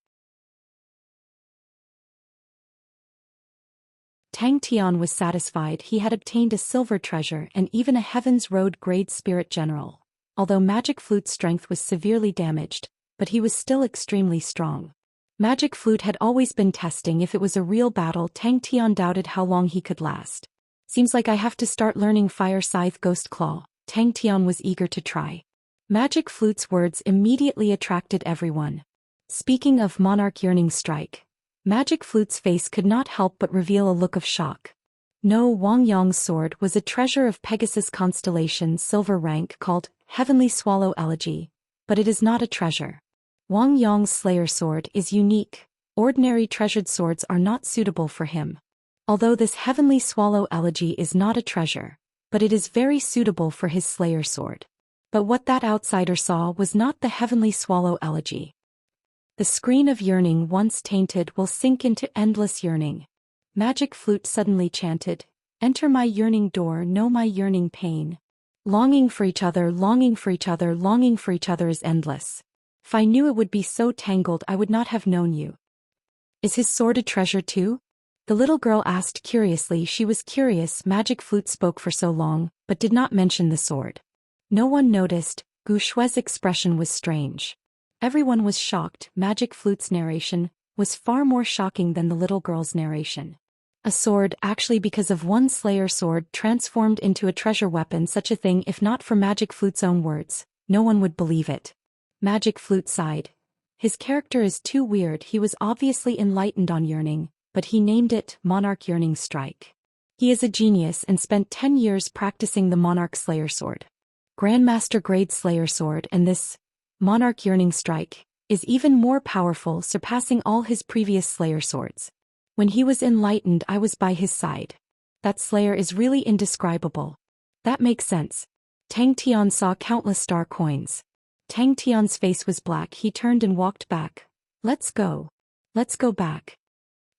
Tang Tian was satisfied. He had obtained a silver treasure and even a Heaven's Road grade spirit general. Although Magic Flute's strength was severely damaged, but he was still extremely strong. Magic Flute had always been testing if it was a real battle. Tang Tian doubted how long he could last. Seems like I have to start learning Fire Scythe Ghost Claw. Tang Tian was eager to try. Magic Flute's words immediately attracted everyone. Speaking of Monarch Yearning Strike, Magic Flute's face could not help but reveal a look of shock. No, Wang Yang's sword was a treasure of Pegasus constellation silver rank called Heavenly Swallow Elegy, but it is not a treasure. Wang Yang's Slayer sword is unique. Ordinary treasured swords are not suitable for him. Although this Heavenly Swallow Elegy is not a treasure, but it is very suitable for his Slayer sword. But what that outsider saw was not the Heavenly Swallow Elegy. The screen of yearning once tainted will sink into endless yearning. Magic Flute suddenly chanted, enter my yearning door, know my yearning pain. Longing for each other, longing for each other, longing for each other is endless. If I knew it would be so tangled, I would not have known you. Is his sword a treasure too? The little girl asked curiously. She was curious. Magic Flute spoke for so long, but did not mention the sword. No one noticed. Gu Shue's expression was strange. Everyone was shocked. Magic Flute's narration was far more shocking than the little girl's narration. A sword, actually, because of one Slayer sword transformed into a treasure weapon, such a thing, if not for Magic Flute's own words, no one would believe it. Magic Flute sighed. His character is too weird. He was obviously enlightened on yearning, but he named it Monarch Yearning Strike. He is a genius and spent 10 years practicing the Monarch Slayer sword. Grandmaster grade Slayer sword, and this Monarch Yearning Strike is even more powerful, surpassing all his previous Slayer swords. When he was enlightened, I was by his side. That Slayer is really indescribable. That makes sense. Tang Tian saw countless star coins. Tang Tian's face was black. He turned and walked back. Let's go. Let's go back.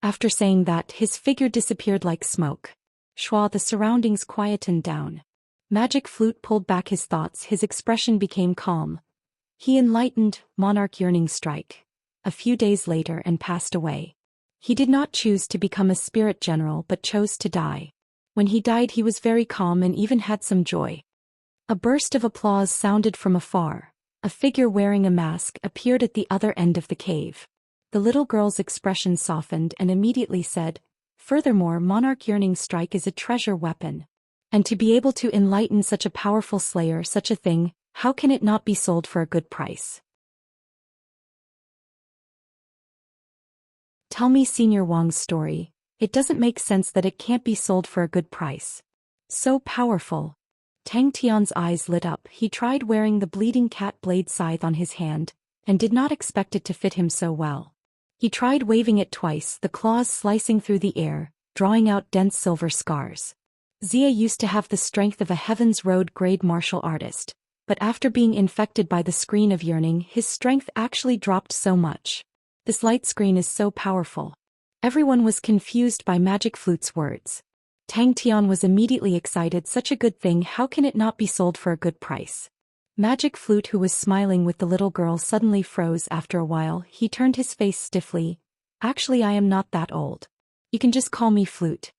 After saying that, his figure disappeared like smoke. Schwa, the surroundings quietened down. Magic Flute pulled back his thoughts. His expression became calm. He enlightened Monarch Yearning Strike a few days later and passed away. He did not choose to become a spirit general but chose to die. When he died, he was very calm and even had some joy. A burst of applause sounded from afar. A figure wearing a mask appeared at the other end of the cave. The little girl's expression softened and immediately said, furthermore, Monarch Yearning Strike is a treasure weapon. And to be able to enlighten such a powerful slayer, such a thing, how can it not be sold for a good price? Tell me Senior Wang's story. It doesn't make sense that it can't be sold for a good price. So powerful. Tang Tian's eyes lit up. He tried wearing the bleeding cat blade scythe on his hand, and did not expect it to fit him so well. He tried waving it twice, the claws slicing through the air, drawing out dense silver scars. Xia used to have the strength of a Heaven's Road grade martial artist, but after being infected by the screen of yearning, his strength actually dropped so much. This light screen is so powerful. Everyone was confused by Magic Flute's words. Tang Tian was immediately excited. Such a good thing, how can it not be sold for a good price? Magic Flute, who was smiling with the little girl, suddenly froze. After a while, he turned his face stiffly. Actually, I am not that old. You can just call me Flute.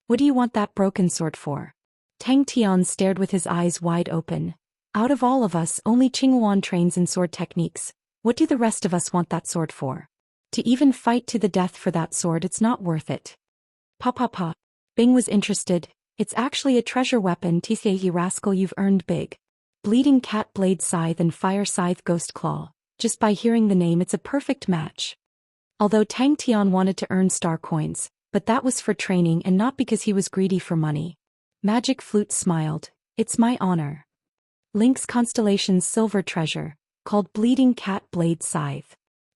What do you want that broken sword for? Tang Tian stared with his eyes wide open. Out of all of us, only Qinghuan trains in sword techniques. What do the rest of us want that sword for? To even fight to the death for that sword, it's not worth it. Pa pa pa. Bing was interested. It's actually a treasure weapon, Tisei rascal, you've earned big. Bleeding cat blade scythe and fire scythe ghost claw. Just by hearing the name it's a perfect match. Although Tang Tian wanted to earn star coins, but that was for training and not because he was greedy for money. Magic Flute smiled. It's my honor. Link's Constellation's silver treasure, called Bleeding Cat Blade Scythe.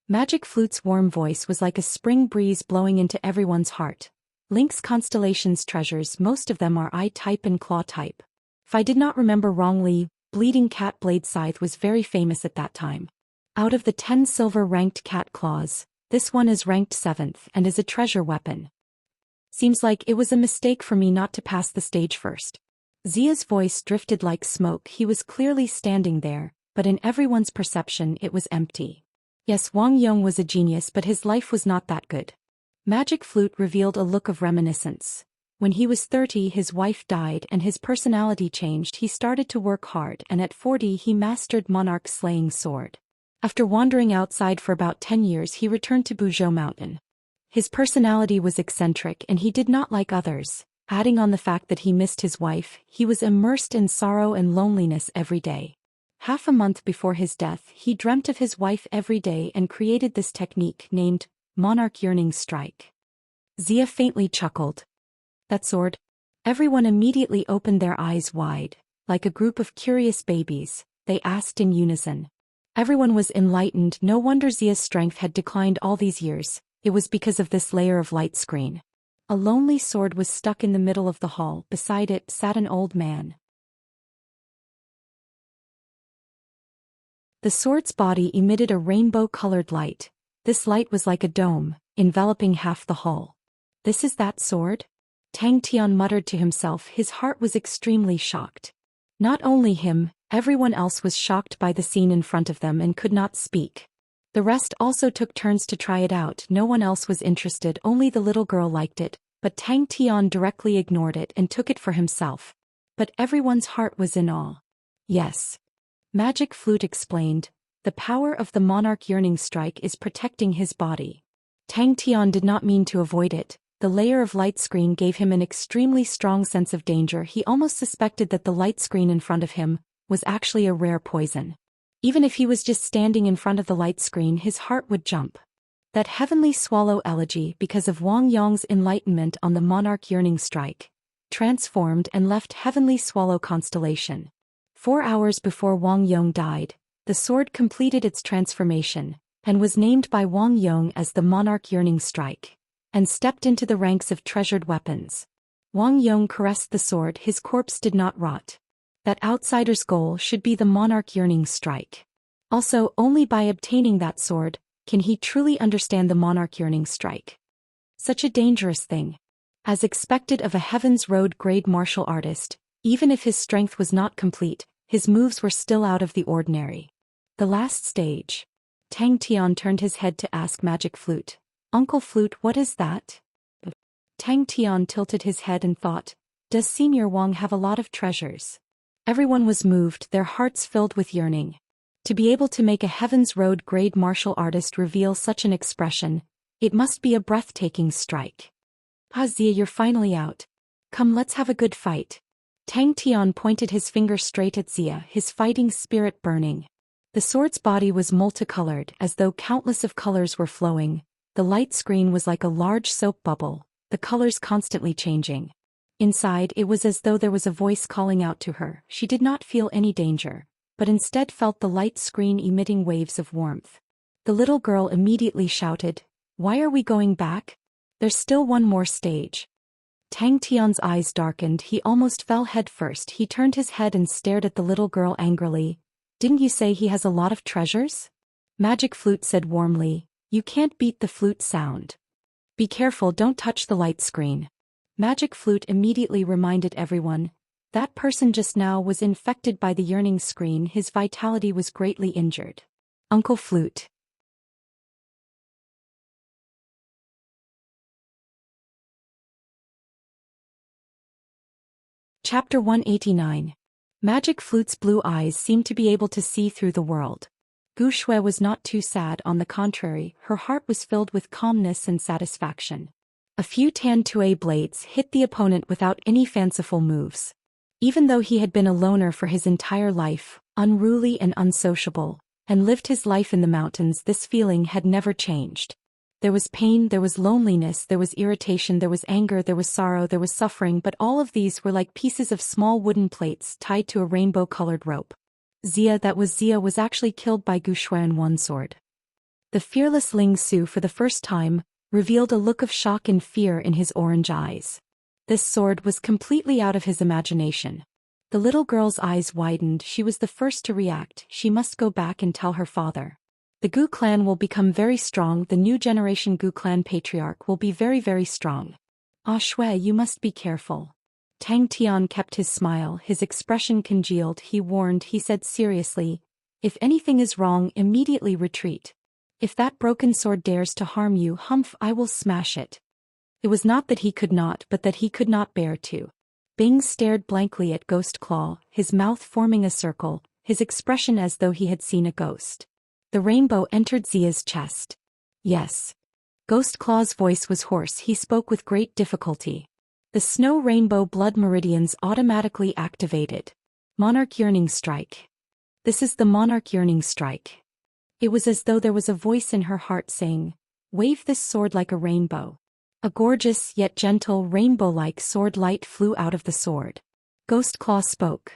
Magic Flute's warm voice was like a spring breeze blowing into everyone's heart. Link's Constellation's treasures, most of them are eye-type and claw-type. If I did not remember wrongly, Bleeding Cat Blade Scythe was very famous at that time. Out of the 10 silver-ranked cat claws, this one is ranked 7th and is a treasure weapon. Seems like it was a mistake for me not to pass the stage first. Zia's voice drifted like smoke. He was clearly standing there, but in everyone's perception it was empty. Yes, Wang Yong was a genius, but his life was not that good. Magic Flute revealed a look of reminiscence. When he was 30 his wife died and his personality changed. He started to work hard and at 40 he mastered Monarch's slaying sword. After wandering outside for about 10 years he returned to Buzhou Mountain. His personality was eccentric and he did not like others. Adding on the fact that he missed his wife, he was immersed in sorrow and loneliness every day. Half a month before his death he dreamt of his wife every day and created this technique named Monarch Yearning Strike. Zia faintly chuckled. That sword? Everyone immediately opened their eyes wide. Like a group of curious babies, they asked in unison. Everyone was enlightened. No wonder Zia's strength had declined all these years. It was because of this layer of light screen. A lonely sword was stuck in the middle of the hall. Beside it sat an old man. The sword's body emitted a rainbow-colored light. This light was like a dome, enveloping half the hall. This is that sword? Tang Tian muttered to himself. His heart was extremely shocked. Not only him, everyone else was shocked by the scene in front of them and could not speak. The rest also took turns to try it out. No one else was interested, only the little girl liked it, but Tang Tian directly ignored it and took it for himself. But everyone's heart was in awe. Yes. Magic Flute explained, the power of the Monarch Yearning Strike is protecting his body. Tang Tian did not mean to avoid it. The layer of light screen gave him an extremely strong sense of danger. He almost suspected that the light screen in front of him was actually a rare poison. Even if he was just standing in front of the light screen his heart would jump. That heavenly swallow elegy, because of Wang Yong's enlightenment on the Monarch Yearning Strike, transformed and left heavenly swallow constellation. 4 hours before Wang Yong died, the sword completed its transformation, and was named by Wang Yong as the Monarch Yearning Strike, and stepped into the ranks of treasured weapons. Wang Yong caressed the sword. His corpse did not rot. That outsider's goal should be the Monarch Yearning Strike. Also, only by obtaining that sword can he truly understand the Monarch Yearning Strike. Such a dangerous thing. As expected of a Heaven's Road grade martial artist, even if his strength was not complete, his moves were still out of the ordinary. The last stage. Tang Tian turned his head to ask Magic Flute, Uncle Flute, what is that? Tang Tian tilted his head and thought, does Senior Wang have a lot of treasures? Everyone was moved, their hearts filled with yearning. To be able to make a Heaven's Road grade martial artist reveal such an expression, it must be a breathtaking strike. Zia, you're finally out. Come, let's have a good fight. Tang Tian pointed his finger straight at Zia, his fighting spirit burning. The sword's body was multicolored, as though countless of colors were flowing. The light screen was like a large soap bubble, the colors constantly changing. Inside, it was as though there was a voice calling out to her. She did not feel any danger, but instead felt the light screen emitting waves of warmth. The little girl immediately shouted, why are we going back? There's still one more stage. Tang Tian's eyes darkened. He almost fell head first. He turned his head and stared at the little girl angrily. Didn't you say he has a lot of treasures? Magic Flute said warmly, you can't beat the flute sound. Be careful, don't touch the light screen. Magic Flute immediately reminded everyone, that person just now was infected by the yearning screen. His vitality was greatly injured. Uncle Flute. Chapter 189. Magic Flute's blue eyes seemed to be able to see through the world. Gu Shui was not too sad, on the contrary, her heart was filled with calmness and satisfaction. A few Tan-Tue blades hit the opponent without any fanciful moves. Even though he had been a loner for his entire life, unruly and unsociable, and lived his life in the mountains, this feeling had never changed. There was pain, there was loneliness, there was irritation, there was anger, there was sorrow, there was suffering, but all of these were like pieces of small wooden plates tied to a rainbow-colored rope. Xia was actually killed by Zhou Xian one sword. The fearless Ling Su for the first time revealed a look of shock and fear in his orange eyes. This sword was completely out of his imagination. The little girl's eyes widened. She was the first to react. She must go back and tell her father. The Gu clan will become very strong. The new generation Gu clan patriarch will be very, very strong. Ah Shui, you must be careful. Tang Tian kept his smile, his expression congealed. He warned, he said seriously, if anything is wrong, immediately retreat. If that broken sword dares to harm you, humph, I will smash it. It was not that he could not, but that he could not bear to. Bing stared blankly at Ghost Claw, his mouth forming a circle, his expression as though he had seen a ghost. The rainbow entered Xia's chest. Yes. Ghost Claw's voice was hoarse. He spoke with great difficulty. The snow rainbow blood meridians automatically activated. Monarch Yearning Strike. This is the Monarch Yearning Strike. It was as though there was a voice in her heart saying, wave this sword like a rainbow. A gorgeous yet gentle rainbow-like sword light flew out of the sword. Ghost Claw spoke.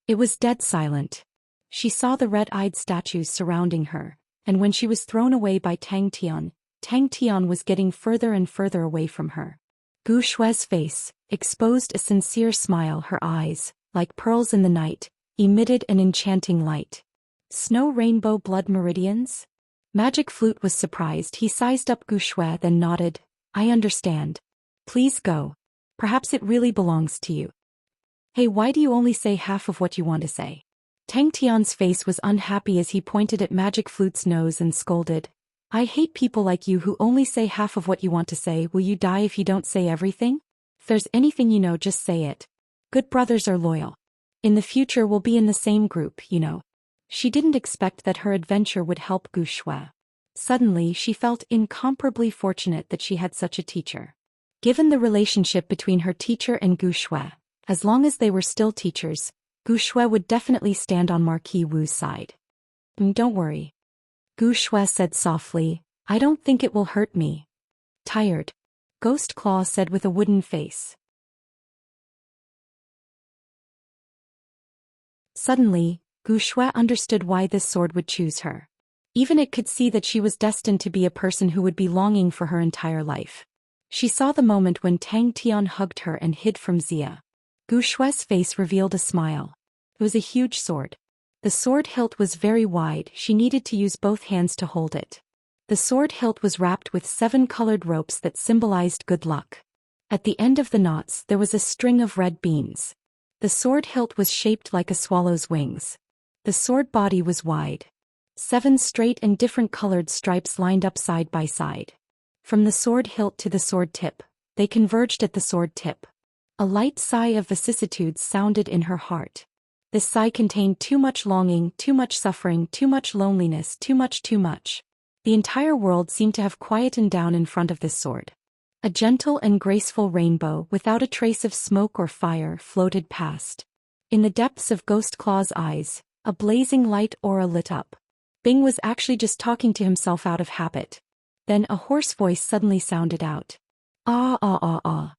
It was dead silent. She saw the red-eyed statues surrounding her, and when she was thrown away by Tang Tian was getting further and further away from her. Gu Shui's face exposed a sincere smile. Her eyes, like pearls in the night, emitted an enchanting light. Snow rainbow blood meridians? Magic Flute was surprised. He sized up Gu Shui, then nodded. I understand. Please go. Perhaps it really belongs to you. Hey, why do you only say half of what you want to say? Tang Tian's face was unhappy as he pointed at Magic Flute's nose and scolded. I hate people like you who only say half of what you want to say. Will you die if you don't say everything? If there's anything you know, just say it. Good brothers are loyal. In the future we'll be in the same group, you know. She didn't expect that her adventure would help Gu Shui. Suddenly she felt incomparably fortunate that she had such a teacher. Given the relationship between her teacher and Gu Shui, as long as they were still teachers, Gu Shui would definitely stand on Marquis Wu's side. Don't worry. Gu Shui said softly, I don't think it will hurt me. Tired. Ghost Claw said with a wooden face. Suddenly, Gu Shui understood why this sword would choose her. Even it could see that she was destined to be a person who would be longing for her entire life. She saw the moment when Tang Tian hugged her and hid from Xia. Gu Shui's face revealed a smile. It was a huge sword. The sword hilt was very wide. She needed to use both hands to hold it. The sword hilt was wrapped with 7 colored ropes that symbolized good luck. At the end of the knots there was a string of red beans. The sword hilt was shaped like a swallow's wings. The sword body was wide. 7 straight and different colored stripes lined up side by side. From the sword hilt to the sword tip, they converged at the sword tip. A light sigh of vicissitudes sounded in her heart. This sigh contained too much longing, too much suffering, too much loneliness, too much. The entire world seemed to have quietened down in front of this sword. A gentle and graceful rainbow, without a trace of smoke or fire, floated past. In the depths of Ghost Claw's eyes, a blazing light aura lit up. Bing was actually just talking to himself out of habit. Then a hoarse voice suddenly sounded out. Ah ah ah ah.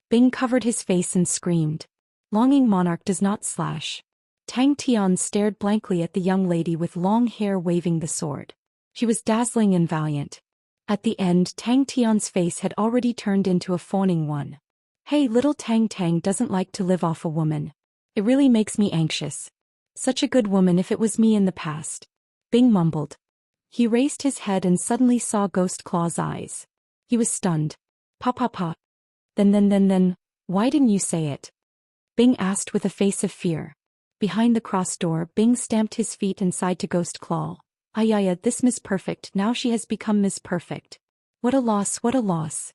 Bing covered his face and screamed. Longing monarch does not slash. Tang Tian stared blankly at the young lady with long hair waving the sword. She was dazzling and valiant. At the end, Tang Tian's face had already turned into a fawning one. Hey, little Tang doesn't like to live off a woman. It really makes me anxious. Such a good woman if it was me in the past. Bing mumbled. He raised his head and suddenly saw Ghost Claw's eyes. He was stunned. Pa. Then, why didn't you say it? Bing asked with a face of fear. Behind the cross door, Bing stamped his feet and sighed to Ghost Claw. Ayaya, this Miss Perfect, now she has become Miss Perfect. What a loss.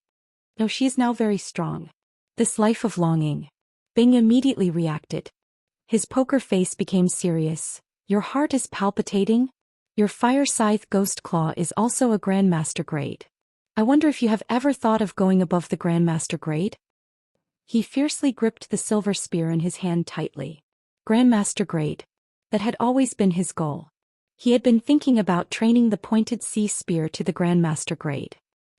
No, she is now very strong. This life of longing. Bing immediately reacted. His poker face became serious. Your heart is palpitating? Your fire scythe Ghost Claw is also a Grandmaster grade. I wonder if you have ever thought of going above the Grandmaster grade? He fiercely gripped the silver spear in his hand tightly. Grandmaster grade. That had always been his goal. He had been thinking about training the pointed sea spear to the Grandmaster grade.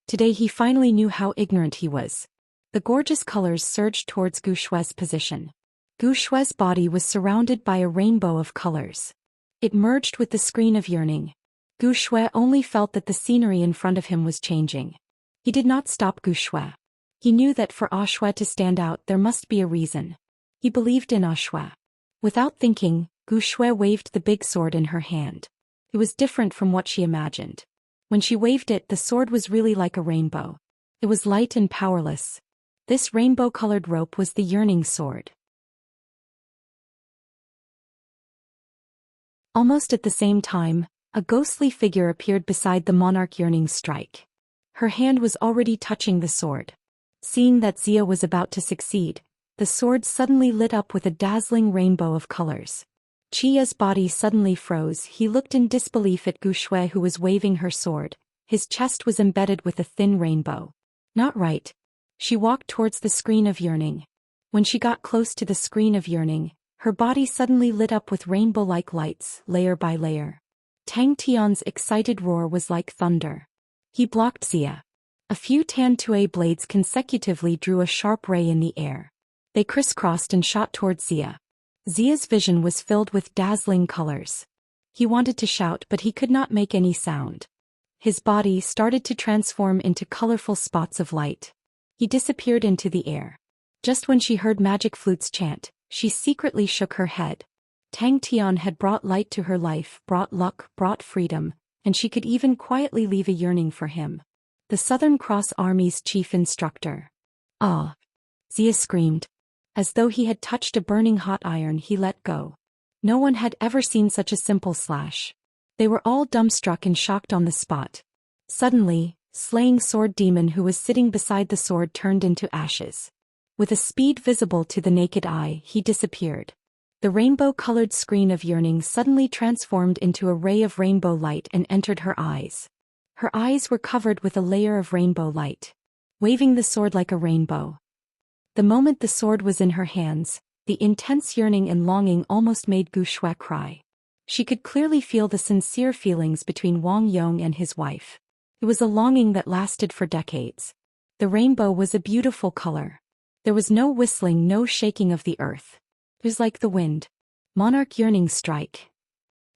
Today he finally knew how ignorant he was. The gorgeous colors surged towards Gu Shue's position. Gu Shue's body was surrounded by a rainbow of colors. It merged with the screen of yearning. Gu Shue only felt that the scenery in front of him was changing. He did not stop Gu Shue. He knew that for Ah Shue to stand out there must be a reason. He believed in Ah Shue. Without thinking, Gu Shue waved the big sword in her hand. It was different from what she imagined. When she waved it, the sword was really like a rainbow. It was light and powerless. This rainbow-colored rope was the yearning sword. Almost at the same time, a ghostly figure appeared beside the monarch yearning strike. Her hand was already touching the sword. Seeing that Xia was about to succeed, the sword suddenly lit up with a dazzling rainbow of colors. Qia's body suddenly froze. He looked in disbelief at Gu Shue, who was waving her sword. His chest was embedded with a thin rainbow. Not right. She walked towards the screen of yearning. When she got close to the screen of yearning, her body suddenly lit up with rainbow-like lights, layer by layer. Tang Tian's excited roar was like thunder. He blocked Xia. A few Tan Tue blades consecutively drew a sharp ray in the air. They crisscrossed and shot towards Xia. Xia's vision was filled with dazzling colors. He wanted to shout, but he could not make any sound. His body started to transform into colorful spots of light. He disappeared into the air. Just when she heard magic flutes chant, she secretly shook her head. Tang Tian had brought light to her life, brought luck, brought freedom, and she could even quietly leave a yearning for him. The Southern Cross Army's chief instructor. Ah! Xia screamed. As though he had touched a burning hot iron, he let go. No one had ever seen such a simple slash. They were all dumbstruck and shocked on the spot. Suddenly, Slaying Sword Demon who was sitting beside the sword turned into ashes. With a speed visible to the naked eye, he disappeared. The rainbow-colored screen of yearning suddenly transformed into a ray of rainbow light and entered her eyes. Her eyes were covered with a layer of rainbow light. Waving the sword like a rainbow. The moment the sword was in her hands, the intense yearning and longing almost made Gu Shue cry. She could clearly feel the sincere feelings between Wang Yong and his wife. It was a longing that lasted for decades. The rainbow was a beautiful color. There was no whistling, no shaking of the earth. It was like the wind. Monarch yearning strike.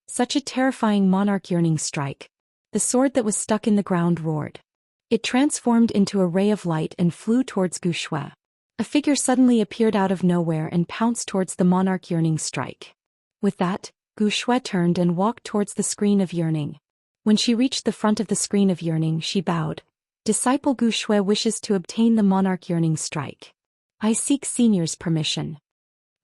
Such a terrifying monarch yearning strike. The sword that was stuck in the ground roared. It transformed into a ray of light and flew towards Gu Shue. A figure suddenly appeared out of nowhere and pounced towards the monarch yearning strike. With that, Gu Shue turned and walked towards the screen of yearning. When she reached the front of the screen of yearning, she bowed. Disciple Gu Shue wishes to obtain the monarch yearning strike. I seek senior's permission.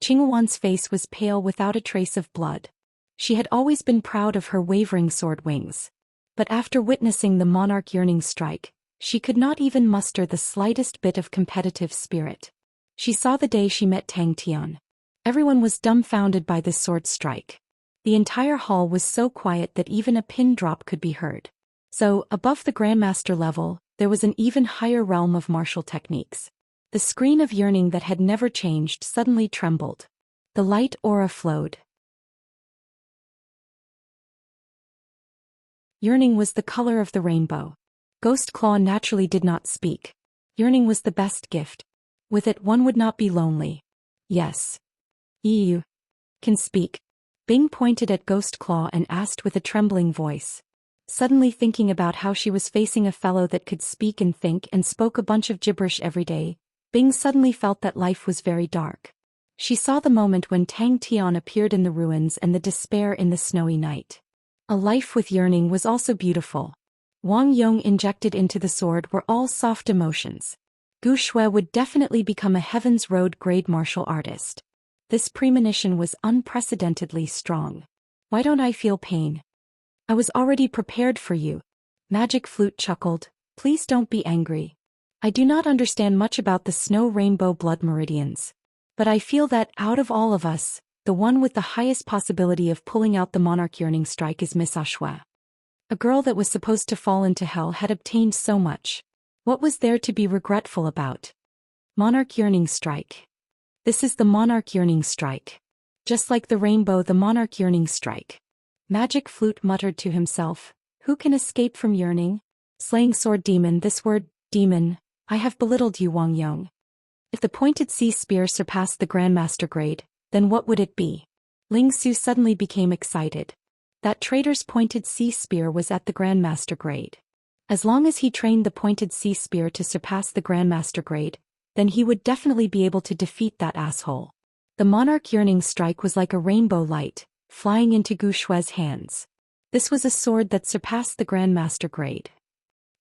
Qingwan's face was pale without a trace of blood. She had always been proud of her wavering sword wings. But after witnessing the monarch yearning strike, she could not even muster the slightest bit of competitive spirit. She saw the day she met Tang Tian. Everyone was dumbfounded by this sword strike. The entire hall was so quiet that even a pin drop could be heard. So, above the Grandmaster level, there was an even higher realm of martial techniques. The screen of yearning that had never changed suddenly trembled. The light aura flowed. Yearning was the color of the rainbow. Ghost Claw naturally did not speak. Yearning was the best gift. With it one would not be lonely. Yes. You can speak. Bing pointed at Ghost Claw and asked with a trembling voice. Suddenly thinking about how she was facing a fellow that could speak and think and spoke a bunch of gibberish every day, Bing suddenly felt that life was very dark. She saw the moment when Tang Tian appeared in the ruins and the despair in the snowy night. A life with yearning was also beautiful. Wang Yong injected into the sword were all soft emotions. Gu Shue would definitely become a Heaven's Road grade martial artist. This premonition was unprecedentedly strong. Why don't I feel pain? I was already prepared for you. Magic Flute chuckled. Please don't be angry. I do not understand much about the snow rainbow blood meridians. But I feel that out of all of us, the one with the highest possibility of pulling out the monarch yearning strike is Miss Ah Shue. A girl that was supposed to fall into hell had obtained so much. What was there to be regretful about? Monarch Yearning Strike. This is the Monarch Yearning Strike. Just like the rainbow, the Monarch Yearning Strike. Magic Flute muttered to himself, who can escape from yearning? Slaying Sword Demon. This word, demon, I have belittled you, Wang Yong. If the pointed sea spear surpassed the Grandmaster grade, then what would it be? Ling Su suddenly became excited. That traitor's pointed sea spear was at the Grandmaster grade. As long as he trained the pointed sea spear to surpass the Grandmaster grade, then he would definitely be able to defeat that asshole. The Monarch Yearning Strike was like a rainbow light, flying into Gu Shue's hands. This was a sword that surpassed the Grandmaster grade.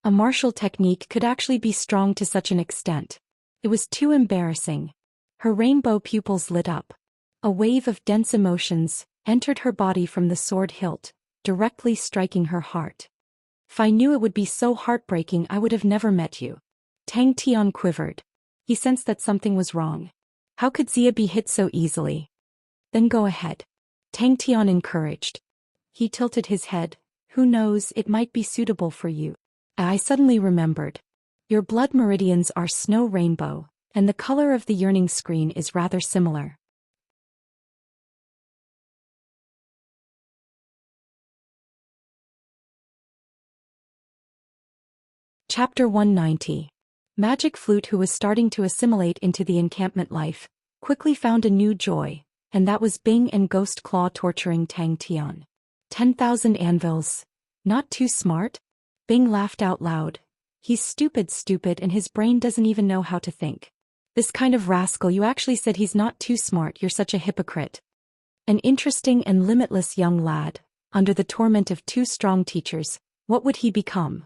A martial technique could actually be strong to such an extent. It was too embarrassing. Her rainbow pupils lit up. A wave of dense emotions entered her body from the sword hilt, directly striking her heart. If I knew it would be so heartbreaking, I would have never met you. Tang Tian quivered. He sensed that something was wrong. How could Xia be hit so easily? Then go ahead. Tang Tian encouraged. He tilted his head. Who knows, it might be suitable for you. I suddenly remembered. Your blood meridians are snow rainbow, and the color of the yearning screen is rather similar. Chapter 190. Magic Flute, who was starting to assimilate into the encampment life, quickly found a new joy, and that was Bing and Ghost Claw torturing Tang Tian. 10,000 anvils. Not too smart? Bing laughed out loud. He's stupid, and his brain doesn't even know how to think. This kind of rascal, you actually said he's not too smart, you're such a hypocrite. An interesting and limitless young lad, under the torment of two strong teachers, what would he become?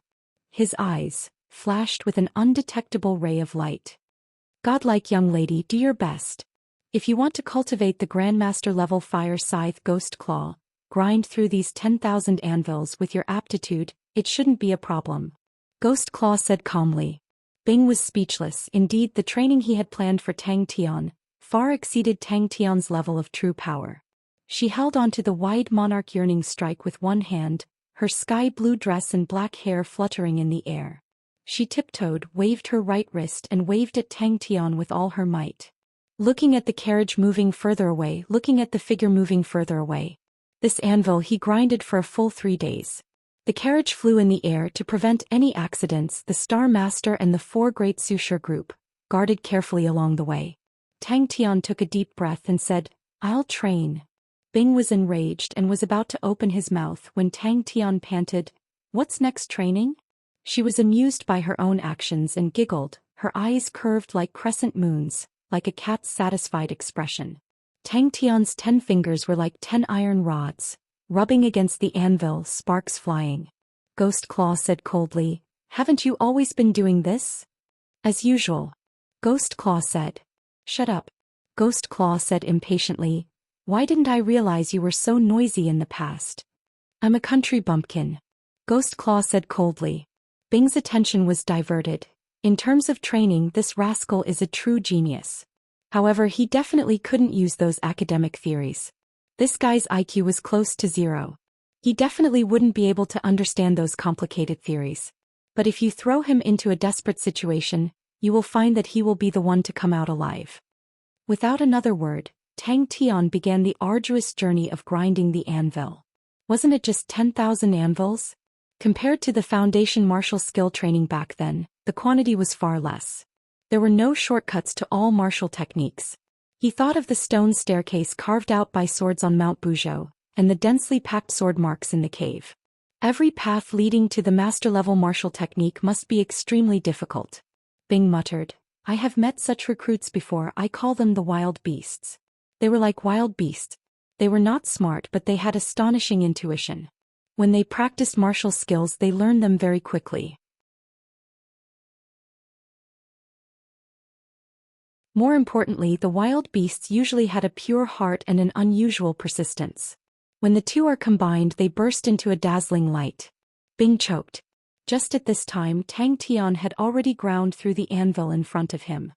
His eyes flashed with an undetectable ray of light. Godlike young lady, do your best. If you want to cultivate the Grandmaster level Fire Scythe Ghost Claw, grind through these 10,000 anvils with your aptitude, it shouldn't be a problem. Ghost Claw said calmly. Bing was speechless. Indeed, the training he had planned for Tang Tian far exceeded Tang Tian's level of true power. She held onto the wide Monarch Yearning Strike with one hand, her sky blue dress and black hair fluttering in the air. She tiptoed, waved her right wrist and waved at Tang Tian with all her might. Looking at the carriage moving further away, looking at the figure moving further away. This anvil he grinded for a full 3 days. The carriage flew in the air. To prevent any accidents, the Star Master and the 4 great Sushur group guarded carefully along the way. Tang Tian took a deep breath and said, I'll train. Bing was enraged and was about to open his mouth when Tang Tian panted, What's next, training? She was amused by her own actions and giggled, her eyes curved like crescent moons, like a cat's satisfied expression. Tang Tian's 10 fingers were like 10 iron rods, rubbing against the anvil, sparks flying. Ghost Claw said coldly, Haven't you always been doing this? As usual. Ghost Claw said. Shut up. Ghost Claw said impatiently, Why didn't I realize you were so noisy in the past? I'm a country bumpkin. Ghost Claw said coldly. Bing's attention was diverted. In terms of training, this rascal is a true genius. However, he definitely couldn't use those academic theories. This guy's IQ was close to 0. He definitely wouldn't be able to understand those complicated theories. But if you throw him into a desperate situation, you will find that he will be the one to come out alive. Without another word, Tang Tian began the arduous journey of grinding the anvil. Wasn't it just 10,000 anvils? Compared to the foundation martial skill training back then, the quantity was far less. There were no shortcuts to all martial techniques. He thought of the stone staircase carved out by swords on Mount Buzhou, and the densely packed sword marks in the cave. Every path leading to the master-level martial technique must be extremely difficult. Bing muttered, I have met such recruits before. I call them the wild beasts. They were like wild beasts. They were not smart, but they had astonishing intuition. When they practiced martial skills, they learned them very quickly. More importantly, the wild beasts usually had a pure heart and an unusual persistence. When the two are combined, they burst into a dazzling light. Bing choked. Just at this time, Tang Tian had already ground through the anvil in front of him.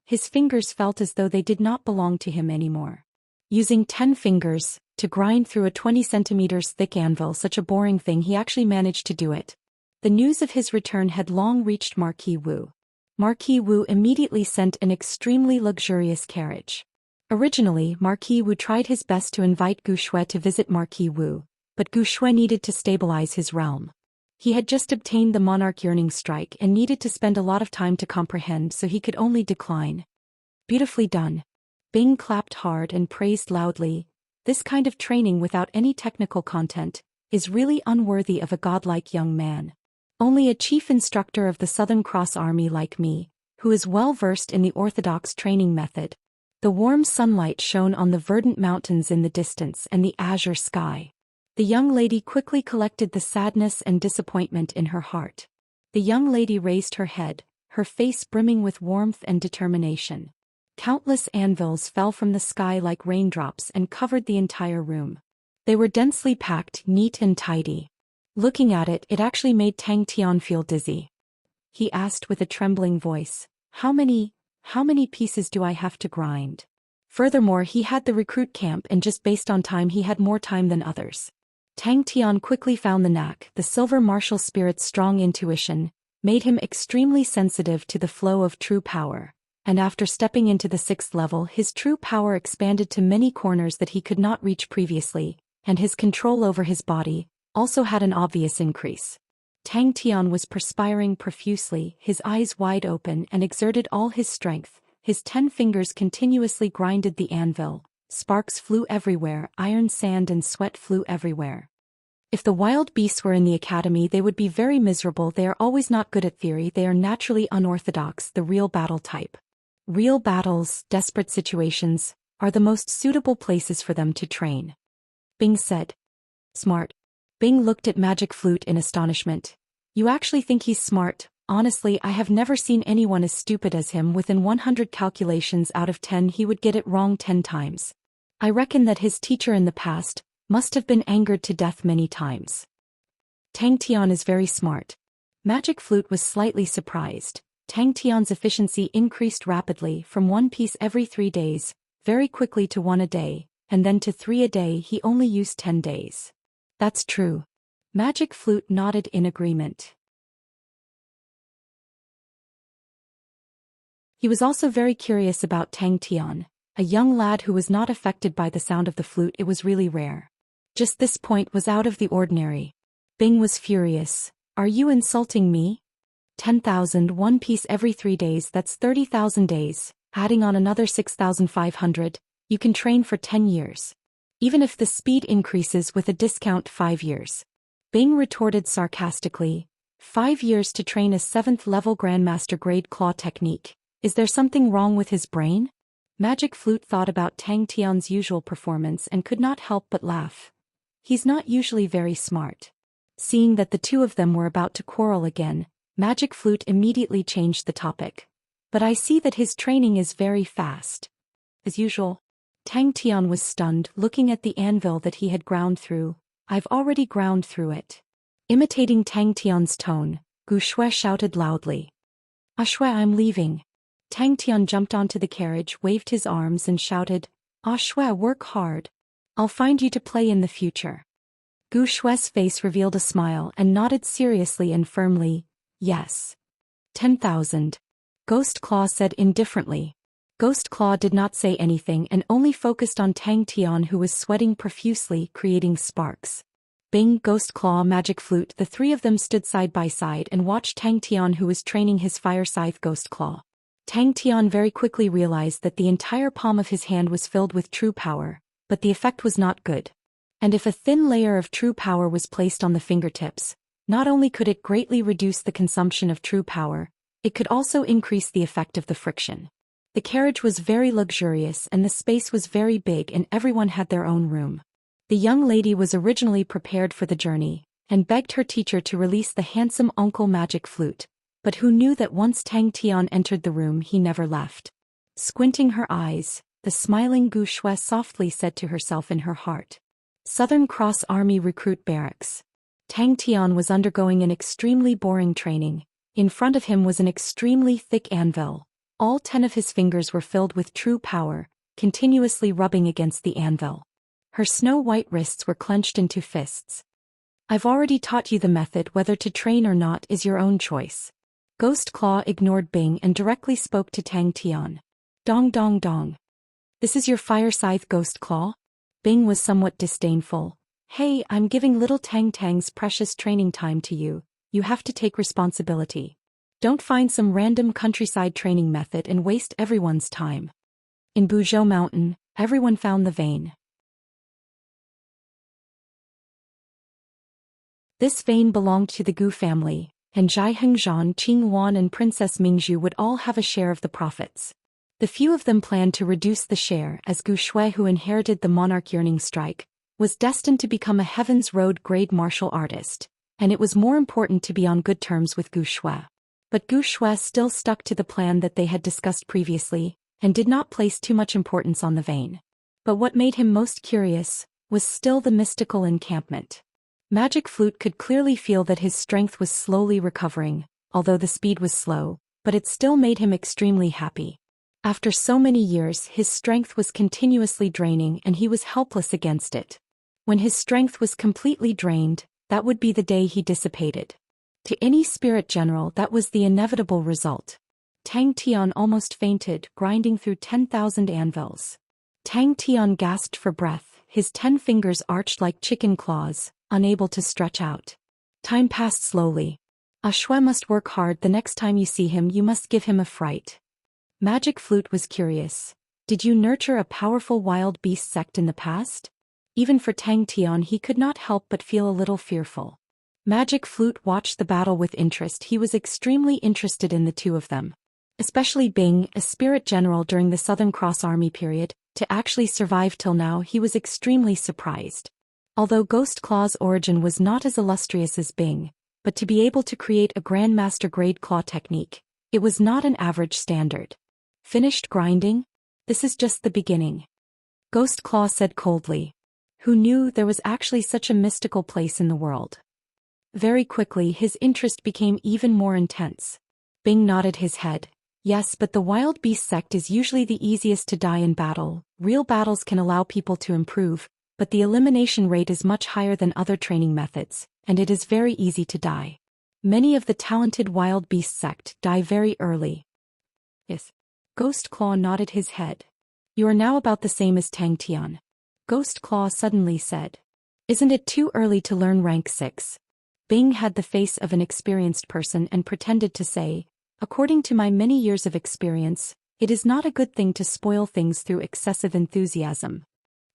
His fingers felt as though they did not belong to him anymore. Using 10 fingers to grind through a 20 centimeters thick anvil, such a boring thing, he actually managed to do it. The news of his return had long reached Marquis Wu. Marquis Wu immediately sent an extremely luxurious carriage. Originally, Marquis Wu tried his best to invite Gu Shui to visit Marquis Wu, but Gu Shui needed to stabilize his realm. He had just obtained the monarch yearning strike and needed to spend a lot of time to comprehend, so he could only decline. Beautifully done. Bing clapped hard and praised loudly. This kind of training without any technical content is really unworthy of a godlike young man. Only a chief instructor of the Southern Cross Army like me, who is well versed in the orthodox training method. The warm sunlight shone on the verdant mountains in the distance and the azure sky. The young lady quickly collected the sadness and disappointment in her heart. The young lady raised her head, her face brimming with warmth and determination. Countless anvils fell from the sky like raindrops and covered the entire room. They were densely packed, neat and tidy. Looking at it, it actually made Tang Tian feel dizzy. He asked with a trembling voice, How many pieces do I have to grind? Furthermore, he had the recruit camp, and just based on time he had more time than others. Tang Tian quickly found the knack. The silver martial spirit's strong intuition made him extremely sensitive to the flow of true power, and after stepping into the 6th level, his true power expanded to many corners that he could not reach previously, and his control over his body also had an obvious increase. Tang Tian was perspiring profusely, his eyes wide open, and exerted all his strength. His 10 fingers continuously grinded the anvil. Sparks flew everywhere, iron, sand and sweat flew everywhere. If the wild beasts were in the academy, they would be very miserable. They are always not good at theory, they are naturally unorthodox, the real battle type. Real battles, desperate situations, are the most suitable places for them to train. Bing said. Smart. Bing looked at Magic Flute in astonishment. You actually think he's smart? Honestly, I have never seen anyone as stupid as him. Within 100 calculations out of 10 he would get it wrong 10 times. I reckon that his teacher in the past must have been angered to death many times. Tang Tian is very smart. Magic Flute was slightly surprised. Tang Tian's efficiency increased rapidly from 1 piece every 3 days, very quickly to 1 a day, and then to 3 a day. He only used 10 days. That's true. Magic Flute nodded in agreement. He was also very curious about Tang Tian, a young lad who was not affected by the sound of the flute. It was really rare. Just this point was out of the ordinary. Bing was furious. Are you insulting me? 10,000 1 piece every 3 days, that's 30,000 days, adding on another 6,500, you can train for 10 years. Even if the speed increases with a discount 5 years. Bing retorted sarcastically. 5 years to train a 7th level Grandmaster grade claw technique. Is there something wrong with his brain? Magic Flute thought about Tang Tian's usual performance and could not help but laugh. He's not usually very smart. Seeing that the two of them were about to quarrel again, Magic Flute immediately changed the topic. But I see that his training is very fast. As usual. Tang Tian was stunned, looking at the anvil that he had ground through. I've already ground through it. Imitating Tang Tian's tone, Gu Shui shouted loudly. Ah Shui, I'm leaving. Tang Tian jumped onto the carriage, waved his arms and shouted, Ah Shui, work hard. I'll find you to play in the future. Gu Shui's face revealed a smile and nodded seriously and firmly, yes. 10,000. Ghost Claw said indifferently. Ghost Claw did not say anything and only focused on Tang Tian, who was sweating profusely, creating sparks. Bing, Ghost Claw, Magic Flute, the 3 of them stood side by side and watched Tang Tian, who was training his fire scythe Ghost Claw. Tang Tian very quickly realized that the entire palm of his hand was filled with true power, but the effect was not good. And if a thin layer of true power was placed on the fingertips, not only could it greatly reduce the consumption of true power, it could also increase the effect of the friction. The carriage was very luxurious and the space was very big and everyone had their own room. The young lady was originally prepared for the journey, and begged her teacher to release the handsome Uncle Magic Flute, but who knew that once Tang Tian entered the room he never left. Squinting her eyes, the smiling Gu Shui softly said to herself in her heart. Southern Cross Army Recruit Barracks. Tang Tian was undergoing an extremely boring training. In front of him was an extremely thick anvil. All 10 of his fingers were filled with true power, continuously rubbing against the anvil. Her snow-white wrists were clenched into fists. I've already taught you the method. Whether to train or not is your own choice. Ghost Claw ignored Bing and directly spoke to Tang Tian. Dong dong dong. This is your fire scythe, Ghost Claw? Bing was somewhat disdainful. Hey, I'm giving little Tang's precious training time to you. You have to take responsibility. Don't find some random countryside training method and waste everyone's time. In Buzhou Mountain, everyone found the vein. This vein belonged to the Gu family, and Zhai Hengzhan, Qing Wan and Princess Mingzhu would all have a share of the profits. The few of them planned to reduce the share as Gu Shui, who inherited the monarch yearning strike, was destined to become a Heaven's Road grade martial artist, and it was more important to be on good terms with Gu Shui. But Gu Shui still stuck to the plan that they had discussed previously, and did not place too much importance on the vein. But what made him most curious was still the mystical encampment. Magic Flute could clearly feel that his strength was slowly recovering, although the speed was slow, but it still made him extremely happy. After so many years, his strength was continuously draining and he was helpless against it. When his strength was completely drained, that would be the day he dissipated. To any spirit general, that was the inevitable result. Tang Tian almost fainted, grinding through 10,000 anvils. Tang Tian gasped for breath, his 10 fingers arched like chicken claws, unable to stretch out. Time passed slowly. Shui must work hard. The next time you see him, you must give him a fright. Magic Flute was curious. Did you nurture a powerful wild beast sect in the past? Even for Tang Tian, he could not help but feel a little fearful. Magic Flute watched the battle with interest. He was extremely interested in the two of them. Especially Bing, a spirit general during the Southern Cross Army period, to actually survive till now. He was extremely surprised. Although Ghost Claw's origin was not as illustrious as Bing, but to be able to create a Grandmaster grade claw technique, it was not an average standard. Finished grinding? This is just the beginning. Ghost Claw said coldly. Who knew there was actually such a mystical place in the world? Very quickly his interest became even more intense. Bing nodded his head. Yes, but the wild beast sect is usually the easiest to die in battle. Real battles can allow people to improve, but the elimination rate is much higher than other training methods, and it is very easy to die. Many of the talented wild beast sect die very early. Yes. Ghost Claw nodded his head. You are now about the same as Tang Tian. Ghost Claw suddenly said. Isn't it too early to learn rank 6? Bing had the face of an experienced person and pretended to say, according to my many years of experience, it is not a good thing to spoil things through excessive enthusiasm.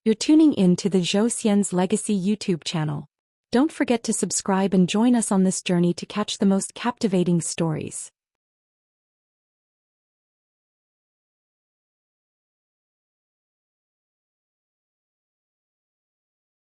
You're tuning in to the Zhou Xian's Legacy YouTube channel. Don't forget to subscribe and join us on this journey to catch the most captivating stories.